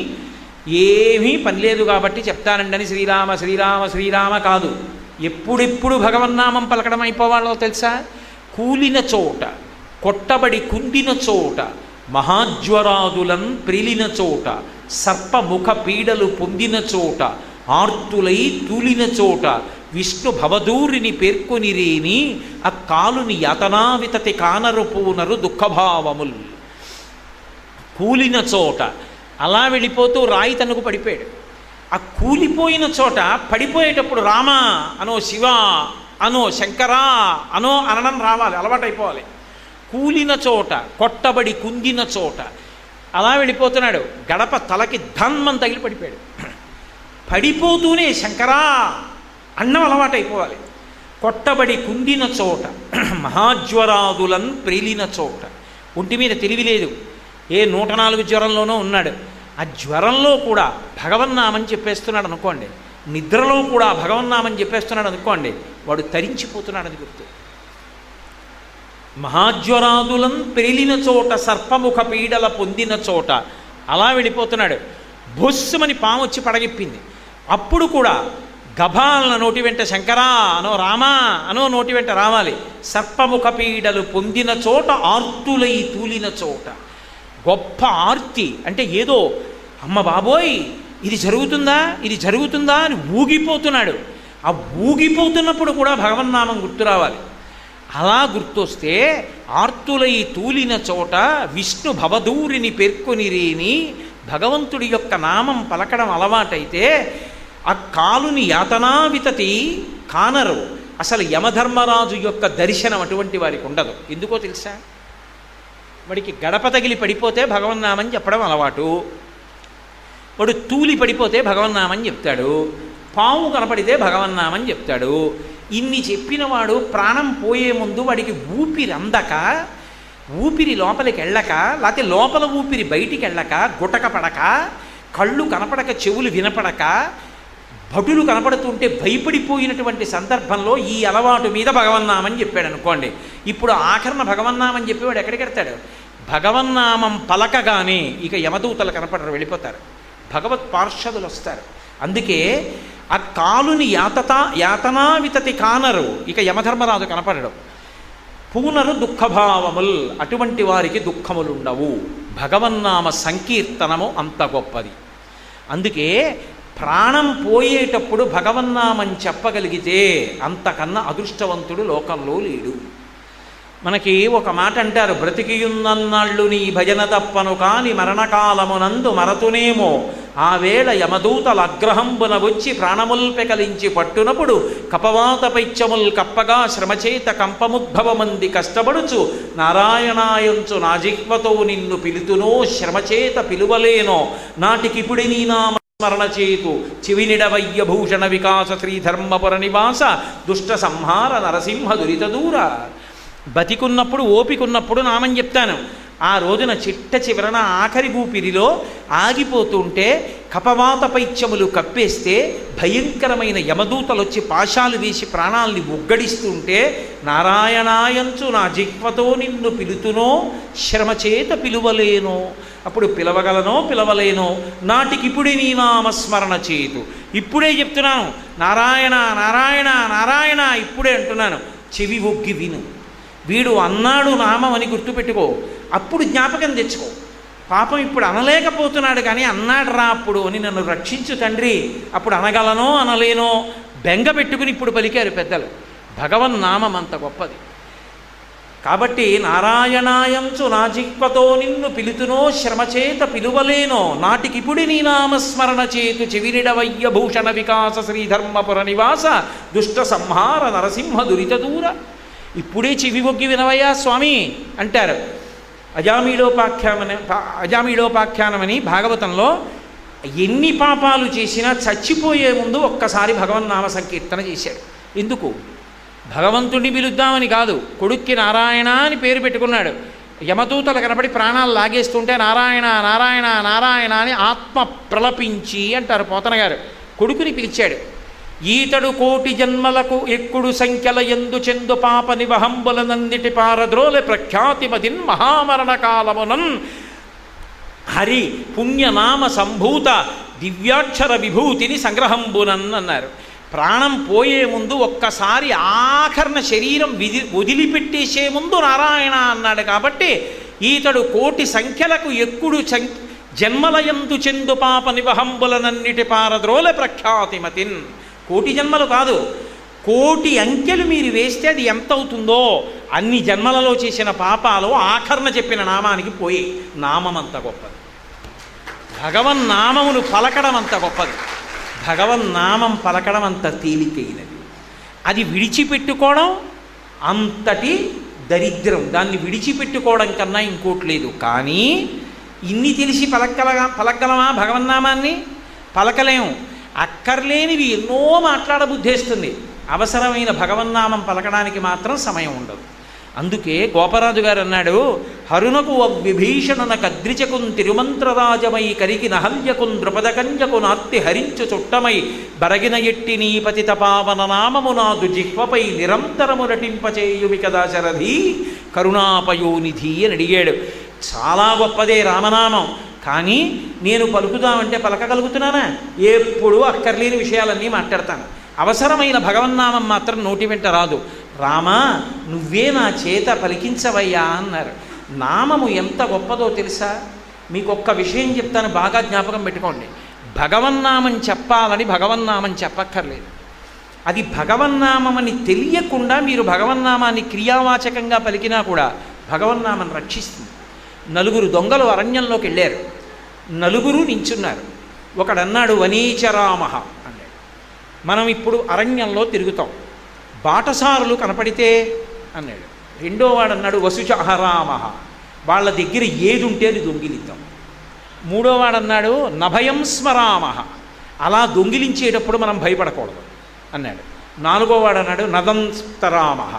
ఏమీ పని లేదు కాబట్టి చెప్తానండి అని శ్రీరామ శ్రీరామ శ్రీరామ కాదు, ఎప్పుడెప్పుడు భగవన్నామం పలకడం అయిపోవాలో తెలుసా? కూలిన చోట, కొట్టబడి కుందిన చోట, మహాజ్వరాదులం ప్రిలిన చోట, సర్పముఖ పీడలు పొందిన చోట, ఆర్తులై తూలిన చోట, విష్ణు భవదూరిని పేర్కొనిరేని ఆ కాలుని యతనావితతి కానరు పూనరు దుఃఖభావముల్. కూలిన చోట అలా వెళ్ళిపోతూ రాయి తనకు పడిపోయాడు. ఆ కూలిపోయిన చోట పడిపోయేటప్పుడు రామ అనో, శివ అనో, శంకరా అనో అనడం రావాలి, అలవాటైపోవాలి. కూలిన చోట, కొట్టబడి కుందిన చోట అలా వెళ్ళిపోతున్నాడు. గడప తలకి ధన్మం తగిలి పడిపోయాడు. పడిపోతూనే శంకరా అన్నం అలవాటైపోవాలి. కొట్టబడి కుందిన చోట, మహాజ్వరాదులం ప్రేలిన చోట, ఒంటి మీద తెలివి లేదు, ఏ 104 జ్వరంలోనో ఉన్నాడు. ఆ జ్వరంలో కూడా భగవన్నామని చెప్పేస్తున్నాడు అనుకోండి, నిద్రలో కూడా భగవన్నామని చెప్పేస్తున్నాడు అనుకోండి, వాడు తరించిపోతున్నాడని గుర్తు. మహాజ్వరాదులం ప్రేలిన చోట, సర్పముఖ పీడల పొందిన చోట అలా వెళ్ళిపోతున్నాడు. బొస్సుమని పాము వచ్చి పడగెప్పింది. అప్పుడు కూడా గభాలన నోటి వెంట శంకరా అనో, రామా అనో నోటి వెంట రావాలి. సర్పముఖ పీడలు పొందిన చోట, ఆర్తులై తూలిన చోట. గొప్ప ఆర్తి అంటే ఏదో అమ్మ బాబోయ్ ఇది జరుగుతుందా, ఇది జరుగుతుందా అని ఊగిపోతున్నాడు. ఆ ఊగిపోతున్నప్పుడు కూడా భగవన్నామం గుర్తు రావాలి. అలా గుర్తొస్తే ఆర్తులై తూలిన చోట విష్ణు భవదూరిని పేర్కొనిరేని భగవంతుడి యొక్క నామం పలకడం అలవాటైతే ఆ కాలుని యాతనావితతి కానరు. అసలు యమధర్మరాజు యొక్క దర్శనం అటువంటి వారికి ఉండదు. ఎందుకో తెలుసా? వాడికి గడప తగిలి పడిపోతే భగవన్నామం చెప్పడం అలవాటు, వాడు తూలి పడిపోతే భగవన్నామని చెప్తాడు, పాము కనపడితే భగవన్నామని చెప్తాడు. ఇన్ని చెప్పినవాడు ప్రాణం పోయే ముందు వాడికి ఊపిరి అందక, ఊపిరి లోపలికి వెళ్ళక, లేకపోతే లోపల ఊపిరి బయటికి వెళ్ళక, గుటక పడక, కళ్ళు కనపడక, చెవులు వినపడక, భటులు కనపడుతుంటే భయపడిపోయినటువంటి సందర్భంలో ఈ అలవాటు మీద భగవన్నామని చెప్పాడు అనుకోండి. ఇప్పుడు ఆఖరణ భగవన్నామని చెప్పేవాడు ఎక్కడికి వెళ్తాడు? భగవన్నామం పలకగానే ఇక యమదూతలు కనపడరు, వెళ్ళిపోతారు, భగవత్ పార్షదులు వస్తారు. అందుకే ఆ కాలుని యాతనావితతి కానరు, ఇక యమధర్మరాజు కనపడడు. పూనరు దుఃఖభావముల్, అటువంటి వారికి దుఃఖములుండవు. భగవన్నామ సంకీర్తనము అంత గొప్పది. అందుకే ప్రాణం పోయేటప్పుడు భగవన్నామం చెప్పగలిగితే అంతకన్నా అదృష్టవంతుడు లోకంలో లేడు. మనకి ఒక మాట అంటారు, బ్రతికియున్నన్నాళ్ళు నీ భజన తప్పను కాని మరణకాలమునందు మరతునేమో, ఆ వేళ యమదూతల అగ్రహంబున వచ్చి ప్రాణముల్ పెకలించి పట్టునప్పుడు కపవాత పైత్యముల్ కప్పగా శ్రమచేత కంపముద్భవమంది కష్టపడుచు నారాయణాయంచు నా జిహ్వతో నిన్ను పిలుతునో, శ్రమచేత పిలువలేనో నాటికిపుడి నీ నామ స్మరణ చేతు చివినిడవయ్య భూషణ వికాస శ్రీధర్మపుర నివాస దుష్ట సంహార నరసింహ దురిత దూర. బతికున్నప్పుడు ఓపికున్నప్పుడు నామని చెప్తాను. ఆ రోజున చిట్ట చివరన ఆఖరి ఊపిరిలో ఆగిపోతుంటే కపవాత పైత్యములు కప్పేస్తే భయంకరమైన యమదూతలు వచ్చి పాశాలు వేసి ప్రాణాలని ఉగ్గడిస్తుంటే నారాయణాయంచు నా జిహ్వతో నిన్ను పిలుతునో, శ్రమచేత పిలువలేనో, అప్పుడు పిలవగలనో పిలవలేనో, నాటికిప్పుడే నీ నామస్మరణ చేతు. ఇప్పుడే చెప్తున్నాను నారాయణ నారాయణ నారాయణ, ఇప్పుడే అంటున్నాను, చెవి ఒగ్గి విను. వీడు అన్నాడు నామం అని గుర్తుపెట్టుకో, అప్పుడు జ్ఞాపకం తెచ్చుకో. పాపం ఇప్పుడు అనలేకపోతున్నాడు కానీ అన్నాడు రా అప్పుడు అని, నన్ను రక్షించు తండ్రి, అప్పుడు అనగలనో అనలేనో బెంగ పెట్టుకుని ఇప్పుడు పలికారు పెద్దలు. భగవన్నామం అంత గొప్పది. కాబట్టి నారాయణాయంచు నా జిహ్వతో నిన్ను పిలుతునో, శ్రమచేత పిలువలేనో నాటికిపుడి నీ నామస్మరణ చేతు చెవినిడవయ్య భూషణ వికాస శ్రీధర్మపుర నివాస దుష్ట సంహార నరసింహ దురిత దూర. ఇప్పుడే చెవి ఒగ్గి వినవయ్యా స్వామి అంటారు. అజామీళోపాఖ్యానమని భాగవతంలో ఎన్ని పాపాలు చేసినా చచ్చిపోయే ముందు ఒక్కసారి భగవన్నామ సంకీర్తన చేశాడు. ఎందుకు? భగవంతుడిని పిలుద్దామని కాదు, కొడుక్కి నారాయణ అని పేరు పెట్టుకున్నాడు. యమదూతలు కనపడి ప్రాణాలు లాగేస్తుంటే నారాయణ నారాయణ నారాయణ అని ఆత్మ ప్రలపించి అంటారు పోతన గారు. కొడుకుని పిలిచాడు. ఈతడు కోటి జన్మలకు ఎక్కుడు సంఖ్యల ఎందు చెందు పాప నివహంబులనందిటి పారద్రోలె ప్రఖ్యాతిమతిన్ మహామరణ కాలమునన్ హరి పుణ్యనామ సంభూత దివ్యాక్షర విభూతిని సంగ్రహంబునన్ అన్నారు. ప్రాణం పోయే ముందు ఒక్కసారి ఆఖరణ శరీరం వదిలిపెట్టేసే ముందు నారాయణ అన్నాడు. కాబట్టి ఈతడు కోటి సంఖ్యలకు ఎక్కుడు జన్మలయందు చెందు పాప నివహంబులనన్నిటి పారద్రోలె ప్రఖ్యాతిమతిన్. కోటి జన్మలు కాదు, కోటి అంకెలు మీరు వేస్తే అది ఎంత అవుతుందో అన్ని జన్మలలో చేసిన పాపాలు ఆఖరణ చెప్పిన నామానికి పోయి. నామం అంత గొప్పది, భగవన్నామమును పలకడం అంత గొప్పది, భగవన్నామం పలకడం అంత తేలికైనది. అది విడిచిపెట్టుకోవడం అంతటి దరిద్రం. దాన్ని విడిచిపెట్టుకోవడం కన్నా ఇంకోటి లేదు. కానీ ఇన్ని తెలిసి పలకగలమా భగవన్నామాన్ని? పలకలేము. అక్కర్లేనివి ఎన్నో మాట్లాడబుద్ధేస్తుంది. అవసరమైన భగవన్నామం పలకడానికి మాత్రం సమయం ఉండదు. అందుకే గోపరాజు గారు అన్నాడు, హరునకు విభీషణున కద్రిచకున్ తిరుమంత్రరాజమై కరికి నహల్యకున్ ద్రుపదకంజకు నార్తి హరించు చుట్టమై బరగిన ఎట్టి నీ పతిత పావన నామము నాదు జిహ్వపై నిరంతరము నటింపచేయుమి కదా శరధి కరుణాపయోనిధి అని అడిగాడు. చాలా గొప్పదే రామనామం. కానీ నేను పలుకుదామంటే పలకగలుగుతున్నానా? ఎప్పుడూ అక్కర్లేని విషయాలన్నీ మాట్లాడతాను. అవసరమైన భగవన్నామం మాత్రం నోటి వెంట రాదు. రామా నువ్వే నా చేత పలికించవయ్యా అన్నారు. నామము ఎంత గొప్పదో తెలుసా? మీకు ఒక్క విషయం చెప్తాను, బాగా జ్ఞాపకం పెట్టుకోండి. భగవన్నామం చెప్పాలని భగవన్నామం చెప్పక్కర్లేదు. అది భగవన్నామని తెలియకుండా మీరు భగవన్నామాన్ని క్రియావాచకంగా పలికినా కూడా భగవన్నామం రక్షిస్తుంది. నలుగురు దొంగలు అరణ్యంలోకి వెళ్ళారు. నలుగురు నించున్నారు. ఒకడన్నాడు వనీచరామహ అన్నాడు. మనం ఇప్పుడు అరణ్యంలో తిరుగుతాం, బాటసారులు కనపడితే అన్నాడు. రెండో వాడు అన్నాడు వసుచ అహరామహ, వాళ్ళ దగ్గర ఏది ఉంటే అది దొంగిలిద్దాం. మూడో వాడు అన్నాడు నభయం స్మరామహ, అలా దొంగిలించేటప్పుడు మనం భయపడకూడదు అన్నాడు. నాలుగో వాడు అన్నాడు నదంస్తరామహ,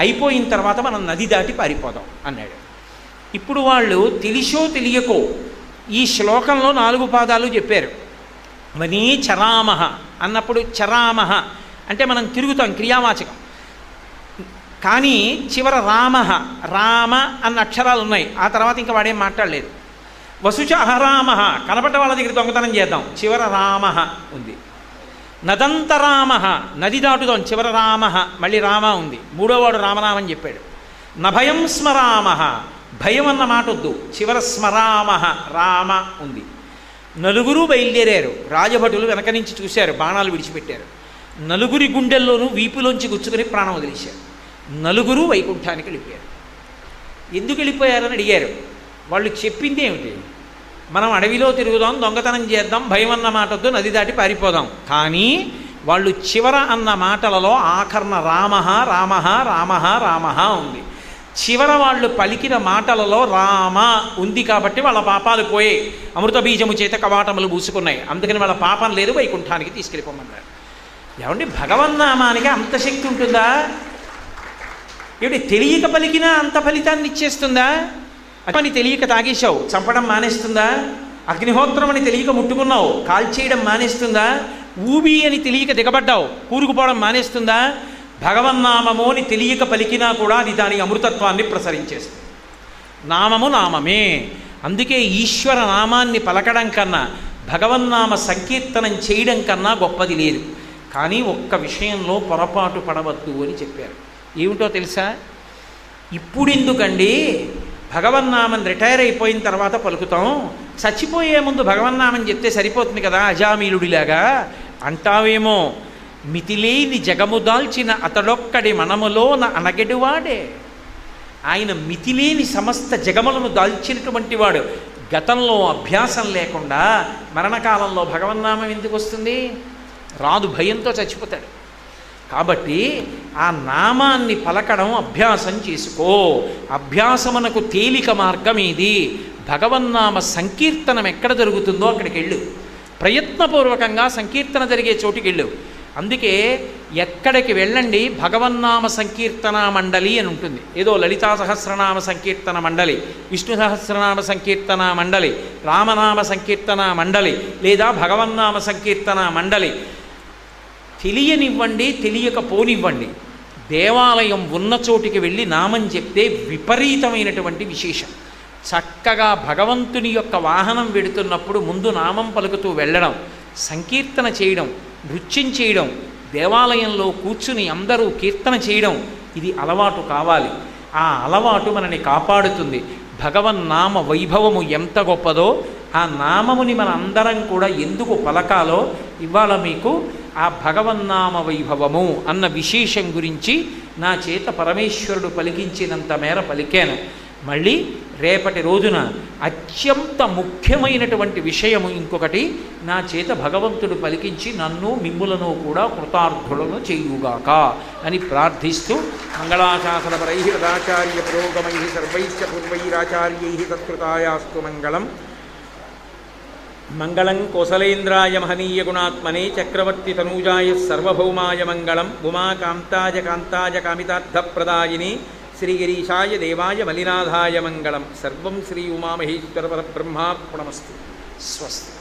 అయిపోయిన తర్వాత మనం నది దాటి పారిపోదాం అన్నాడు. ఇప్పుడు వాళ్ళు తెలిసో తెలియకో ఈ శ్లోకంలో 4 పాదాలు చెప్పారు. వనీ చరామహ అన్నప్పుడు చరామహ అంటే మనం తిరుగుతాం, క్రియావాచకం. కానీ చివర రామహ, రామ అన్న అక్షరాలు ఉన్నాయి. ఆ తర్వాత ఇంకా వాడేం మాట్లాడలేదు. వసుచ అహరామహ, కనపడ్డ వాళ్ళ దగ్గర దొంగతనం చేద్దాం, చివర రామహ ఉంది. నదంతరామహ, నది దాటుదాం, చివర రామహ, మళ్ళీ రామ ఉంది. మూడోవాడు రామనామని చెప్పాడు. నభయం స్మరామహ, భయం అన్న మాట వద్దు, చివర స్మరామహ, రామ ఉంది. నలుగురు బయలుదేరారు. రాజభటులు వెనక నుంచి చూశారు, బాణాలు విడిచిపెట్టారు. నలుగురి గుండెల్లోనూ వీపులోంచి గుచ్చుకొని ప్రాణం వదిలేశారు. నలుగురు వైకుంఠానికి వెళ్ళిపోయారు. ఎందుకు వెళ్ళిపోయారని అడిగారు. వాళ్ళు చెప్పింది ఏమిటి? మనం అడవిలో తిరుగుదాం, దొంగతనం చేద్దాం, భయం అన్న మాట వద్దు, నది దాటి పారిపోదాం. కానీ వాళ్ళు చివర అన్న మాటలలో ఆఖరణ రామః రామః రామః రామః ఉంది. చివర వాళ్ళు పలికిన మాటలలో రామ ఉంది కాబట్టి వాళ్ళ పాపాలు పోయాయి. అమృత బీజము చేత కవాటములు పూసుకున్నాయి. అందుకని వాళ్ళ పాపం లేదు, వైకుంఠానికి తీసుకెళ్ళిపోమన్నారు. ఏమండి భగవన్నామానికి అంత శక్తి ఉంటుందా? ఏమిటి తెలియక పలికినా అంత ఫలితాన్ని ఇచ్చేస్తుందా? అని తెలియక తాగేశావు, చంపడం మానేస్తుందా? అగ్నిహోత్రం అని తెలియక ముట్టుకున్నావు, కాల్చేయడం మానేస్తుందా? ఊబి అని తెలియక దిగబడ్డావు, కూరుకుపోవడం మానేస్తుందా? భగవన్నామము అని తెలియక పలికినా కూడా అది దాని అమృతత్వాన్ని ప్రసరించేస్తుంది. నామము నామమే. అందుకే ఈశ్వర నామాన్ని పలకడం కన్నా భగవన్నామ సంకీర్తనం చేయడం కన్నా గొప్పది లేదు. కానీ ఒక్క విషయంలో పొరపాటు పడవద్దు అని చెప్పారు. ఏమిటో తెలుసా? ఇప్పుడెందుకండి భగవన్నామం రిటైర్ అయిపోయిన తర్వాత పలుకుతాం, చచ్చిపోయే ముందు భగవన్నామం చెప్తే సరిపోతుంది కదా అజామీలుడిలాగా అంటావేమో. మితిలేని జగము దాల్చిన అతడొక్కడి మనములోన అనగెడువాడే. ఆయన మితిలేని సమస్త జగములను దాల్చినటువంటి వాడు. గతంలో అభ్యాసం లేకుండా మరణకాలంలో భగవన్నామం ఎందుకు వస్తుంది? రాదు, భయంతో చచ్చిపోతాడు. కాబట్టి ఆ నామాన్ని పలకడం అభ్యాసం చేసుకో. అభ్యాసమునకు తేలిక మార్గం ఇది. భగవన్నామ సంకీర్తనం ఎక్కడ జరుగుతుందో అక్కడికి వెళ్ళు. ప్రయత్నపూర్వకంగా సంకీర్తన జరిగే చోటుకి వెళ్ళు. అందుకే ఎక్కడికి వెళ్ళండి భగవన్నామ సంకీర్తన మండలి అని ఉంటుంది. ఏదో లలితా సహస్రనామ సంకీర్తన మండలి, విష్ణు సహస్రనామ సంకీర్తన మండలి, రామనామ సంకీర్తన మండలి, లేదా భగవన్నామ సంకీర్తన మండలి. తెలియనివ్వండి, తెలియకపోనివ్వండి, దేవాలయం ఉన్న చోటికి వెళ్ళి నామం చెప్తే విపరీతమైనటువంటి విశేషం. చక్కగా భగవంతుని యొక్క వాహనం వెడుతున్నప్పుడు ముందు నామం పలుకుతూ వెళ్ళడం, సంకీర్తన చేయడం, నృత్యం చేయడం, దేవాలయంలో కూర్చుని అందరూ కీర్తన చేయడం, ఇది అలవాటు కావాలి. ఆ అలవాటు మనని కాపాడుతుంది. భగవన్నామ వైభవము ఎంత గొప్పదో, ఆ నామముని మన అందరం కూడా ఎందుకు పలకాలో ఇవాళ మీకు ఆ భగవన్నామ వైభవము అన్న విశేషం గురించి నా చేత పరమేశ్వరుడు పలికించినంత మేర పలికాను. మళ్ళీ రేపటి రోజున అత్యంత ముఖ్యమైనటువంటి విషయము ఇంకొకటి నా చేత భగవంతుడు పలికించి నన్ను మిమ్ములను కూడా కృతార్థులను చేయుగాక అని ప్రార్థిస్తూ మంగళాశాసనపరై రదాచార్య పురోగమై సర్వైశ్చ పూర్వైరాచార్యై తత్కృతాయాస్తు మంగళం. మంగళం కోసలేంద్రాయ మహనీయ గుణాత్మనే చక్రవర్తి తనూజాయ సర్వభౌమాయ మంగళం. ఉమాకాంతాయ కాంతాయ కామితార్థప్రదాయిని శ్రీగిరీశాయ దేవాయ మలినాథాయ మంగళం. సర్వం శ్రీ ఉమామహేశ్వర పరబ్రహ్మార్పణమస్తు. స్వస్తి.